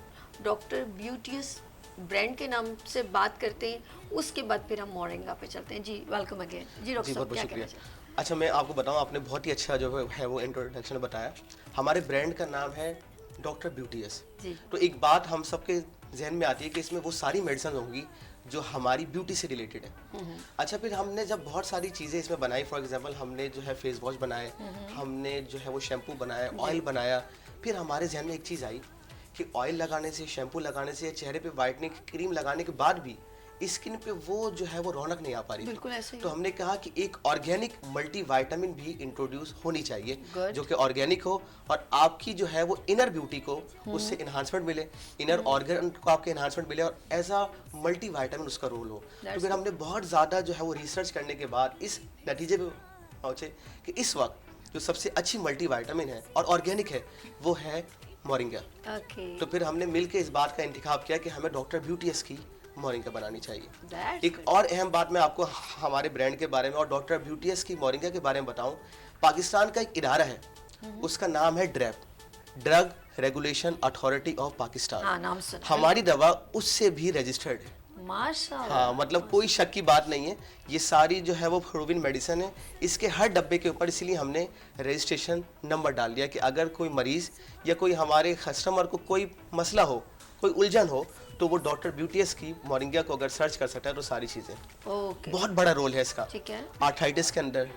डॉक्टर ब्यूटीएस ब्रांड के नाम से बात करते हैं, उसके बाद फिर हम मोरिंगा पे चलते हैं। जी वेलकम अगेन। जी डॉक्टर साहब, क्या कहना चाहिए? अच्छा, मैं आपको बताऊं, आपने बहुत ही अच्छा जो है वो इंट्रोडक्शन बताया। हमारे ब्रांड का नाम है डॉक्टर ब्यूटीएस। तो एक बात हम सबके जहन में आती है कि इसमें वो सारी मेडिसिन होंगी जो हमारी ब्यूटी से रिलेटेड है। अच्छा, फिर हमने जब बहुत सारी चीज़ें इसमें बनाई, फॉर एग्जांपल हमने जो है फेस वॉश बनाए, हमने जो है वो शैम्पू बनाया, ऑयल बनाया, फिर हमारे जहन में एक चीज़ आई कि ऑयल लगाने से, शैम्पू लगाने से, चेहरे पे वाइटनिंग क्रीम लगाने के बाद भी स्किन पे वो जो है वो रौनक नहीं आ पा रही बिल्कुल थी। ऐसे ही तो हमने कहा कि एक ऑर्गेनिक मल्टीविटामिन भी इंट्रोड्यूस होनी चाहिए Good. जो कि ऑर्गेनिक हो और आपकी जो है वो इनर ब्यूटी को उससे इन्हांसमेंट मिले, इनर ऑर्गन को आपके इन्हांसमेंट मिले और एज अ मल्टीविटामिन उसका रोल हो। तो फिर हमने बहुत ज़्यादा जो है वो रिसर्च करने के बाद इस नतीजे पे पहुंचे कि इस वक्त जो सबसे अच्छी मल्टीविटामिन है और ऑर्गेनिक है वो है मोरिंगा। ओके तो फिर हमने मिलकर इस बात का इंतखाब किया कि हमें डॉक्टर ब्यूटीएस की मोरिंगा बनानी चाहिए। That's एक और अहम बात मैं आपको हमारे ब्रांड के बारे में और डॉक्टर ब्यूटीएस की मोरिंगा के बारे में बताऊं। पाकिस्तान का एक इदारा है, उसका नाम है DRAP, drug regulation authority of Pakistan. हाँ, नाम सुना है। हमारी दवा उससे भी रजिस्टर्ड है। माशाल्लाह। हाँ, मतलब कोई शक की बात नहीं है, ये सारी जो है वो प्रूवन मेडिसिन है। इसके हर डब्बे के ऊपर इसलिए हमने रजिस्ट्रेशन नंबर डाल दिया कि अगर कोई मरीज़ या कोई हमारे कस्टमर को कोई मसला हो, कोई उलझन हो, तो वो डॉक्टर ब्यूटीएस की मोरिंगा को अगर सर्च कर सकता है तो सारी चीज़ें। ओके बहुत बड़ा रोल है इसका, ठीक है। आर्थराइटिस के अंदर,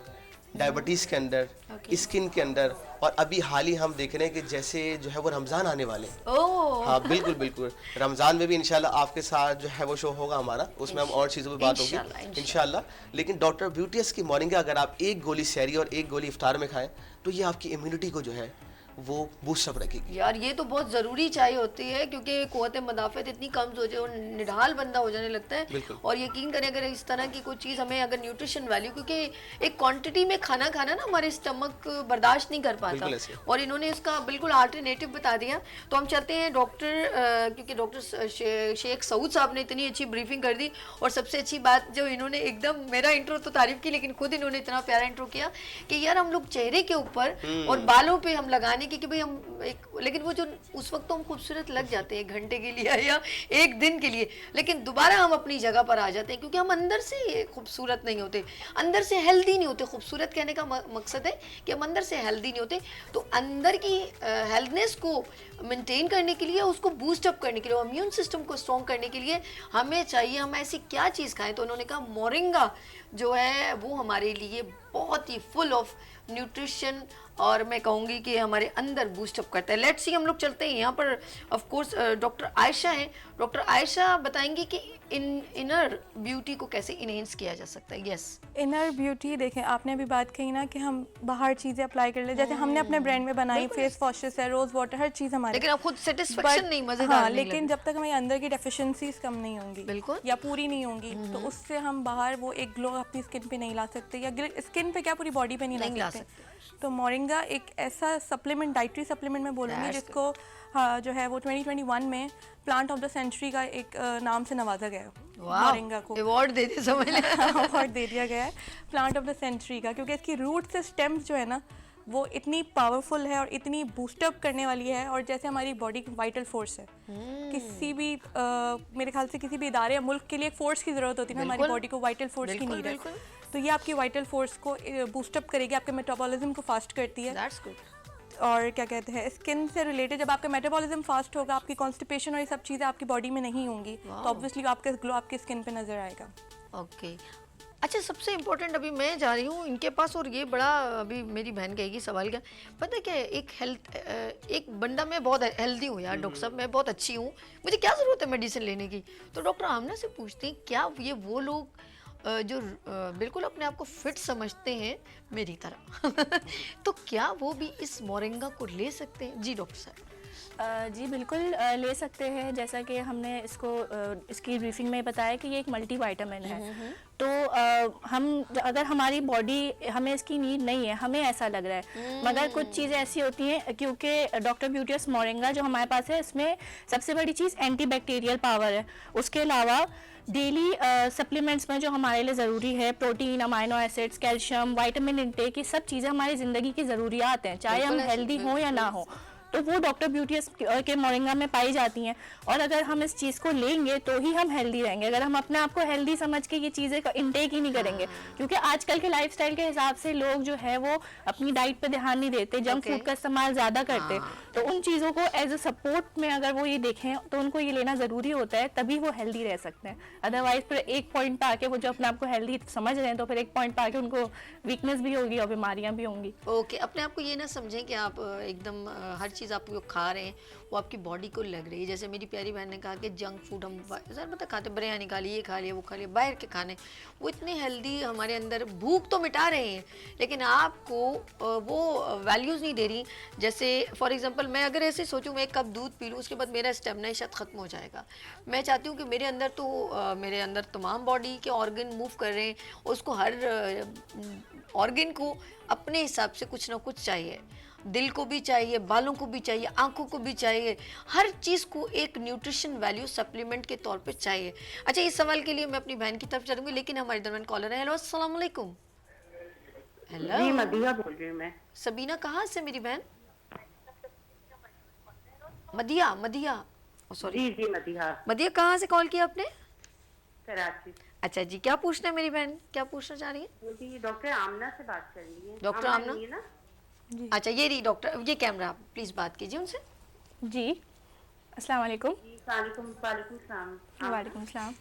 डायबिटीज़ के अंदर, स्किन के अंदर, और अभी हाल ही हम देख रहे हैं कि जैसे जो है वो रमज़ान आने वाले हैं। ओह हाँ बिल्कुल बिल्कुल, रमज़ान में भी इंशाल्लाह आपके साथ जो है वो शो होगा हमारा, उसमें हम और चीज़ों पे बात होगी इंशाल्लाह। लेकिन डॉक्टर ब्यूटीएस की मोरिंगा अगर आप एक गोली सहरी और एक गोली इफ्तार में खाएं तो ये आपकी इम्यूनिटी को जो है वो बूस्टअप रखेगी। यार ये तो बहुत ज़रूरी चाहिए होती है क्योंकि क़ुव्वत मदाफ़त इतनी कम हो जाए और निढाल बंदा हो जाने लगता है। बिल्कुल। और यकीन करें अगर इस तरह की कोई चीज़ हमें अगर न्यूट्रिशन वैल्यू, क्योंकि एक क्वांटिटी में खाना खाना ना हमारे स्टमक बर्दाश्त नहीं कर पाता, बिल्कुल ऐसे। और इन्होंने इसका बिल्कुल अल्टरनेटिव बता दिया। तो हम चलते हैं डॉक्टर, क्योंकि डॉक्टर शेख सऊद साहब ने इतनी अच्छी ब्रीफिंग कर दी, और सबसे अच्छी बात जो इन्होंने एकदम, मेरा इंट्रो तो तारीफ की लेकिन खुद इन्होंने इतना प्यारा इंट्रो किया कि यार हम लोग चेहरे के ऊपर और बालों पे हम लगाने की कि भाई हम एक, लेकिन वो जो उस वक्त तो हम खूबसूरत लग जाते हैं 1 घंटे के लिए या 1 दिन के लिए, लेकिन दोबारा हम अपनी जगह पर आ जाते हैं क्योंकि हम अंदर से खूबसूरत नहीं होते, अंदर से हेल्दी नहीं होते। खूबसूरत कहने का मकसद है कि हम अंदर से हेल्दी नहीं होते। तो अंदर की हेल्थनेस को मेंटेन करने के लिए, उसको बूस्ट अप करने के लिए, इम्यून सिस्टम को स्ट्रॉन्ग करने के लिए हमें चाहिए, हम ऐसी क्या चीज़ खाएं। तो उन्होंने कहा मोरिंगा जो है वो हमारे लिए बहुत ही फुल ऑफ न्यूट्रिशन, और मैं कहूँगी कि हमारे अंदर बूस्टअप करता है। लेट्स सी, हम लोग चलते हैं यहाँ पर। ऑफ कोर्स डॉक्टर आयशा हैं, डॉक्टर आयशा बताएंगी कि इनर ब्यूटी को कैसे इनहेंस किया जा सकता है। यस, इनर ब्यूटी देखें, आपने अभी बात कही ना कि हम बाहर चीज़ें अप्लाई कर ले, जैसे हमने अपने ब्रांड में बनाई, फेस वॉशेस है, रोज़ वाटर, हर चीज़ हमारे, लेकिन आप खुद सेटिस्फेक्शन नहीं, मजेदार हाँ, नहीं लेकिन जब तक हमारे अंदर की डेफिशिएंसीज कम नहीं होंगी बिल्कुल या पूरी नहीं होंगी, तो उससे हम बाहर वो एक ग्लो अपनी स्किन पे नहीं ला सकते, या स्किन पे क्या पूरी बॉडी पे नहीं ला सकते। तो मोरिंगा एक ऐसा सप्लीमेंट, डाइटरी सप्लीमेंट मैं बोलूँगी जिसको हाँ जो है वो 2021 में प्लांट ऑफ द सेंचुरी का एक नाम से नवाजा गया है। मोरिंगा को अवार्ड दे दिया, समझ लें अवार्ड दे दिया गया है प्लांट ऑफ द सेंचुरी का, क्योंकि इसकी रूट से स्टेम्स जो है ना वो इतनी पावरफुल है और इतनी बूस्टअप करने वाली है, और जैसे हमारी बॉडी की वाइटल फोर्स है, किसी भी मेरे ख्याल से किसी भी इदारे या मुल्क के लिए एक फोर्स की ज़रूरत होती है ना, हमारी बॉडी को वाइटल फोर्स की नीड है, तो ये आपकी वाइटल फोर्स को बूस्टअप करेगी, आपके मेटाबॉलिज्म को फास्ट करती है। That's good. और क्या कहते हैं, स्किन से रिलेटेड जब आपका मेटाबॉलिज्म फास्ट होगा, आपकी कॉन्स्टिपेशन और ये सब चीज़ें आपकी बॉडी में नहीं होंगी, तो ऑब्वियसली आपका ग्लो आपकी स्किन पे नजर आएगा। ओके अच्छा, सबसे इम्पोर्टेंट अभी मैं जा रही हूँ इनके पास, और ये बड़ा अभी मेरी बहन कहेगी सवाल क्या पता है क्या, एक बंदा, मैं बहुत हेल्दी हूँ यार डॉक्टर साहब, मैं बहुत अच्छी हूँ, मुझे क्या ज़रूरत है मेडिसिन लेने की। तो डॉक्टर आमना से पूछते हैं क्या ये वो लोग जो बिल्कुल अपने आप को फिट समझते हैं मेरी तरह तो क्या वो भी इस मोरिंगा को ले सकते हैं? जी डॉक्टर साहब। जी बिल्कुल ले सकते हैं, जैसा कि हमने इसकी ब्रीफिंग में बताया कि ये एक मल्टी वाइटामिन है। तो हम अगर हमारी बॉडी, हमें इसकी नीड नहीं है, हमें ऐसा लग रहा है, मगर कुछ चीज़ें ऐसी होती हैं, क्योंकि डॉक्टर ब्यूटीएस मोरिंगा जो हमारे पास है, इसमें सबसे बड़ी चीज़ एंटीबैक्टीरियल पावर है। उसके अलावा डेली सप्लीमेंट्स में जो हमारे लिए ज़रूरी है, protein, amino acids, calcium, vitamin intake, ये सब चीज़ें हमारी ज़िंदगी की ज़रूरियात हैं, चाहे हम हेल्दी हों या ना हो, तो वो डॉक्टर ब्यूटीएस के मोरिंगा में पाई जाती हैं। और अगर हम इस चीज़ को लेंगे तो ही हम हेल्दी रहेंगे। अगर हम अपने आप को हेल्दी समझ के ये चीज़ें का इंटेक ही नहीं करेंगे, क्योंकि आजकल के लाइफस्टाइल के हिसाब से लोग जो है वो अपनी डाइट पे ध्यान नहीं देते, जंक फूड का इस्तेमाल ज़्यादा करते, तो उन चीज़ों को एज ए सपोर्ट में अगर वो ये देखें तो उनको ये लेना ज़रूरी होता है, तभी वो हेल्दी रह सकते हैं। अदरवाइज फिर एक पॉइंट पर आके वो जो अपने आप को हेल्दी समझ रहे हैं, तो फिर एक पॉइंट पर आके उनको वीकनेस भी होगी और बीमारियाँ भी होंगी। ओके, अपने आप को ये ना समझें कि आप एकदम हर चीज़ चीज़ आप जो खा रहे हैं वो आपकी बॉडी को लग रही है। जैसे मेरी प्यारी बहन ने कहा कि जंक फूड हम ज़्यादा मतलब खाते, बिरयानी खा ली, ये खा लिया, वो खा लिया, बाहर के खाने वो इतने हेल्दी हमारे अंदर भूख तो मिटा रहे हैं लेकिन आपको वो वैल्यूज़ नहीं दे रही। जैसे फॉर एग्जांपल मैं अगर ऐसे सोचूं मैं एक कप दूध पी लूँ उसके बाद मेरा स्टेमिना शायद ख़त्म हो जाएगा। मैं चाहती हूँ कि मेरे अंदर तमाम बॉडी के ऑर्गन मूव कर रहे हैं, उसको हर ऑर्गन को अपने हिसाब से कुछ ना कुछ चाहिए, दिल को भी चाहिए, बालों को भी चाहिए, आंखों को भी चाहिए, हर चीज़ को एक न्यूट्रिशन वैल्यू सप्लीमेंट के तौर पे चाहिए। अच्छा, इस सवाल के लिए मैं अपनी बहन की तरफ चलूँगी लेकिन हमारे दरमियान कॉलर है। हेलो, अस्सलाम वालेकुम। हेलो जी, मदिया बोल रही हूँ मैं। सबीना कहाँ से मेरी बहन? मदिया सॉरी जी जी मदिया कहाँ से कॉल किया आपने? कराची। अच्छा जी, क्या पूछना है मेरी बहन, क्या पूछना चाह रही है? मुझे डॉक्टर आमना से बात करनी है। डॉक्टर आमना नहीं है ना? जी। अच्छा, ये रही डॉक्टर, ये कैमरा, आप प्लीज बात कीजिए उनसे। जी, अस्सलाम वालेकुम। वालेकुम सलाम। वालेकुम सलाम।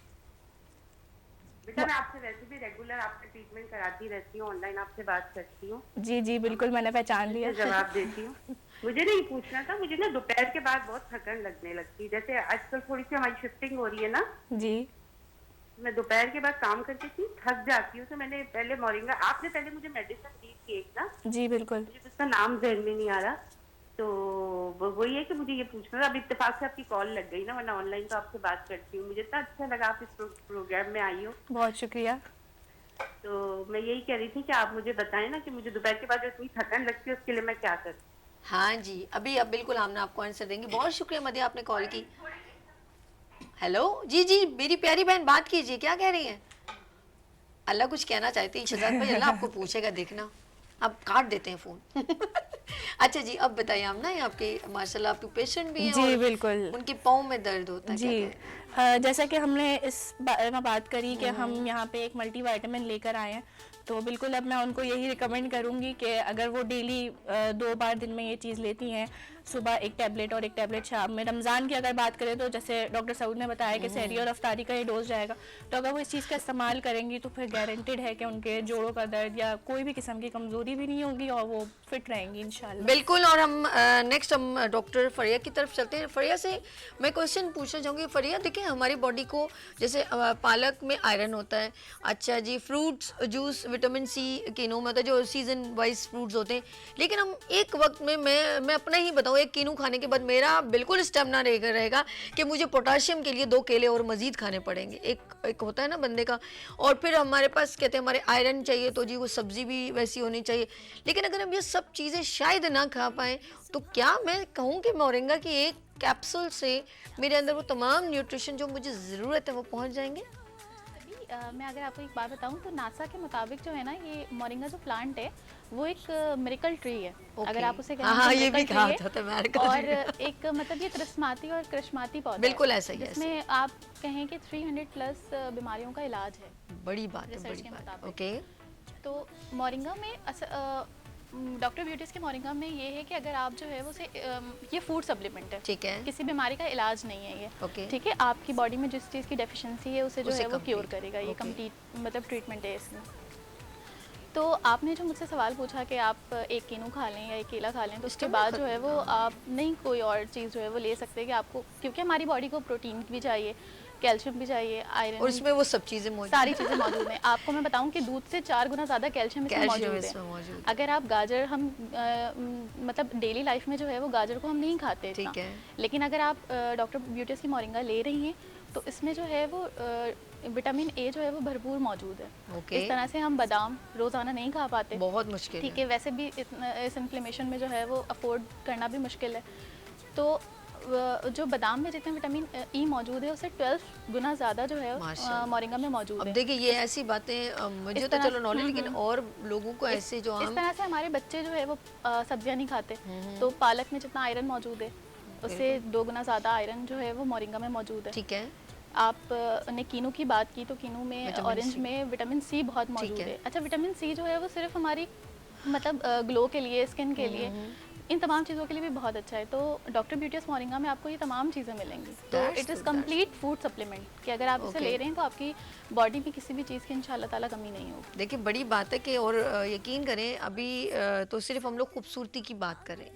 बेटा मैं आपसे वैसे भी रेगुलर आपसे ट्रीटमेंट कराती रहती हूँ, ऑनलाइन आपसे बात करती हूँ। जी जी बिल्कुल, मैंने पहचान लिया। जवाब देती हूँ। मुझे नहीं पूछना था, मुझे ना दोपहर के बाद बहुत थकन लगने लगती है। जैसे आजकल थोड़ी सी हमारी शिफ्टिंग हो रही है ना जी, मैं दोपहर के बाद काम करती थी, थक जाती हूँ, तो मैंने पहले मोरिंगा, आपने पहले मुझे मेडिसिन दी थी एक ना, जी बिल्कुल, मुझे उसका नाम ज़हन में नहीं आ रहा, तो वही है कि मुझे ये पूछना था। अब इत्तेफाक से आपकी कॉल लग गई ना, वरना ऑनलाइन तो आपसे बात करती हूँ। मुझे इतना अच्छा लगा आप इस प्रोग्राम में आई हो, बहुत शुक्रिया। तो मैं यही कह रही थी कि आप मुझे बताएं ना कि मुझे दोपहर के बाद जो इतनी थकन लगती है उसके लिए मैं क्या करूँ। हाँ जी, अभी अब बिल्कुल हमने आपको आंसर देंगे। बहुत शुक्रिया मदिया, आपने कॉल की। हेलो जी जी, मेरी प्यारी बहन बात कीजिए, क्या कह रही हैं? अल्लाह कुछ कहना चाहती है शहजाद भाई, अल्लाह आपको पूछेगा, देखना अब काट देते हैं फोन। अच्छा जी, अब बताइए हम ना, ये आपके माशाल्लाह आपके पेशेंट भी हैं जी और बिल्कुल, उनके पाँव में दर्द होता है, जी। जैसा कि हमने इस बारे में बात करी कि हम यहाँ पे एक मल्टी विटामिन लेकर आए हैं, तो बिल्कुल अब मैं उनको यही रिकमेंड करूँगी कि अगर वो डेली 2 बार दिन में ये चीज़ लेती हैं, सुबह एक टैबलेट और एक टैबलेट शाम में। रमज़ान की अगर बात करें तो जैसे डॉक्टर सऊद ने बताया कि सहरी और अफ्तारी का ये डोज जाएगा, तो अगर वो इस चीज़ का इस्तेमाल करेंगी तो फिर गारंटेड है कि उनके जोड़ों का दर्द या कोई भी किस्म की कमज़ोरी भी नहीं होगी और वो फिट रहेंगी इंशाल्लाह। बिल्कुल। और हम नेक्स्ट हम डॉक्टर फरिया की तरफ चलते हैं। फरिया से मैं क्वेश्चन पूछना चाहूँगी। फरिया, देखिए हमारी बॉडी को जैसे पालक में आयरन होता है, अच्छा जी, फ्रूट्स जूस विटामिन सी कीनू मतलब जो सीजन वाइज फ्रूट्स होते हैं, लेकिन हम एक वक्त में मैं अपना ही बताऊँ, एक कीनू खाने के बाद मेरा बिल्कुल स्टेमिना रहेगा कि मुझे पोटाशियम के लिए 2 केले और मज़ीद खाने पड़ेंगे। एक होता है ना बंदे का, और फिर हमारे पास कहते हैं हमारे आयरन चाहिए तो जी वो सब्ज़ी भी वैसी होनी चाहिए। लेकिन अगर हम ये सब चीज़ें शायद ना खा पाएँ तो क्या मैं कहूँ कि मोरिंगा की एक कैप्सूल से मेरे अंदर वो तमाम न्यूट्रिशन जो मुझे ज़रूरत है वो पहुँच जाएंगे? मैं अगर आपको एक बात बताऊं तो नासा के मुताबिक जो है ना, ये मोरिंगा जो प्लांट है वो एक मिरेकल ट्री है। अगर आप उसे कहें हाँ, तो ये भी miracle कहा tree जाता है है। अमेरिका और एक मतलब ये त्रिस्माती और कृष्माती पौधा बिल्कुल है, ऐसा ही है, जिसमें आप कहें कि 300 प्लस बीमारियों का इलाज है। बड़ी बात है, रिसर्च बड़ी के बात। मुताबिक। ओके, तो मोरिंगा में डॉक्टर ब्यूटीज के मोरिंगा में ये है कि अगर आप जो है वो ये फूड सप्लीमेंट है, ठीक है, किसी बीमारी का इलाज नहीं है ये, ओके, ठीक है। आपकी बॉडी में जिस चीज़ की डेफिशिएंसी है उसे जो है वो क्योर करेगा, ये ओके। कंप्लीट मतलब ट्रीटमेंट है इसमें। तो आपने जो मुझसे सवाल पूछा कि आप एक कीनू खा लें या एक केला खा लें, तो उसके बाद जो है वो आप नहीं कोई और चीज़ जो है वो ले सकते हैं कि आपको, क्योंकि हमारी बॉडी को प्रोटीन भी चाहिए, कैल्शियम भी चाहिए, आयरन, और इसमें वो सब चीज़ें मौजूद, सारी चीज़ें मौजूद हैं। आपको मैं बताऊं कि दूध से 4 गुना ज़्यादा कैल्शियम इसमें मौजूद है। अगर आप गाजर, हम मतलब डेली लाइफ में जो है वो गाजर को हम नहीं खाते, ठीक है, लेकिन अगर आप डॉक्टर ब्यूटीज की मोरिंगा ले रही हैं तो इसमें जो है वो विटामिन ए जो है वो भरपूर मौजूद है। ओके। इस तरह से हम बादाम रोज़ाना नहीं खा पाते, बहुत मुश्किल, ठीक है। वैसे भी इस इन्फ्लेमेशन में जो है वो अफोर्ड करना भी मुश्किल है, तो जो बादाम में जितने विटामिन ई मौजूद है उससे 12 गुना ज़्यादा जो है मोरिंगा में मौजूद है। अब देखिए ये ऐसी बातें मुझे तो चलो नॉलेज, लेकिन और लोगों को ऐसे जो इस तरह से हमारे बच्चे जो है वो सब्जियां नहीं खाते, तो पालक में जितना आयरन मौजूद है उससे 2 गुना ज़्यादा आयरन जो है वो मोरिंगा में मौजूद है, ठीक है। आपने कीनू की बात की तो कीनू में ऑरेंज में विटामिन सी बहुत मौजूद है। अच्छा, विटामिन सी जो है वो सिर्फ हमारी मतलब ग्लो के लिए, स्किन के लिए, इन तमाम चीज़ों के लिए भी बहुत अच्छा है। तो डॉक्टर ब्यूटीज मोरिंगा में आपको ये तमाम चीज़ें मिलेंगी। तो it is complete food supplement कि अगर आप इसे ले रहे हैं तो आपकी बॉडी में किसी भी चीज़ की इंशाल्लाह ताला कमी नहीं होगी। देखिए बड़ी बात है कि, और यकीन करें अभी तो सिर्फ हम लोग खूबसूरती की बात करें,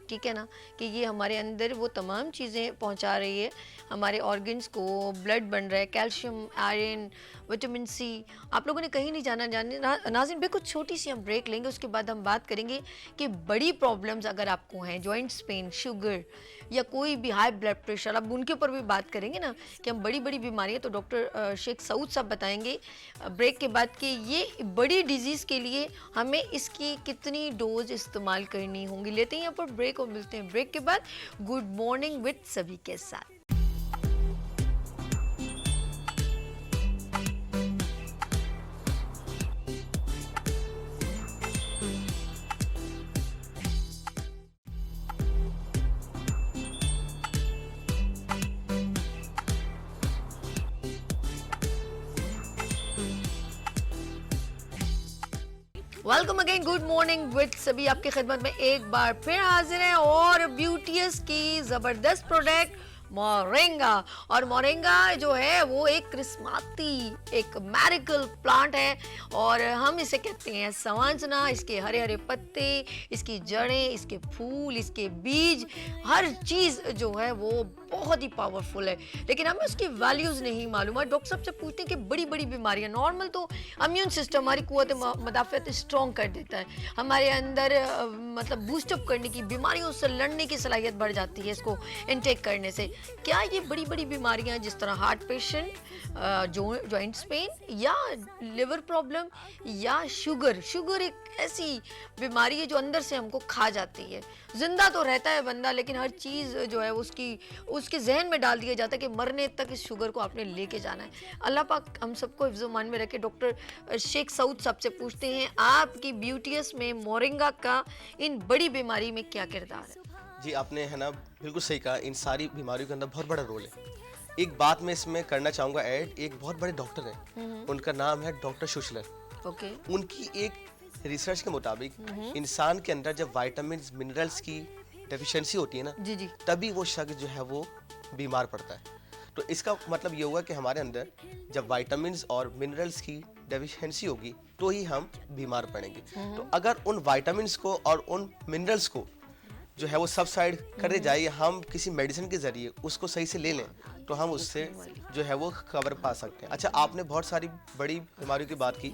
ठीक है ना, कि ये हमारे अंदर वो तमाम चीज़ें पहुंचा रही है, हमारे ऑर्गन्स को, ब्लड बन रहा है, कैल्शियम, आयरन, विटामिन सी। आप लोगों ने कहीं नहीं जाना नाज़रीन, बिल्कुल छोटी सी हम ब्रेक लेंगे, उसके बाद हम बात करेंगे कि बड़ी प्रॉब्लम्स अगर आपको हैं, जॉइंट्स पेन, शुगर या कोई भी हाई ब्लड प्रेशर, अब उनके ऊपर भी बात करेंगे ना कि हम बड़ी बड़ी बीमारियां, तो डॉक्टर शेख सऊद साहब बताएंगे ब्रेक के बाद कि ये बड़ी डिजीज़ के लिए हमें इसकी कितनी डोज इस्तेमाल करनी होंगी। लेते हैं यहाँ पर ब्रेक और मिलते हैं ब्रेक के बाद गुड मॉर्निंग विद सभी के साथ। Welcome again, good morning with सभी आपकी खिदमत में एक बार फिर हाजिर हैं और ब्यूटीएस की ज़बरदस्त प्रोडक्ट मोरिंगा। और मोरिंगा जो है वो एक क्रिस्माती, एक मैरिकल प्लांट है और हम इसे कहते हैं संवांजना। इसके हरे हरे पत्ते, इसकी जड़ें, इसके फूल, इसके बीज, हर चीज़ जो है वो बहुत ही पावरफुल है, लेकिन हमें उसकी वैल्यूज़ नहीं मालूम है। डॉक्टर साहब से पूछते हैं कि बड़ी बड़ी बीमारियां, नॉर्मल तो इम्यून सिस्टम हमारी कुव्वत मदाफ़त स्ट्रॉन्ग कर देता है, हमारे अंदर मतलब बूस्टअप करने की, बीमारियों से लड़ने की सलाहियत बढ़ जाती है इसको इनटेक करने से। क्या ये बड़ी बड़ी बीमारियां जिस तरह हार्ट पेशेंट, जॉइंट्स पेन या लिवर प्रॉब्लम या शुगर एक ऐसी बीमारी है जो अंदर से हमको खा जाती है। जिंदा तो रहता है बंदा, लेकिन हर चीज़ जो है उसके जहन में डाल दिया जाता है कि मरने तक इस शुगर को आपने लेके जाना है। अल्लाह पाक हम सबको हिफ्ज़-ओ-मान में रखे। डॉक्टर शेख सऊद साहब से पूछते हैं आपकी ब्यूटीएस में मोरिंगा का इन बड़ी बीमारी में क्या किरदार है? जी आपने है ना बिल्कुल सही कहा, इन सारी बीमारियों के अंदर बहुत बड़ा रोल है। एक बात मैं इसमें करना चाहूँगा ऐड, एक बहुत बड़े डॉक्टर हैं, उनका नाम है डॉक्टर शुशलर। ओके। उनकी एक रिसर्च के मुताबिक इंसान के अंदर जब विटामिन मिनरल्स की डेफिशिएंसी होती है ना, जी तभी वो शख्स जो है वो बीमार पड़ता है। तो इसका मतलब ये होगा कि हमारे अंदर जब विटामिन और मिनरल्स की डेफिशिएंसी होगी तो ही हम बीमार पड़ेंगे। तो अगर उन विटामिन को और उन मिनरल्स को जो है वो सब साइड करे जाए, हम किसी मेडिसिन के जरिए उसको सही से ले लें, तो हम उससे जो है वो खबर पा सकते हैं। अच्छा, आपने बहुत सारी बड़ी बीमारियों की बात की,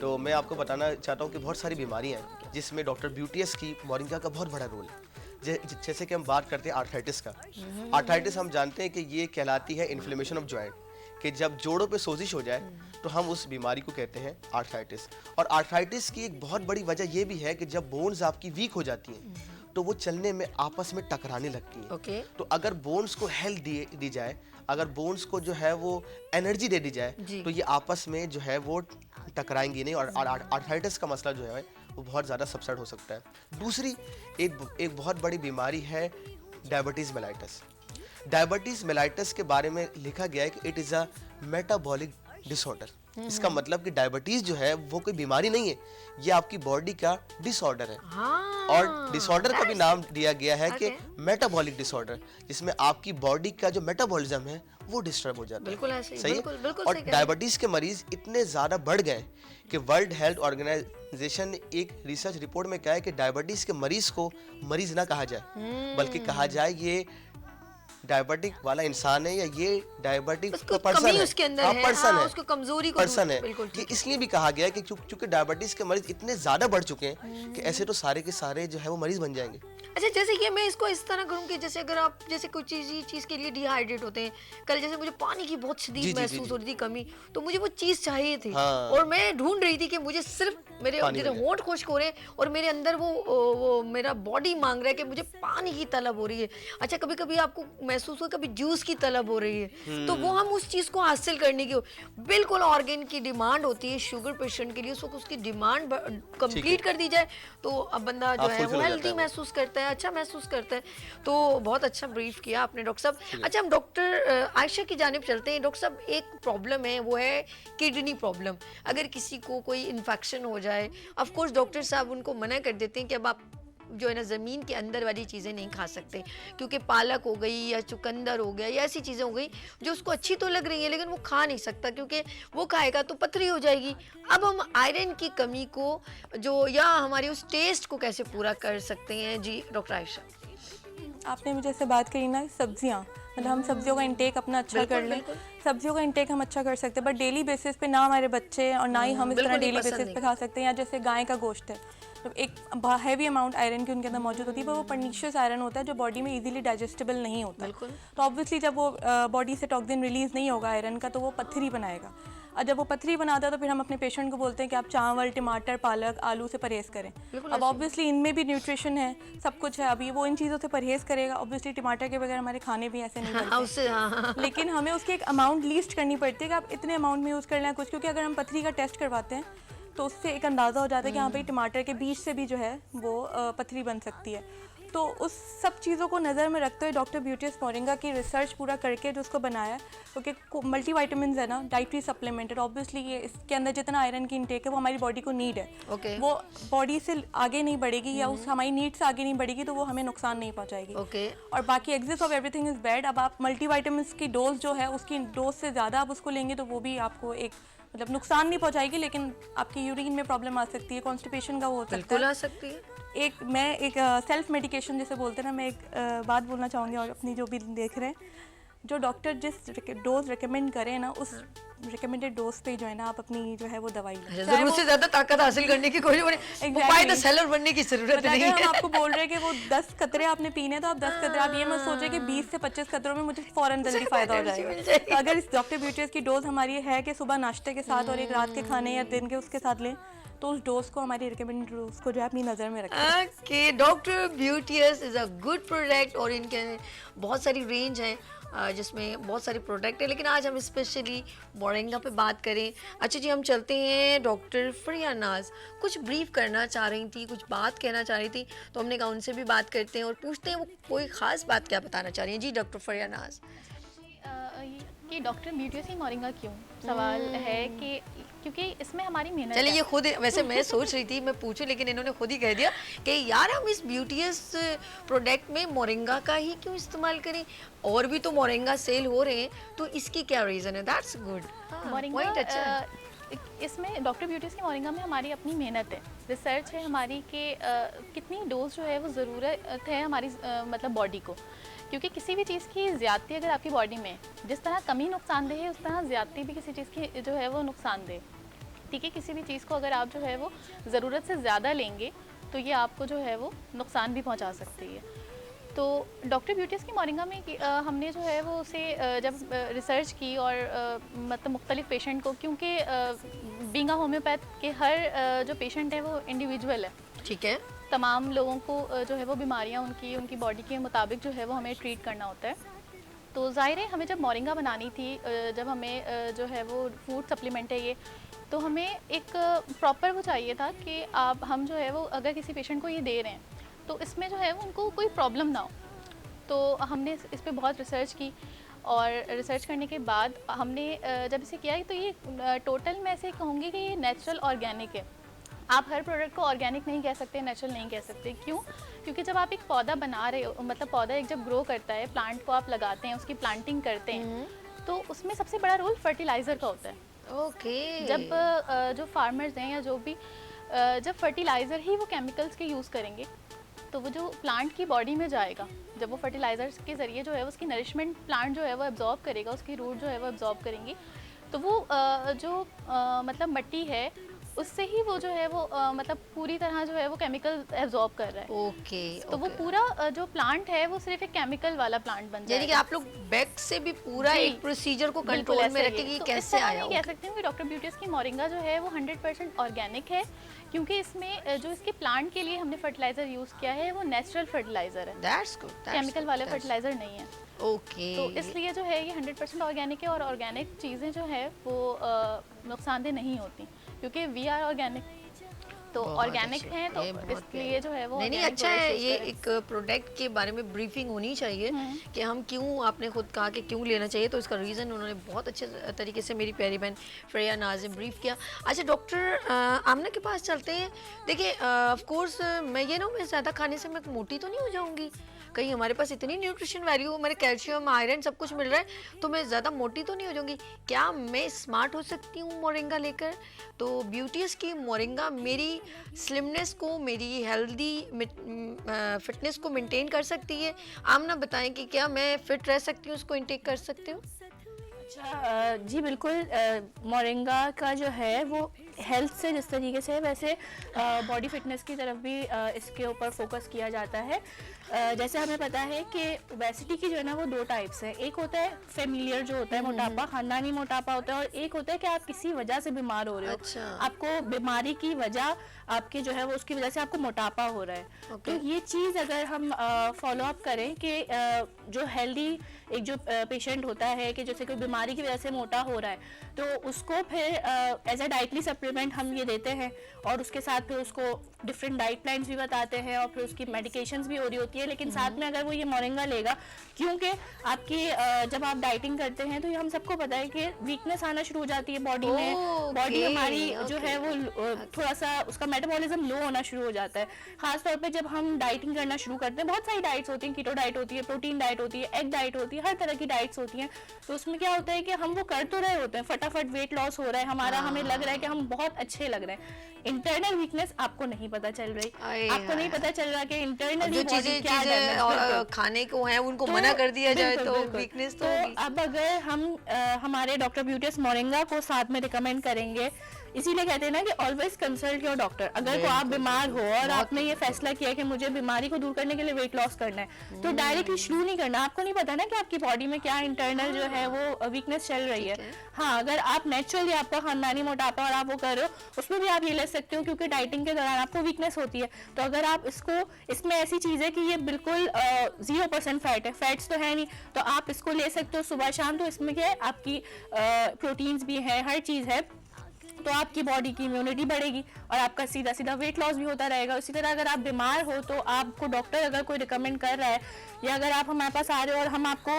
तो मैं आपको बताना चाहता हूँ कि बहुत सारी बीमारियाँ हैं जिसमें डॉक्टर ब्यूटीएस की मोरिंगा का बहुत बड़ा रोल है। जैसे कि हम बात करते हैं आर्थराइटिस का। आर्थराइटिस हम जानते हैं कि ये कहलाती है इन्फ्लेमेशन ऑफ जॉइंट, कि जब जोड़ों पे सोजिश हो जाए तो हम उस बीमारी को कहते हैं आर्थराइटिस। और आर्थराइटिस की एक बहुत बड़ी वजह ये भी है कि जब बोन्स आपकी वीक हो जाती हैं तो वो चलने में आपस में टकराने लगती हैं। ओके। तो अगर बोन्स को हेल्थ दी जाए, अगर बोन्स को जो है वो एनर्जी दे दी जाए, तो ये आपस में जो है वो टकराएंगी नहीं और आर्थराइटिस का मसला जो है वो बहुत ज़्यादा सबसेट हो सकता है। दूसरी एक बहुत बड़ी बीमारी है डायबिटीज़ मेलाइटस। डायबिटीज़ मेलाइटस के बारे में लिखा गया है कि it is a metabolic disorder. इसका मतलब कि डायबिटीज जो है वो कोई बीमारी नहीं है, ये आपकी बॉडी का डिसऑर्डर है। और डिसऑर्डर का भी नाम दिया गया है कि मेटाबॉलिक डिसऑर्डर, जिसमें आपकी बॉडी का जो मेटाबॉलिज्म है वो डिस्टर्ब हो जाता है। बिल्कुल ऐसे ही, सही है? बिल्कुल और डायबिटीज के मरीज इतने ज्यादा बढ़ गए कि वर्ल्ड हेल्थ ऑर्गेनाइजेशन ने एक रिसर्च रिपोर्ट में कहा है कि डायबिटीज के मरीज को मरीज ना कहा जाए, बल्कि कहा जाए ये डायबिटिक वाला इंसान है या ये डायबिटिक पर्सन है, उसके अंदर है, पर्सन है, उसको कमजोरी को पर्सन है। बिल्कुल इसलिए भी कहा गया है कि चूंकि डायबिटीज के मरीज इतने ज्यादा बढ़ चुके हैं कि ऐसे तो सारे के सारे जो है वो मरीज बन जाएंगे। अच्छा, जैसे कि मैं इसको इस तरह करूँ कि जैसे अगर आप जैसे कोई चीज़ के लिए डिहाइड्रेट होते हैं, कल जैसे मुझे पानी की बहुत शदीद महसूस हो रही थी कमी, तो मुझे वो चीज़ चाहिए थी। और मैं ढूंढ रही थी कि मुझे सिर्फ मेरे होंठ खुश्क हो रहे हैं और मेरे अंदर वो मेरा बॉडी मांग रहा है कि मुझे पानी की तलब हो रही है। अच्छा, कभी कभी आपको महसूस हो कभी जूस की तलब हो रही है, तो वो हम उस चीज़ को हासिल करने की बिल्कुल ऑर्गेन की डिमांड होती है शुगर पेशेंट के लिए, उसको उसकी डिमांड कंप्लीट कर दी जाए तो अब बंदा जो है वो हेल्दी महसूस करता है, अच्छा महसूस करता है। तो बहुत अच्छा ब्रीफ किया आपने डॉक्टर साहब। अच्छा, हम डॉक्टर आयशा की जानिब चलते हैं। डॉक्टर साहब, एक प्रॉब्लम है वो है किडनी प्रॉब्लम। अगर किसी को कोई इन्फेक्शन हो जाए, ऑफ कोर्स डॉक्टर साहब उनको मना कर देते हैं कि अब आप जो है ना ज़मीन के अंदर वाली चीज़ें नहीं खा सकते, क्योंकि पालक हो गई या चुकंदर हो गया या ऐसी चीज़ें हो गई जो उसको अच्छी तो लग रही हैं लेकिन वो खा नहीं सकता, क्योंकि वो खाएगा तो पथरी हो जाएगी। अब हम आयरन की कमी को जो या हमारे उस टेस्ट को कैसे पूरा कर सकते हैं? जी डॉक्टर आयशा। आपने मुझे से बात करी ना, सब्जियाँ, मतलब हम सब्जियों का इंटेक अपना अच्छा कर लें, सब्जियों का इंटेक हम अच्छा कर सकते हैं, बट डेली बेसिस पे ना हमारे बच्चे और ना ही हम इस तरह डेली बेसिस पे खा सकते हैं। या जैसे गाय का गोश्त है, तो एक हैवी अमाउंट आयरन की उनके अंदर मौजूद होती है, पर वो पर्नीशियस आयरन होता है जो बॉडी में इजीली डाइजेस्टेबल नहीं होता। तो ऑब्वियसली जब वो बॉडी से टॉक्सिन रिलीज नहीं होगा आयरन का, तो वो पत्थरी बनाएगा, और जब वो पत्थरी बनाता है तो फिर हम अपने पेशेंट को बोलते हैं कि आप चावल, टमाटर, पालक, आलू से परहेज़ करें। अब ऑब्वियसली इनमें भी न्यूट्रिशन है, सब कुछ है, अभी वो इन चीज़ों से परहेज़ करेगा। ऑब्वियसली टमाटर के बगैर हमारे खाने भी ऐसे नहीं बनते, लेकिन हमें उसकी एक अमाउंट लीस्ट करनी पड़ती है कि आप इतने अमाउंट में यूज़ कर लें कुछ, क्योंकि अगर हम पत्थरी का टेस्ट करवाते हैं तो उससे एक अंदाज़ा हो जाता है कि हाँ भाई टमाटर के बीज से भी जो है वो पथरी बन सकती है। तो उस सब चीज़ों को नज़र में रखते हुए डॉक्टर ब्यूटीएस मोरिंगा की रिसर्च पूरा करके जो उसको बनाया, क्योंकि मल्टी वाइटामिन है ना, डाइटरी सप्लीमेंट, ऑब्वियसली ये इसके अंदर जितना आयरन की इंटेक है वो हमारी बॉडी को नीड है। वो बॉडी से आगे नहीं बढ़ेगी या उस हमारी नीड से आगे नहीं बढ़ेगी तो वो हमें नुकसान नहीं पहुँचाएगी। और बाकी exist of everything is bad. अब आप मल्टी वाइटामिन की डोज जो है उसकी डोज से ज़्यादा आप उसको लेंगे तो वो भी आपको एक मतलब नुकसान नहीं पहुंचाएगी, लेकिन आपकी यूरिन में प्रॉब्लम आ सकती है, कॉन्स्टिपेशन का वो हो सकता है, आ सकती है। मैं एक सेल्फ मेडिकेशन जिसे बोलते हैं ना, मैं एक बात बोलना चाहूँगी और अपनी जो भी देख रहे हैं, जो डॉक्टर जिस डोज रिकमेंड करें ना, उस रिकमेंडेड डोज पे जो है ना आप अपनी जो है वो दवाई लें। जरूरत से ज्यादा ताकत हासिल करने की कोई सेलर बनने की जरूरत नहीं है। हम आपको बोल रहे हैं कि वो 10 कतरे आपने पीने, तो आप 10 कतरे, आप ये मत सोचे कि 20 से 25 कतरों में मुझे फौरन जल्दी फायदा हो जाएगा। तो अगर इस डॉक्टर ब्यूटीएस की डोज हमारी है कि सुबह नाश्ते के साथ और एक रात के खाने या दिन के उसके साथ लें, तो उस डोज को, हमारी रिकमेंडेड डोज को जो है अपनी नज़र में रखें। Okay, doctor beauties is a good product और इनके बहुत सारी रेंज है जिसमें बहुत सारे प्रोडक्ट है, लेकिन आज हम स्पेशली मोरिंगा पे बात करें। अच्छा जी, हम चलते हैं डॉक्टर फरिया नाज कुछ ब्रीफ करना चाह रही थी, कुछ बात कहना चाह रही थी, तो हमने कहा उनसे भी बात करते हैं और पूछते हैं वो कोई ख़ास बात क्या बताना चाह रही हैं। जी डॉक्टर फरिया नाज। कि डॉक्टर ब्यूटीएस की मोरिंगा क्यों, सवाल है कि क्योंकि इसमें हमारी मेहनत चलिए ये खुद, वैसे मैं सोच रही थी मैं पूछूं, लेकिन इन्होंने खुद ही कह दिया कि यार हम इस ब्यूटीएस प्रोडक्ट में मोरिंगा का ही क्यों इस्तेमाल करें, और भी तो मोरिंगा सेल हो रहे हैं, तो इसकी क्या रीज़न है? That's good. मोरिंगा इसमें डॉक्टर ब्यूटीएस की मोरिंगा में हमारी अपनी मेहनत है, रिसर्च है हमारी कि कितनी डोज जो है वो ज़रूरत है हमारी मतलब बॉडी को, क्योंकि किसी भी चीज़ की ज़्यादती अगर आपकी बॉडी में, जिस तरह कमी नुकसानदेह है उस तरह ज़्यादती भी किसी चीज़ की जो है वो नुकसानदेह। ठीक है, किसी भी चीज़ को अगर आप जो है वो ज़रूरत से ज़्यादा लेंगे तो ये आपको जो है वो नुकसान भी पहुंचा सकती है। तो डॉक्टर ब्यूटीएस की मोरिंगा में हमने जो है वो उसे जब रिसर्च की और मतलब मुख्तलिफ पेशेंट को, क्योंकि बीइंग अ होम्योपैथ के हर जो पेशेंट है वो इंडिविजुअल है, ठीक है, तमाम लोगों को जो है वो बीमारियां उनकी बॉडी के मुताबिक जो है वो हमें ट्रीट करना होता है। तो ज़ाहिर है हमें जब मोरिंगा बनानी थी, जब हमें जो है वो फूड सप्लीमेंट है ये, तो हमें एक प्रॉपर वो चाहिए था कि हम जो है वो अगर किसी पेशेंट को ये दे रहे हैं तो इसमें जो है वो उनको कोई प्रॉब्लम ना हो। तो हमने इस पर बहुत रिसर्च की और रिसर्च करने के बाद हमने जब इसे किया तो ये टोटल मैं ऐसे कहूँगी कि ये नेचुरल ऑर्गेनिक है। आप हर प्रोडक्ट को ऑर्गेनिक नहीं कह सकते, नेचुरल नहीं कह सकते। क्यों? क्योंकि जब आप एक पौधा बना रहे हो, मतलब पौधा एक जब ग्रो करता है, प्लांट को आप लगाते हैं, उसकी प्लांटिंग करते हैं, तो उसमें सबसे बड़ा रोल फर्टिलाइज़र का होता है। ओके। जब जो फार्मर्स हैं या जो भी जब फर्टिलाइज़र ही वो केमिकल्स के यूज़ करेंगे तो वो जो प्लांट की बॉडी में जाएगा, जब वो फर्टिलाइज़र्स के ज़रिए जो है उसकी नरिशमेंट प्लांट जो है वो एब्जॉर्ब करेगा, उसकी रूट जो है वो एब्जॉर्ब करेंगी, तो वो जो मतलब मिट्टी है उससे ही वो जो है वो मतलब पूरी तरह जो है वो केमिकल एब्जॉर्ब कर रहा है। ओके। तो वो पूरा जो प्लांट है वो सिर्फ एक केमिकल वाला प्लांट बन जाएगा। यानी कि आप लोग बैक से भी पूरा एक प्रोसीजर को कंट्रोल में रखें कि कैसे आया। कह सकते हैं कि डॉक्टर ब्यूटीएस की मोरिंगा जो है वो 100% ऑर्गेनिक है, क्योंकि इसमें जो इसके प्लांट के लिए हमने फर्टिलाइजर यूज़ किया है वो नेचुरल फर्टिलाइजर है। That's good. केमिकल वाले फर्टिलाइजर नहीं है। ओके। तो इसलिए जो है ये 100% ऑर्गेनिक है और ऑर्गेनिक चीज़ें जो है वो नुकसानदेह नहीं होती, क्योंकि वी आर ऑर्गेनिक। तो बहुत ऑर्गेनिक अच्छा, हैं, तो ये बहुत इसलिए जो है वो नहीं organic अच्छा है produce ये करें। एक प्रोडक्ट के बारे में ब्रीफिंग होनी चाहिए कि हम क्यों, आपने खुद कहा कि क्यों लेना चाहिए, तो इसका रीज़न उन्होंने बहुत अच्छे तरीके से मेरी प्यारी बहन फ्रेया नाज ने ब्रीफ किया। अच्छा डॉक्टर आमना के पास चलते हैं। देखिए ऑफ कोर्स मैं ये ना, मैं ज़्यादा खाने से मैं मोटी तो नहीं हो जाऊँगी, कहीं हमारे पास इतनी न्यूट्रिशन वैल्यू, हमारे कैल्शियम आयरन सब कुछ मिल रहा है, तो मैं ज़्यादा मोटी तो नहीं हो जाऊँगी, क्या मैं स्मार्ट हो सकती हूँ मोरिंगा लेकर? तो ब्यूटीज की मोरिंगा मेरी स्लिमनेस को, मेरी हेल्दी फिटनेस को मेंटेन कर सकती है। आमना बताएं कि क्या मैं फिट रह सकती हूँ, उसको इनटेक कर सकती हूँ? अच्छा जी बिल्कुल, मोरिंगा का जो है वो हेल्थ से जिस तरीके से है, वैसे बॉडी फिटनेस की तरफ भी इसके ऊपर फोकस किया जाता है। जैसे हमें पता है कि ओबेसिटी की जो है ना वो 2 टाइप्स है। एक होता है फेमिलियर जो होता है मोटापा, खानदानी मोटापा होता है, और एक होता है कि आप किसी वजह से बीमार हो रहे हो। अच्छा। आपको बीमारी की वजह आपके जो है वो उसकी वजह से आपको मोटापा हो रहा है। तो ये चीज़ अगर हम फॉलो अप करें कि जो हेल्दी एक जो पेशेंट होता है कि जैसे कोई बीमारी की वजह से मोटा हो रहा है, तो उसको फिर एज अ डाइटरी सप्लीमेंट हम ये देते हैं, और उसके साथ फिर उसको डिफरेंट डाइट प्लान्स भी बताते हैं, और फिर उसकी मेडिकेशंस भी हो रही होती है। लेकिन साथ में अगर वो ये मोरिंगा लेगा, क्योंकि आपकी जब आप डाइटिंग करते हैं तो ये हम सबको पता है कि वीकनेस आना शुरू हो जाती है बॉडी में। बॉडी हमारी जो है वो थोड़ा सा उसका मेटाबॉलिज्म लो होना शुरू हो जाता है। खास तौर पे जब हम डाइटिंग करना शुरू करते हैं, बहुत सारी डाइट्स होती हैं, कीटो डाइट होती है, प्रोटीन डाइट होती है, एग डाइट होती है, हर तरह की डाइट्स होती हैं। तो उसमें क्या होता है कि हम वो कर तो रहे होते हैं, फटाफट वेट लॉस हो रहा है हमारा, हमें लग रहा है कि हम बहुत अच्छे लग रहे हैं, इंटरनल वीकनेस आपको नहीं पता चल रही, आपको नहीं पता चल रहा कि इंटरनल जो चीजें और खाने को हैं उनको मना कर दिया जाए तो वीकनेस तो होगी। अब अगर हम हमारे डॉक्टर ब्यूटीज मोरिंगा को साथ में रिकमेंड करेंगे, इसीलिए कहते हैं ना कि ऑलवेज कंसल्ट योर डॉक्टर। अगर को आप बीमार हो और आपने ये फैसला किया कि मुझे बीमारी को दूर करने के लिए वेट लॉस करना है, तो डायरेक्टली शुरू नहीं करना। आपको नहीं पता ना कि आपकी बॉडी में क्या इंटरनल जो है वो वीकनेस चल रही है। हाँ, अगर आप नेचुरली आपका खानदानी मोटापा और आप वो कर रहे हो, उसमें भी आप ये ले सकते हो, क्योंकि डाइटिंग के दौरान आपको वीकनेस होती है। तो अगर आप इसमें ऐसी चीज़ है कि ये बिल्कुल 0% फैट है, फैट्स तो है नहीं, तो आप इसको ले सकते हो सुबह शाम। तो इसमें क्या है, आपकी प्रोटीन्स भी है, हर चीज़ है, तो आपकी बॉडी की इम्यूनिटी बढ़ेगी और आपका सीधा सीधा वेट लॉस भी होता रहेगा। उसी तरह अगर आप बीमार हो तो आपको डॉक्टर अगर कोई रिकमेंड कर रहा है, या अगर आप हमारे पास आ रहे हो और हम आपको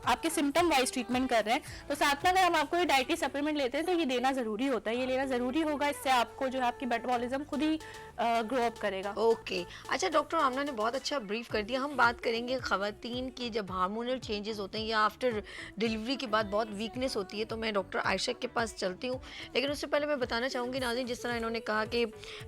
आपके सिम्टम वाइज ट्रीटमेंट कर रहे हैं, तो साथ में अगर हम आपको ये डाइटरी सप्लीमेंट लेते हैं तो ये देना ज़रूरी होता है, ये लेना ज़रूरी होगा। इससे आपको जो है आपकी मेटाबॉलिज्म खुद ही ग्रो अप करेगा। ओके अच्छा डॉक्टर आमना ने बहुत अच्छा ब्रीफ कर दिया। हम बात करेंगे ख़वातीन की जब हार्मोनल चेंजेस होते हैं या आफ्टर डिलीवरी के बाद बहुत वीकनेस होती है, तो मैं डॉक्टर आयशा के पास चलती हूँ। लेकिन उससे पहले मैं बताना चाहूँगी नाज़रीन, जिस तरह इन्होंने कहा कि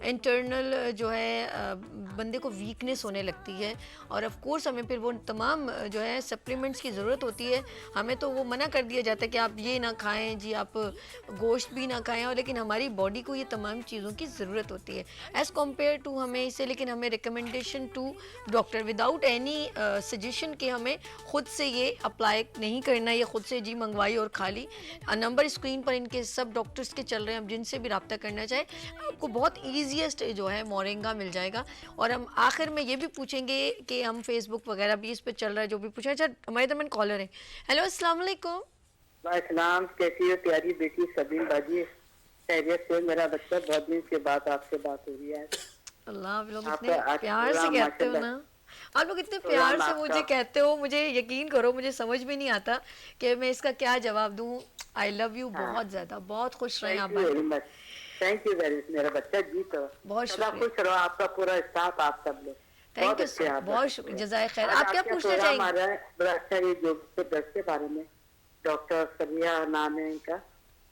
इंटरनल जो है बंदे को वीकनेस होने लगती है, और ऑफ कोर्स हमें फिर वो तमाम जो है सप्लीमेंट्स की ज़रूरत होती है। हमें तो वो मना कर दिया जाता है कि आप ये ना खाएं जी, आप गोश्त भी ना खाएं, और लेकिन हमारी बॉडी को ये तमाम चीज़ों की ज़रूरत होती है एज़ कम्पेयर टू हमें इसे। लेकिन हमें recommendation to doctor without any suggestion के हमें ख़ुद से ये अप्लाई नहीं करना, ये ख़ुद से जी मंगवाई और खा ली। नंबर स्क्रीन पर इनके सब डॉक्टर्स के चल रहे हैं, हम जिनसे भी रब्ता करना चाहें आपको बहुत ईजीएस्ट जो है मोरिंगा मिल जाएगा। और हम आखिर में ये भी पूछेंगे कि हम फेसबुक वगैरह भी इस पर चल रहा है, जो भी पूछा। अच्छा हमारे दरमियान कॉलर है। हेलो अस्सलाम वालेकुम। वालेकुम, कैसी हो प्यारी बेटी सबीन बाजी? खैरियत से? मेरा बच्चा बहुत दिन के बाद आपसे बात हो रही है। अल्लाह, आप लोग इतने प्यार से कहते हो ना, आप लोग इतने प्यार से मुझे कहते हो, मुझे यकीन करो मुझे समझ में नहीं आता कि मैं इसका क्या जवाब दूं। आई लव यू बहुत ज्यादा, बहुत खुश रहें आप। थैंक यू वेरी मच मेरा बच्चा जी, तो बहुत शुक्रिया, खुश रहो, आपका पूरा स्टाफ, आप सब लोग। थैंक यू सर, बहुत शुक्रिया, जज़ाए खैर। आप क्या पूछना चाहेंगे? बड़ा अच्छा, ये जो दर्द के बारे में, डॉक्टर सबिया नाम है इनका,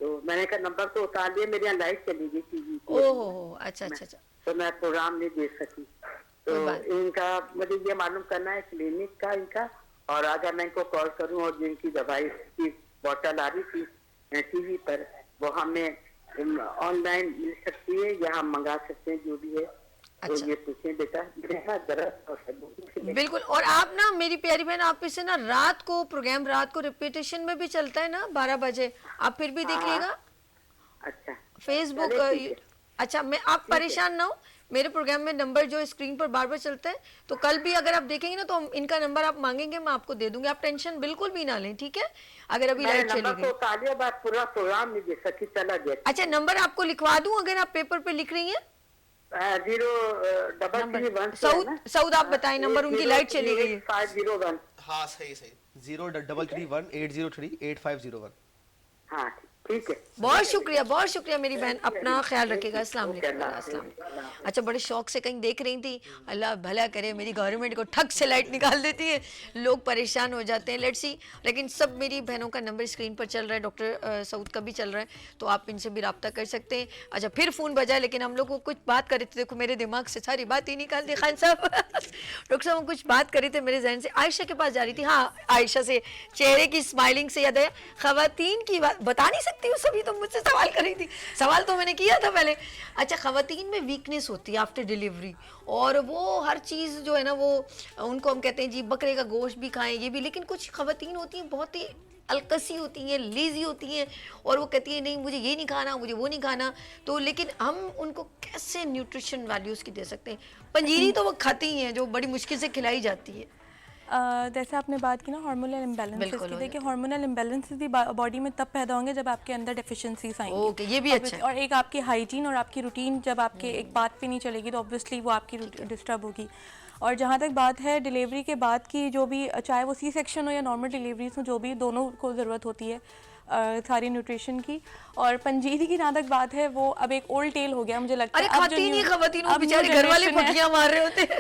तो मैंने का नंबर तो उतार लिया, मेरे यहाँ लाइट चली गई थी। ओह अच्छा अच्छा अच्छा, तो मैं प्रोग्राम नहीं देख सकी। तो इनका मुझे ये मालूम करना है क्लिनिक का इनका, और अगर मैं इनको कॉल करूं और जिनकी दवाई की बोतल आ रही थी टीवी पर, वो हमें ऑनलाइन मिल सकती है या हम मंगा सकते हैं, जो भी है। अच्छा। तो ये पूछें बेटा, बिल्कुल। और आप ना मेरी प्यारी बहन, आप इसे ना रात को प्रोग्राम, रात को रिपीटेशन में भी चलता है ना 12 बजे, आप फिर भी देखिएगा। अच्छा, फेसबुक। अच्छा, मैं आप परेशान ना हो, मेरे प्रोग्राम में नंबर जो स्क्रीन पर बार बार चलता है, तो कल भी अगर आप देखेंगे ना तो इनका नंबर आप मांगेंगे, मैं आपको दे दूंगी, आप टेंशन बिल्कुल भी ना लें, ठीक है? अगर अभी लाइट चली गई पूरा प्रोग्राम नहीं देख सकी, चला गया। अच्छा, नंबर आपको लिखवा दूं अगर आप पेपर पे लिख रही हैं? 033 सऊद आप बताएं नंबर, उनकी लाइट चली गई है। 501। हाँ सही सही 03318038501। हाँ ठीक है। बहुत शुक्रिया मेरी बहन, अपना ख्याल रखिएगा। अस्सलाम वालेकुम। अच्छा, बड़े शौक से कहीं देख रही थी, अल्लाह भला करे मेरी गवर्नमेंट को ठग से लाइट निकाल देती है, लोग परेशान हो जाते हैं। लेट्स सी, लेकिन सब मेरी बहनों का नंबर स्क्रीन पर चल रहा है, डॉक्टर सऊद का भी चल रहा है, तो आप इनसे भी रब्ता कर सकते हैं। अच्छा, फिर फ़ोन बजा, लेकिन हम लोग को कुछ बात कर रहे थे, देखो मेरे दिमाग से सारी बात ही निकाल दी खान साहब। डॉक्टर साहब हम कुछ बात कर रहे थे मेरे जहन से, आयशा के पास जा रही थी। हाँ, आयशा से चेहरे की स्माइलिंग से याद है, खवातीन की बात बता नहीं सकती हूँ, सभी तो मुझसे सवाल कर रही थी, सवाल तो मैंने किया था पहले। अच्छा, खवातीन में वीकनेस होती है आफ्टर डिलीवरी, और वो हर चीज़ जो है ना, वो उनको हम कहते हैं जी बकरे का गोश्त भी खाएं, ये भी, लेकिन कुछ खवातीन होती हैं बहुत ही अलकसी होती हैं, लेज़ी होती हैं, और वो कहती है नहीं मुझे ये नहीं खाना, मुझे वो नहीं खाना। तो लेकिन हम उनको कैसे न्यूट्रिशन वैल्यूज़ की दे सकते हैं? पंजीरी तो वो खाती ही हैं जो बड़ी मुश्किल से खिलाई जाती है। जैसे आपने बात की ना हार्मोनल इम्बैलेंसेस की, देखिए हार्मोनल इम्बैलेंसेस भी बॉडी में तब पैदा होंगे जब आपके अंदर डेफिशिएंसीज आएंगी। ओके, ये भी अच्छा है। और एक आपकी हाइजीन और आपकी रूटीन जब आपके एक बात पे नहीं चलेगी तो ऑब्वियसली वो आपकी डिस्टर्ब होगी। और जहाँ तक बात है डिलीवरी के बाद की, जो भी चाहे वो सी सेक्शन हो या नॉर्मल डिलीवरीज हो, जो भी दोनों को ज़रूरत होती है सारी न्यूट्रिशन की। और पंजीरी की जहाँ तक बात है, वो अब एक ओल्ड टेल हो गया मुझे लगता है।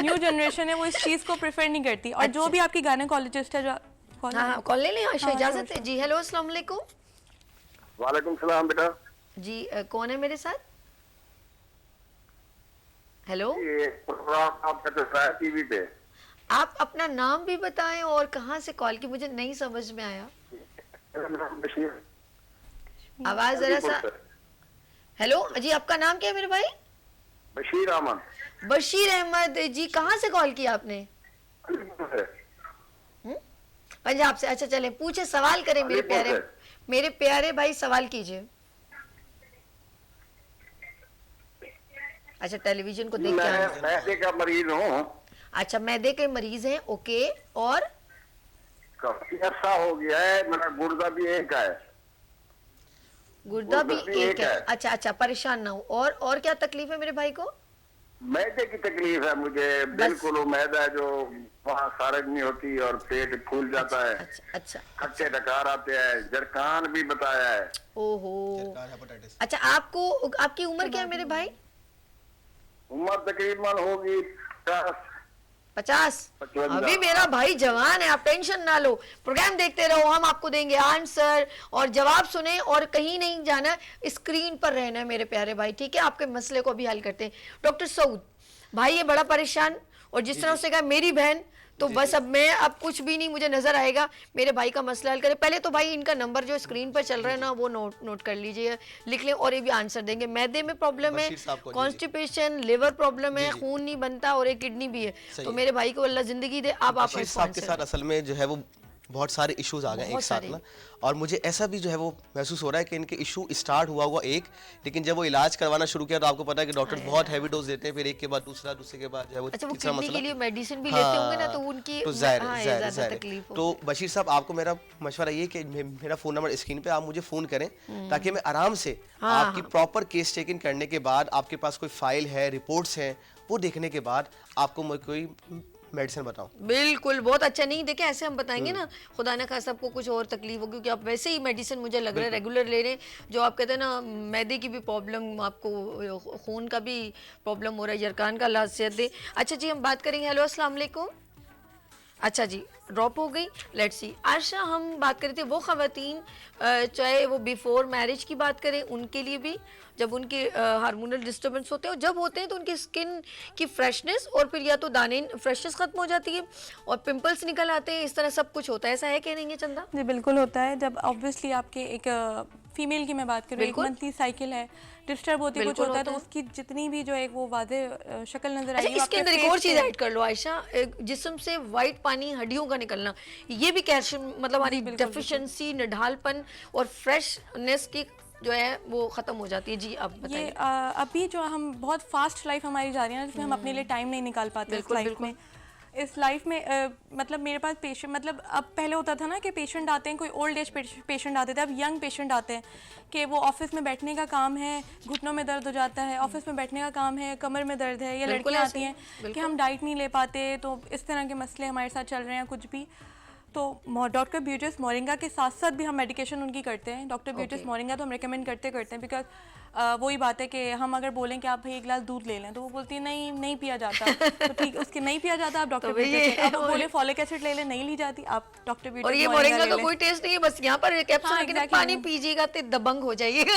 न्यू जनरेशन है वो इस चीज़ को प्रेफर नहीं करती। और जो भी आपकी गायनेकोलॉजिस्ट है, जो कॉल ले लें, इजाजत है जी। हेलो, अस्सलाम वालेकुम। वालेकुम सलाम बेटा जी, कौन है मेरे साथ? हेलो, ये प्रोग्राम आपका चल रहा है टीवी पे। आप अपना नाम भी बताएं और कहाँ से कॉल की, मुझे नहीं समझ में आया आवाज जरा सा। हेलो जी, आपका नाम क्या है मेरे भाई? बशीर अहमद। बशीर अहमद जी, कहाँ से कॉल किया आपने? पंजाब से। अच्छा चले, पूछे, सवाल करें मेरे प्यारे भाई, सवाल कीजिए। अच्छा, टेलीविजन को देख के मैदे का मरीज हूँ। अच्छा, मैदे के मरीज हैं, ओके। और काफी अर्सा हो गया है, मेरा गुर्दा भी एक है। गुर्दा भी एक है। अच्छा, परेशान ना हो। और क्या तकलीफ है मेरे भाई को? मैदे की तकलीफ है मुझे, बिल्कुल वो मैदा जो वहाँ खारिज नहीं होती और पेट फूल जाता है। अच्छा, खट्टे डकार आते हैं, जरखान भी बताया है। ओहो, अच्छा, आपकी उम्र क्या है मेरे भाई? उम्र तकरीबन होगी 50। अभी मेरा भाई जवान है, आप टेंशन ना लो, प्रोग्राम देखते रहो, हम आपको देंगे आंसर और जवाब सुने, और कहीं नहीं जाना, स्क्रीन पर रहना है मेरे प्यारे भाई, ठीक है? आपके मसले को भी हल करते हैं। डॉक्टर सऊद भाई ये बड़ा परेशान, और जिस तरह उसने कहा मेरी बहन, तो बस अब कुछ भी नहीं मुझे नजर आएगा, मेरे भाई का मसला हल करे। पहले तो भाई इनका नंबर जो स्क्रीन पर चल रहा है ना, वो नोट कर लीजिए, लिख लें, और ये भी आंसर देंगे। मैदे में प्रॉब्लम है, कॉन्स्टिपेशन, लिवर प्रॉब्लम है, खून नहीं बनता, और एक किडनी भी है। तो मेरे भाई को अल्लाह जिंदगी दे। अब आप के साथ असल में जो है वो बहुत सारे इश्यूज आ गए एक साथ ना, और मुझे ऐसा भी जो है वो महसूस हो रहा है कि इनके इशू स्टार्ट हुआ एक, लेकिन जब वो इलाज करवाना शुरू किया तो आपको पता है कि डॉक्टर बहुत हैवी डोज देते हैं, फिर एक के बाद दूसरा, दूसरे के बाद जो है वो तीसरा मसला। के लिए मेडिसिन भी लेते होंगे ना, तो उनकी तो ज़ाहिर तकलीफ। तो बशीर साहब, आपको मेरा मशवरा ये कि मेरा फ़ोन नंबर स्क्रीन पे, आप मुझे फ़ोन करें ताकि मैं आराम से आपकी प्रॉपर केस चेक इन करने के बाद, आपके पास कोई फाइल है, रिपोर्ट्स हैं, वो देखने के बाद आपको मैं कोई मेडिसिन बताऊं। बिल्कुल, बहुत अच्छा। नहीं देखें, ऐसे हम बताएंगे ना, खुदा ना खासा आपको कुछ और तकलीफ हो, क्योंकि आप वैसे ही मेडिसिन मुझे लग रहा है रेगुलर ले रहे हैं, जो आप कहते हैं ना मैदे की भी प्रॉब्लम, आपको खून का भी प्रॉब्लम हो रहा है, जरकान का इलाज सेहत दे। अच्छा जी, हम बात करेंगे। हेलो, अस्सलाम वालेकुम। अच्छा जी, ड्रॉप हो गई। लेट्स सी, आशा हम बात कर रहे थे वो ख़वातीन, चाहे वो बिफोर मैरिज की बात करें, उनके लिए भी जब उनके हार्मोनल डिस्टर्बेंस होते हैं, और जब होते हैं तो उनकी स्किन की फ्रेशनेस, और फिर या तो दाने फ्रेशनेस ख़त्म हो जाती है और पिंपल्स निकल आते हैं, इस तरह सब कुछ होता है। ऐसा है कि नहीं है चंदा? जी बिल्कुल होता है। जब ऑब्वियसली आपके एक फीमेल की मैं बात करूँ, एक मंथली साइकिल है, डिस्टर्ब होती कुछ होता है, तो उसकी जितनी भी जो है वो वादे शक्ल नजर आएगी। इसके अंदर एक और चीज़ ऐड कर लो आयशा, जिस्म से वाइट पानी, हड्डियों का निकलना, ये भी कैल्शियम, मतलब हमारी डेफिशिएंसी, निढालपन और फ्रेशनेस की जो है वो ख़त्म हो जाती है। जी अब बताइए। अभी जो हम बहुत फास्ट लाइफ हमारी जा रही है, जिसमें हम अपने लिए टाइम नहीं निकाल पाते इस लाइफ में, इस लाइफ में मतलब मेरे पास पेशेंट, मतलब अब पहले होता था ना कि पेशेंट आते हैं, कोई ओल्ड एज पेशेंट आते थे, अब यंग पेशेंट आते हैं कि वो ऑफिस में बैठने का काम है, घुटनों में दर्द हो जाता है, ऑफिस में बैठने का काम है, कमर में दर्द है, या लड़कियाँ आती हैं कि हम डाइट नहीं ले पाते, तो इस तरह के मसले हमारे साथ चल रहे हैं कुछ भी। तो डॉक्टर ब्यूटिस मोरिंगा के साथ साथ भी हम मेडिकेशन उनकी करते हैं। डॉक्टर ब्यूटिस मोरिंगा तो हम रिकमेंड करते हैं बिकॉज वही बात है कि हम अगर बोलें कि आप भाई एक गिलास दूध ले लें, तो वो बोलती है नहीं पिया जाता, तो ठीक उसके नहीं पिया जाता, आप डॉक्टर ब्यूटिस, आप बोले फॉलिक एसिड ले लें, नहीं ली जाती, आप डॉक्टर ब्यूटिस। और ये मोरिंगा का कोई टेस्ट नहीं है, बस यहाँ पर कैप्सूल पानी पीजिएगा तो दबंग हो जाइएगा।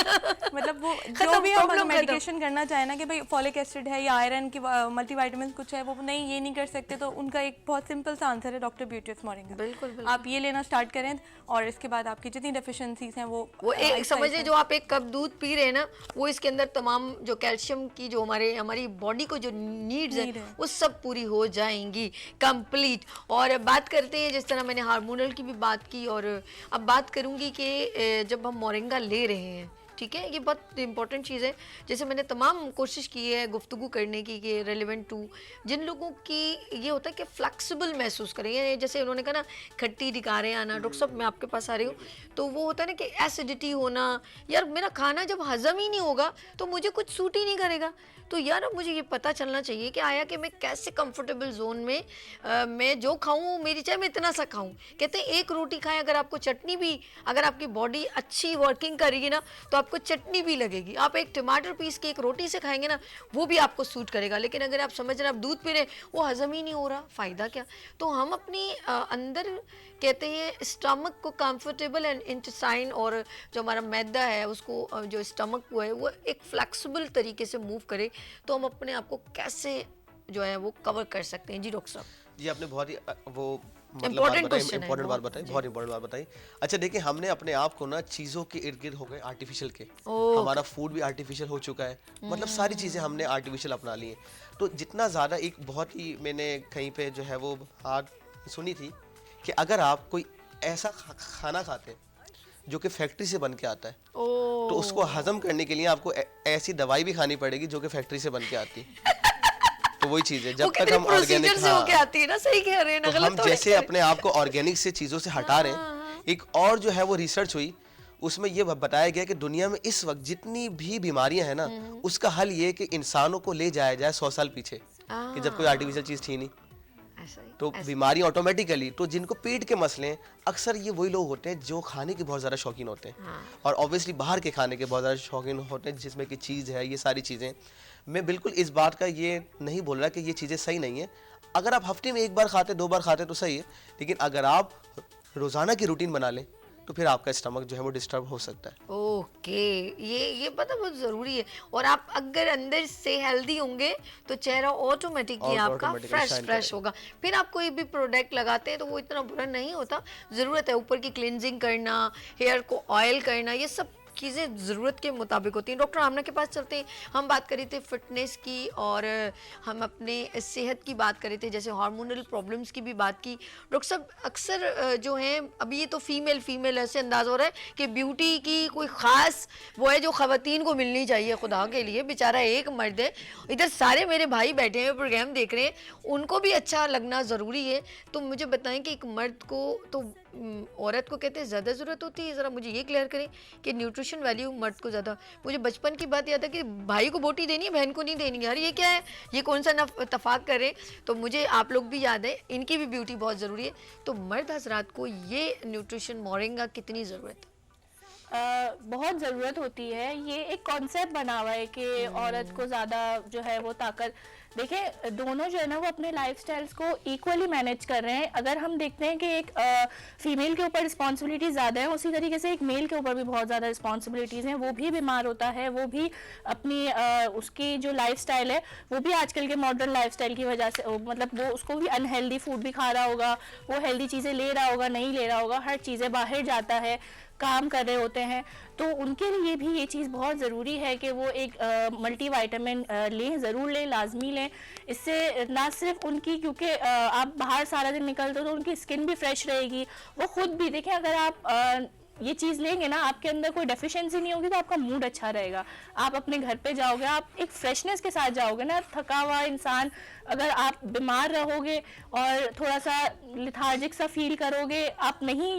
मतलब वो जो भी हम मेडिकेशन करना चाहे ना कि भाई फॉलिक एसिड है या आयरन की मल्टीविटामिन कुछ है, वो नहीं ये नहीं कर सकते, तो उनका एक बहुत सिंपल सा आंसर है डॉक्टर ब्यूटिस मोरिंगा। बिल्कुल आप ये लेना स्टार्ट करें और इसके बाद आपकी जितनी डेफिशिएंसीज हैं वो एक समझिए, जो आप एक कप दूध पी रहे हैं ना, वो इसके अंदर तमाम जो कैल्शियम की जो हमारी बॉडी को जो नीड्स है वो सब पूरी हो जाएंगी कंप्लीट। और बात करते हैं, जिस तरह मैंने हार्मोनल की भी बात की, और अब बात करूंगी कि जब हम मोरिंगा ले रहे हैं, ठीक है, ये बहुत इंपॉर्टेंट चीज़ है। जैसे मैंने तमाम कोशिश की है गुफ्तगू करने की कि रेलिवेंट टू जिन लोगों की ये होता है कि फ्लेक्सिबल महसूस करें, जैसे उन्होंने कहा ना खट्टी डिकारें आना, डॉक्टर साहब मैं आपके पास आ रही हूँ, तो वो होता है ना कि एसिडिटी होना, यार मेरा खाना जब हजम ही नहीं होगा तो मुझे कुछ सूट ही नहीं करेगा। तो यार अब मुझे ये पता चलना चाहिए कि आया कि मैं कैसे कंफर्टेबल जोन में मैं जो खाऊं, मेरी चाहे मैं इतना सा खाऊं। कहते हैं एक रोटी खाएं, अगर आपको चटनी भी, अगर आपकी बॉडी अच्छी वर्किंग करेगी ना तो आपको चटनी भी लगेगी। आप एक टमाटर पीस के एक रोटी से खाएंगे ना, वो भी आपको सूट करेगा। लेकिन अगर आप समझ रहे हैं आप दूध पी रहे, वो हजम ही नहीं हो रहा, फ़ायदा क्या। तो हम अपनी अंदर कहते हैं स्टमक को कंफर्टेबल एंड इंटेस्टाइन, और जो हमारा मैदा है उसको जो स्टमक को है वो एक फ्लेक्सिबल तरीके से मूव करे, तो हम अपने आप को कैसे जो है वो कवर कर सकते हैं। जी डॉक्टर साहब जी, आपने बहुत ही वो इम्पोर्टेंट बात बताई, बहुत इंपॉर्टेंट बात बताई। अच्छा देखिए, हमने अपने आप को ना चीज़ों के इर्द गिर्द हो गए आर्टिफिशियल के, हमारा फूड भी आर्टिफिशियल हो चुका है, मतलब सारी चीज़ें हमने आर्टिफिशियल अपना ली हैं। तो जितना ज़्यादा, एक बहुत ही मैंने कहीं पे जो है वो बात सुनी थी कि अगर आप कोई ऐसा खाना खाते हैं जो कि फैक्ट्री से बन के आता है, तो उसको हजम करने के लिए आपको ऐसी दवाई भी खानी पड़ेगी जो कि फैक्ट्री से बन के आती है। तो वही चीज़ है, जब तक हम ऑर्गेनिक से होके आती है ना, सही कह रहे हैं ना, तो हम जैसे अपने आप को ऑर्गेनिक से चीज़ों से हटा रहे हैं। एक और जो है वो रिसर्च हुई, उसमें ये बताया गया कि दुनिया में इस वक्त जितनी भी बीमारियां हैं ना, उसका हल ये कि इंसानों को ले जाया जाए 100 साल पीछे, कि जब कोई आर्टिफिशियल चीज़ थी नहीं, तो बीमारी ऑटोमेटिकली। तो जिनको पेट के मसले हैं, अक्सर ये वही लोग होते हैं जो खाने के बहुत ज़्यादा शौकीन होते हैं, और ऑब्वियसली बाहर के खाने के बहुत ज़्यादा शौकीन होते हैं, जिसमें कि चीज़ है, ये सारी चीज़ें। मैं बिल्कुल इस बात का ये नहीं बोल रहा कि ये चीज़ें सही नहीं है। अगर आप हफ्ते में 1 बार खाते, 2 बार खाते तो सही है, लेकिन अगर आप रोज़ाना की रूटीन बना लें तो फिर आपका स्टमक जो है वो डिस्टर्ब हो सकता है। ओके, ये पता बहुत ज़रूरी है। और आप अगर अंदर से हेल्दी होंगे तो चेहरा ऑटोमेटिकली आपका फ्रेश होगा। फिर आप कोई भी प्रोडक्ट लगाते हैं तो वो इतना बुरा नहीं होता। ज़रूरत है ऊपर की क्लिनजिंग करना, हेयर को ऑयल करना, ये सब चीज़ें ज़रूरत के मुताबिक होती हैं। डॉक्टर आमना के पास चलते हैं। हम बात कर रहे थे फिटनेस की, और हम अपने सेहत की बात कर रहे थे, जैसे हार्मोनल प्रॉब्लम्स की भी बात की। डॉक्टर साहब अक्सर जो हैं, अभी ये तो फीमेल ऐसे अंदाज़ हो रहा है कि ब्यूटी की कोई ख़ास वो है जो ख़वातीन को मिलनी चाहिए। खुदा के लिए बेचारा एक मर्द है, इधर सारे मेरे भाई बैठे हैं प्रोग्राम देख रहे हैं, उनको भी अच्छा लगना ज़रूरी है। तो मुझे बताएं कि एक मर्द को तो औरत को कहते हैं ज़्यादा ज़रूरत होती है, ज़रा मुझे ये क्लियर करें कि न्यूट्रिशन वैल्यू मर्द को ज़्यादा। मुझे बचपन की बात याद है कि भाई को बोटी देनी है, बहन को नहीं देनी है। यार ये क्या है, ये कौन सा इत्तेफाक करें। तो मुझे आप लोग भी याद है, इनकी भी ब्यूटी बहुत ज़रूरी है। तो मर्द हजरात को ये न्यूट्रिशन मोरिंगा कितनी ज़रूरत है? बहुत ज़रूरत होती है। ये एक कॉन्सेप्ट बना हुआ है कि औरत को ज़्यादा जो है वो ताकत, देखिए दोनों जो है ना वो अपने लाइफस्टाइल्स को इक्वली मैनेज कर रहे हैं। अगर हम देखते हैं कि एक फीमेल के ऊपर रिस्पॉन्सिबिलिटी ज़्यादा है, उसी तरीके से एक मेल के ऊपर भी बहुत ज़्यादा रिस्पॉन्सिबिलिटीज़ हैं। वो भी बीमार होता है, वो भी अपनी उसकी जो लाइफस्टाइल है वो भी आजकल के मॉडर्न लाइफस्टाइल की वजह से, मतलब वो उसको भी अनहेल्दी फूड भी खा रहा होगा, वो हेल्दी चीज़ें ले रहा होगा, नहीं ले रहा होगा, हर चीज़ें बाहर जाता है, काम कर रहे होते हैं। तो उनके लिए भी ये चीज़ बहुत ज़रूरी है कि वो एक मल्टीविटामिन लें, ज़रूर लें, लाजमी लें। इससे ना सिर्फ उनकी, क्योंकि आप बाहर सारा दिन निकलते हो तो उनकी स्किन भी फ्रेश रहेगी। वो खुद भी देखें, अगर आप ये चीज़ लेंगे ना, आपके अंदर कोई डेफिशिएंसी नहीं होगी तो आपका मूड अच्छा रहेगा। आप अपने घर पे जाओगे, आप एक फ्रेशनेस के साथ जाओगे ना। थका हुआ इंसान, अगर आप बीमार रहोगे और थोड़ा सा लिथार्जिक सा फील करोगे, आप नहीं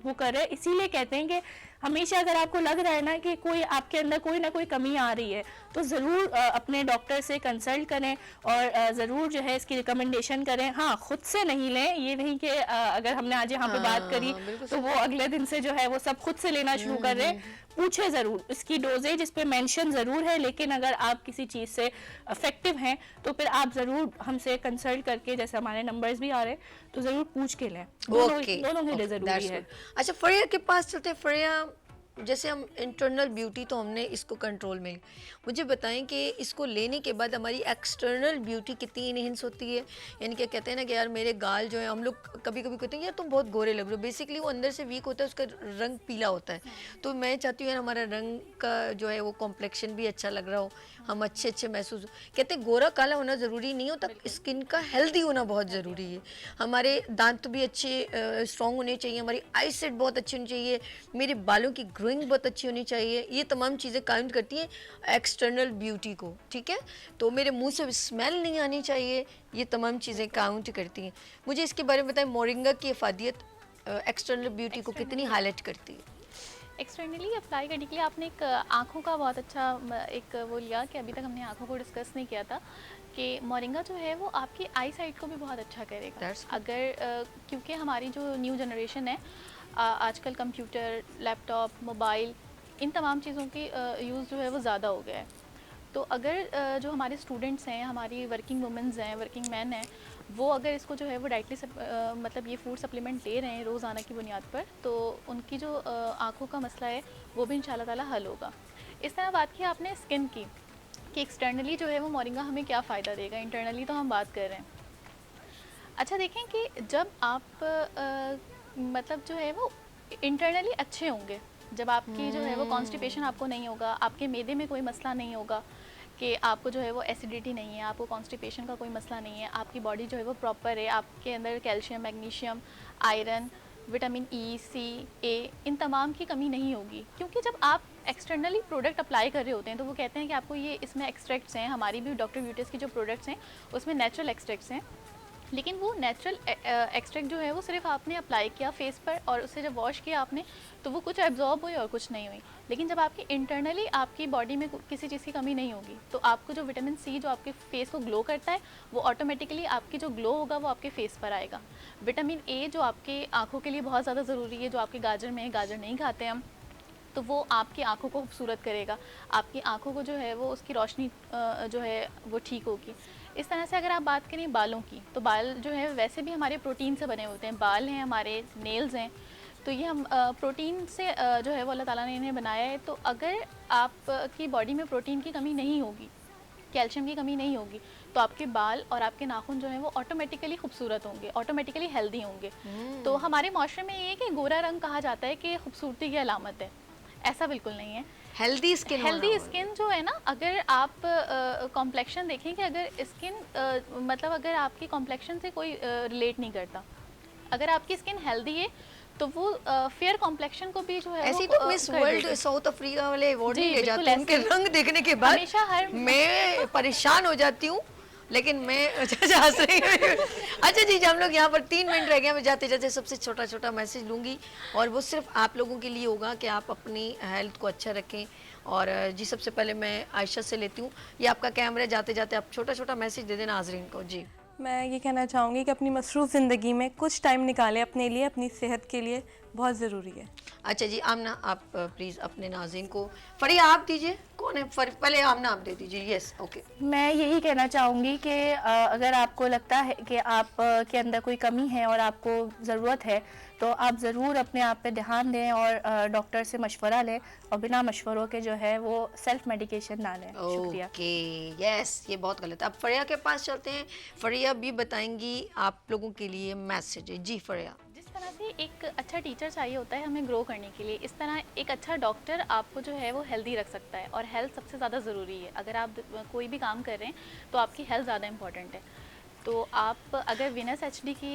वो कर रहे। इसीलिए कहते हैं कि हमेशा अगर आपको लग रहा है ना कि कोई आपके अंदर कोई ना कोई कमी आ रही है, तो ज़रूर अपने डॉक्टर से कंसल्ट करें और ज़रूर जो है इसकी रिकमेंडेशन करें। हाँ, खुद से नहीं लें, ये नहीं कि अगर हमने आज यहाँ पे बात करी तो वो अगले दिन से जो है वो सब खुद से लेना शुरू कर रहे हैं। पूछे ज़रूर, इसकी डोजेज इस पे मेंशन ज़रूर है, लेकिन अगर आप किसी चीज़ से इफेक्टिव हैं तो फिर आप ज़रूर हमसे कंसल्ट करके, जैसे हमारे नंबर्स भी आ रहे हैं, तो ज़रूर पूछ के लें। दोनों के लिए ज़रूरी है। अच्छा, फरिया के पास चलते हैं। फरिया, जैसे हम इंटरनल ब्यूटी तो हमने इसको कंट्रोल में, मुझे बताएं कि इसको लेने के बाद हमारी एक्सटर्नल ब्यूटी कितनी इनहेंस होती है। यानी क्या कहते हैं ना कि यार मेरे गाल जो है, हम लोग कभी कभी कहते हैं यार तुम बहुत गोरे लग रहे हो, बेसिकली वो अंदर से वीक होता है, उसका रंग पीला होता है। तो मैं चाहती हूँ यार हमारा रंग का जो है वो कॉम्प्लेक्शन भी अच्छा लग रहा हो, हम अच्छे अच्छे महसूस हो। कहते हैं गोरा काला होना ज़रूरी नहीं होता, स्किन का हेल्दी होना बहुत ज़रूरी है। हमारे दांत भी अच्छे स्ट्रॉन्ग होने चाहिए, हमारी आई सेट बहुत अच्छी होनी चाहिए, मेरे बालों की ग्रोइंग बहुत अच्छी होनी चाहिए। ये तमाम चीज़ें काउंट करती हैं एक्सटर्नल ब्यूटी को, ठीक है। तो मेरे मुंह से स्मेल नहीं आनी चाहिए, ये तमाम चीज़ें काउंट करती हैं। मुझे इसके बारे में बताएं, मोरिंगा की अफादियत एक्सटर्नल ब्यूटी को कितनी हाईलाइट करती है? एक्सटर्नली अप्लाई करने के लिए आपने एक आँखों का बहुत अच्छा एक वो लिया कि अभी तक हमने आँखों को डिस्कस नहीं किया था कि मोरिंगा जो है वो आपकी आई साइट को भी बहुत अच्छा करेगा। अगर क्योंकि हमारी जो न्यू जनरेशन है, आजकल कंप्यूटर, लैपटॉप, मोबाइल, इन तमाम चीज़ों की यूज़ जो है वो ज़्यादा हो गया है। तो अगर जो हमारे स्टूडेंट्स हैं, हमारी वर्किंग वुमेंस हैं, वर्किंग मैन हैं, वो अगर इसको जो है वो डाइटली मतलब ये फूड सप्लीमेंट ले रहे हैं रोज़ाना की बुनियाद पर, तो उनकी जो आँखों का मसला है वो भी इंशाल्लाह ताला हल होगा। इस तरह बात की आपने स्किन की कि एक्सटर्नली जो है वो मोरिंगा हमें क्या फ़ायदा देगा, इंटरनली तो हम बात कर रहे हैं। अच्छा, देखें कि जब आप मतलब जो है वो इंटरनली अच्छे होंगे, जब आपकी जो है वो कॉन्स्टिपेशन आपको नहीं होगा, आपके मैदे में कोई मसला नहीं होगा कि आपको जो है वो एसिडिटी नहीं है, आपको कॉन्स्टिपेशन का कोई मसला नहीं है, आपकी बॉडी जो है वो प्रॉपर है, आपके अंदर calcium, magnesium, iron, vitamin E, C, A, इन तमाम की कमी नहीं होगी। क्योंकि जब आप एक्सटर्नली प्रोडक्ट अप्लाई कर रहे होते हैं तो वो कहते हैं कि आपको ये इसमें एक्सट्रैक्ट्स हैं, हमारी भी डॉक्टर ब्यूटीज की जो प्रोडक्ट्स हैं उसमें नेचुरल एक्सट्रैक्ट्स हैं, लेकिन वो नेचुरल एक्सट्रैक्ट जो है वो सिर्फ आपने अप्लाई किया फेस पर और उससे जब वॉश किया आपने तो वो कुछ एब्जॉर्ब हुई और कुछ नहीं हुई। लेकिन जब आपकी इंटरनली आपकी बॉडी में किसी चीज़ की कमी नहीं होगी तो आपको जो विटामिन सी जो आपके फेस को ग्लो करता है वो ऑटोमेटिकली आपकी जो ग्लो होगा वो आपके फेस पर आएगा। विटामिन ए जो आपके आँखों के लिए बहुत ज़्यादा ज़रूरी है, जो आपके गाजर में है, गाजर नहीं खाते हम, तो वो आपकी आँखों को खूबसूरत करेगा, आपकी आँखों को जो है वो उसकी रोशनी जो है वो ठीक होगी। इस तरह से अगर आप बात करें बालों की, तो बाल जो है वैसे भी हमारे प्रोटीन से बने होते हैं, बाल हैं हमारे, नेल्स हैं, तो ये हम प्रोटीन से जो है वो अल्लाह ताला ने इन्हें बनाया है। तो अगर आपकी बॉडी में प्रोटीन की कमी नहीं होगी, कैल्शियम की कमी नहीं होगी, तो आपके बाल और आपके नाखून जो है वो ऑटोमेटिकली खूबसूरत होंगे, ऑटोमेटिकली हेल्दी होंगे। तो हमारे माशरे में ये है कि गोरा रंग कहा जाता है कि खूबसूरती की अलामत है, ऐसा बिल्कुल नहीं है। हेल्दी स्किन जो है ना, अगर आप कॉम्प्लेक्शन देखें कि अगर स्किन मतलब अगर आपकी कॉम्प्लेक्शन से कोई रिलेट नहीं करता, अगर आपकी स्किन हेल्दी है तो वो फेयर कॉम्प्लेक्शन को भी जो है ऐसी तो मिस वर्ल्ड साउथ अफ्रीका वाले अवार्ड नहीं ले जाते, उनके रंग देखने के बाद मैं परेशान हो जाती हूँ, लेकिन मैं अच्छा जी, हम लोग यहाँ पर 3 मिनट रह गए, मैं जाते जाते सबसे छोटा छोटा मैसेज लूँगी और वो सिर्फ आप लोगों के लिए होगा कि आप अपनी हेल्थ को अच्छा रखें। और जी सबसे पहले मैं आयशा से लेती हूँ, ये आपका कैमरा, जाते जाते आप छोटा छोटा मैसेज दे देना नाज़रीन को। जी, मैं ये कहना चाहूँगी कि अपनी मसरूफ़ ज़िंदगी में कुछ टाइम निकालें अपने लिए, अपनी सेहत के लिए, बहुत ज़रूरी है। अच्छा जी, आमना आप प्लीज़ अपने नाज़रीन को, फरिया आप दीजिए, कौन है पहले आमना आप दे दीजिए। Yes, okay. मैं यही कहना चाहूँगी कि अगर आपको लगता है कि आप के अंदर कोई कमी है और आपको ज़रूरत है तो आप ज़रूर अपने आप पे ध्यान दें और डॉक्टर से मशवरा लें और बिना मशवरों के जो है वो सेल्फ मेडिकेशन ना लें। शुक्रिया। ओके, यस, ये बहुत गलत है। अब फरिया के पास चलते हैं, फरिया भी बताएंगी आप लोगों के लिए मैसेज। जी फरिया। जिस तरह से एक अच्छा टीचर चाहिए होता है हमें ग्रो करने के लिए, इस तरह एक अच्छा डॉक्टर आपको जो है वो हेल्दी रख सकता है, और हेल्थ सबसे ज़्यादा ज़रूरी है। अगर आप कोई भी काम कर रहे हैं तो आपकी हेल्थ ज़्यादा इंपॉर्टेंट है। तो आप अगर वीनस एचडी की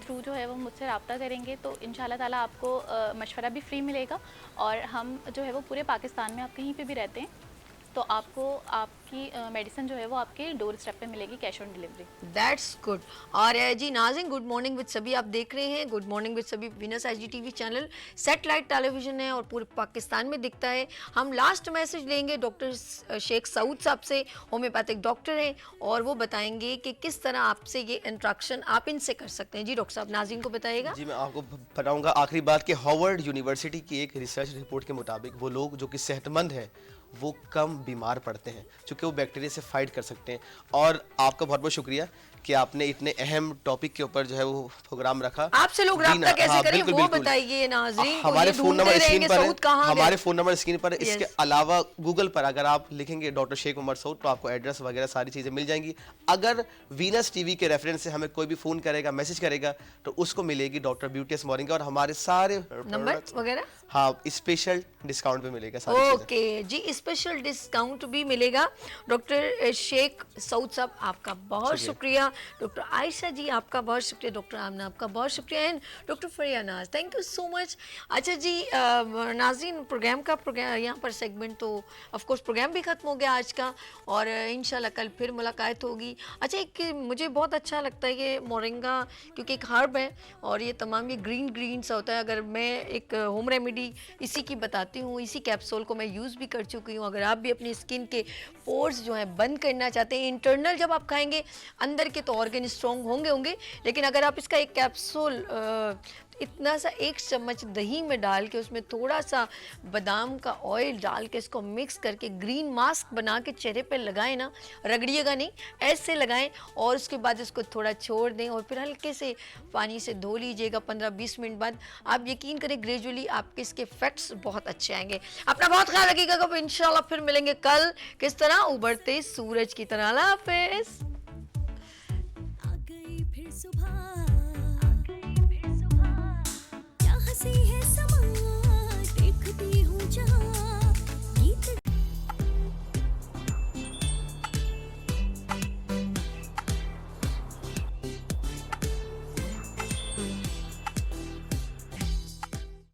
थ्रू जो है वो मुझसे रब्ता करेंगे तो इंशाल्लाह ताला आपको मशवरा भी फ्री मिलेगा, और हम जो है वो पूरे पाकिस्तान में आप कहीं पे भी रहते हैं तो आपको आपकी मेडिसिन जो है वो आपके डोर स्टेप पे मिलेगी, cash on delivery. That's good. और जी नाज़रीन, गुड मॉर्निंग विद सभी आप देख रहे हैं, गुड मॉर्निंग विद सभी Venus HD channel satellite television है और पूरे पाकिस्तान में दिखता है। हम लास्ट मैसेज लेंगे डॉक्टर शेख सऊद साहब से, होम्योपैथिक डॉक्टर हैं, और वो बताएंगे कि किस तरह आपसे ये इंट्रैक्शन आप इनसे कर सकते हैं। जी डॉक्टर साहब, नाज़रीन को बताइएगा। जी मैं आपको बताऊंगा आखिरी बात कि हार्वर्ड यूनिवर्सिटी की एक रिसर्च रिपोर्ट के मुताबिक वो लोग जो कि सेहतमंद हैं वो कम बीमार पड़ते हैं क्योंकि वो बैक्टीरिया से फाइट कर सकते हैं। और आपका बहुत बहुत शुक्रिया कि आपने इतने अहम टॉपिक के ऊपर जो है वो प्रोग्राम रखा। आपसे लोग रब्ता कैसे करें वो बताइए नाज़रीन। हमारे फ़ोन नंबर स्क्रीन पर है, हमारे गए? फ़ोन नंबर स्क्रीन पर है। इसके अलावा गूगल पर अगर आप लिखेंगे डॉक्टर शेख उमर सऊद तो आपको एड्रेस वगैरह सारी चीज़ें मिल जाएंगी। अगर वीनस टीवी के रेफरेंस से हमें कोई भी फ़ोन करेगा, मैसेज करेगा तो उसको मिलेगी डॉक्टर ब्यूटीएस मॉर्निंग और हमारे सारे नंबर वगैरह, हाँ, स्पेशल डिस्काउंट पे मिलेगा सारी चीज़ें। ओके जी, स्पेशल डिस्काउंट भी मिलेगा। डॉक्टर शेख सऊद साहब आपका बहुत शुक्रिया, डॉक्टर आयशा जी आपका बहुत शुक्रिया, डॉक्टर आमना आपका बहुत शुक्रिया, एंड डॉक्टर फरिया नाज, थैंक यू सो मच। अच्छा जी नाज़रीन, प्रोग्राम यहाँ पर सेगमेंट तो ऑफ कोर्स प्रोग्राम भी ख़त्म हो गया आज का, और इंशाल्लाह कल फिर मुलाकात होगी। अच्छा, एक मुझे बहुत अच्छा लगता है ये मोरिंगा, क्योंकि एक हर्ब है और ये तमाम ये ग्रीन सा होता है। अगर मैं एक होम रेमेडी इसी की बताती हूँ, इसी कैप्सूल को मैं यूज़ भी कर चुकी हूँ। अगर आप भी अपनी स्किन के पोर्स जो हैं बंद करना चाहते हैं, इंटरनल जब आप खाएंगे अंदर के तो ऑर्गन स्ट्रॉन्ग होंगे, लेकिन अगर आप इसका एक कैप्सूल इतना सा 1 चम्मच दही में डाल के उसमें थोड़ा सा बादाम का ऑयल डाल के इसको मिक्स करके ग्रीन मास्क बना के चेहरे पे लगाएं ना, रगड़िएगा नहीं, ऐसे लगाएं, और उसके बाद इसको थोड़ा छोड़ दें और फिर हल्के से पानी से धो लीजिएगा 15-20 मिनट बाद। आप यकीन करें ग्रेजुअली आपके इसके इफेक्ट्स बहुत अच्छे आएंगे। अपना बहुत ख्याल रखिएगा, कब इंशाल्लाह फिर मिलेंगे कल किस तरह उभरते सूरज की तरह। अल्लाह हाफिज़। फिर सुबह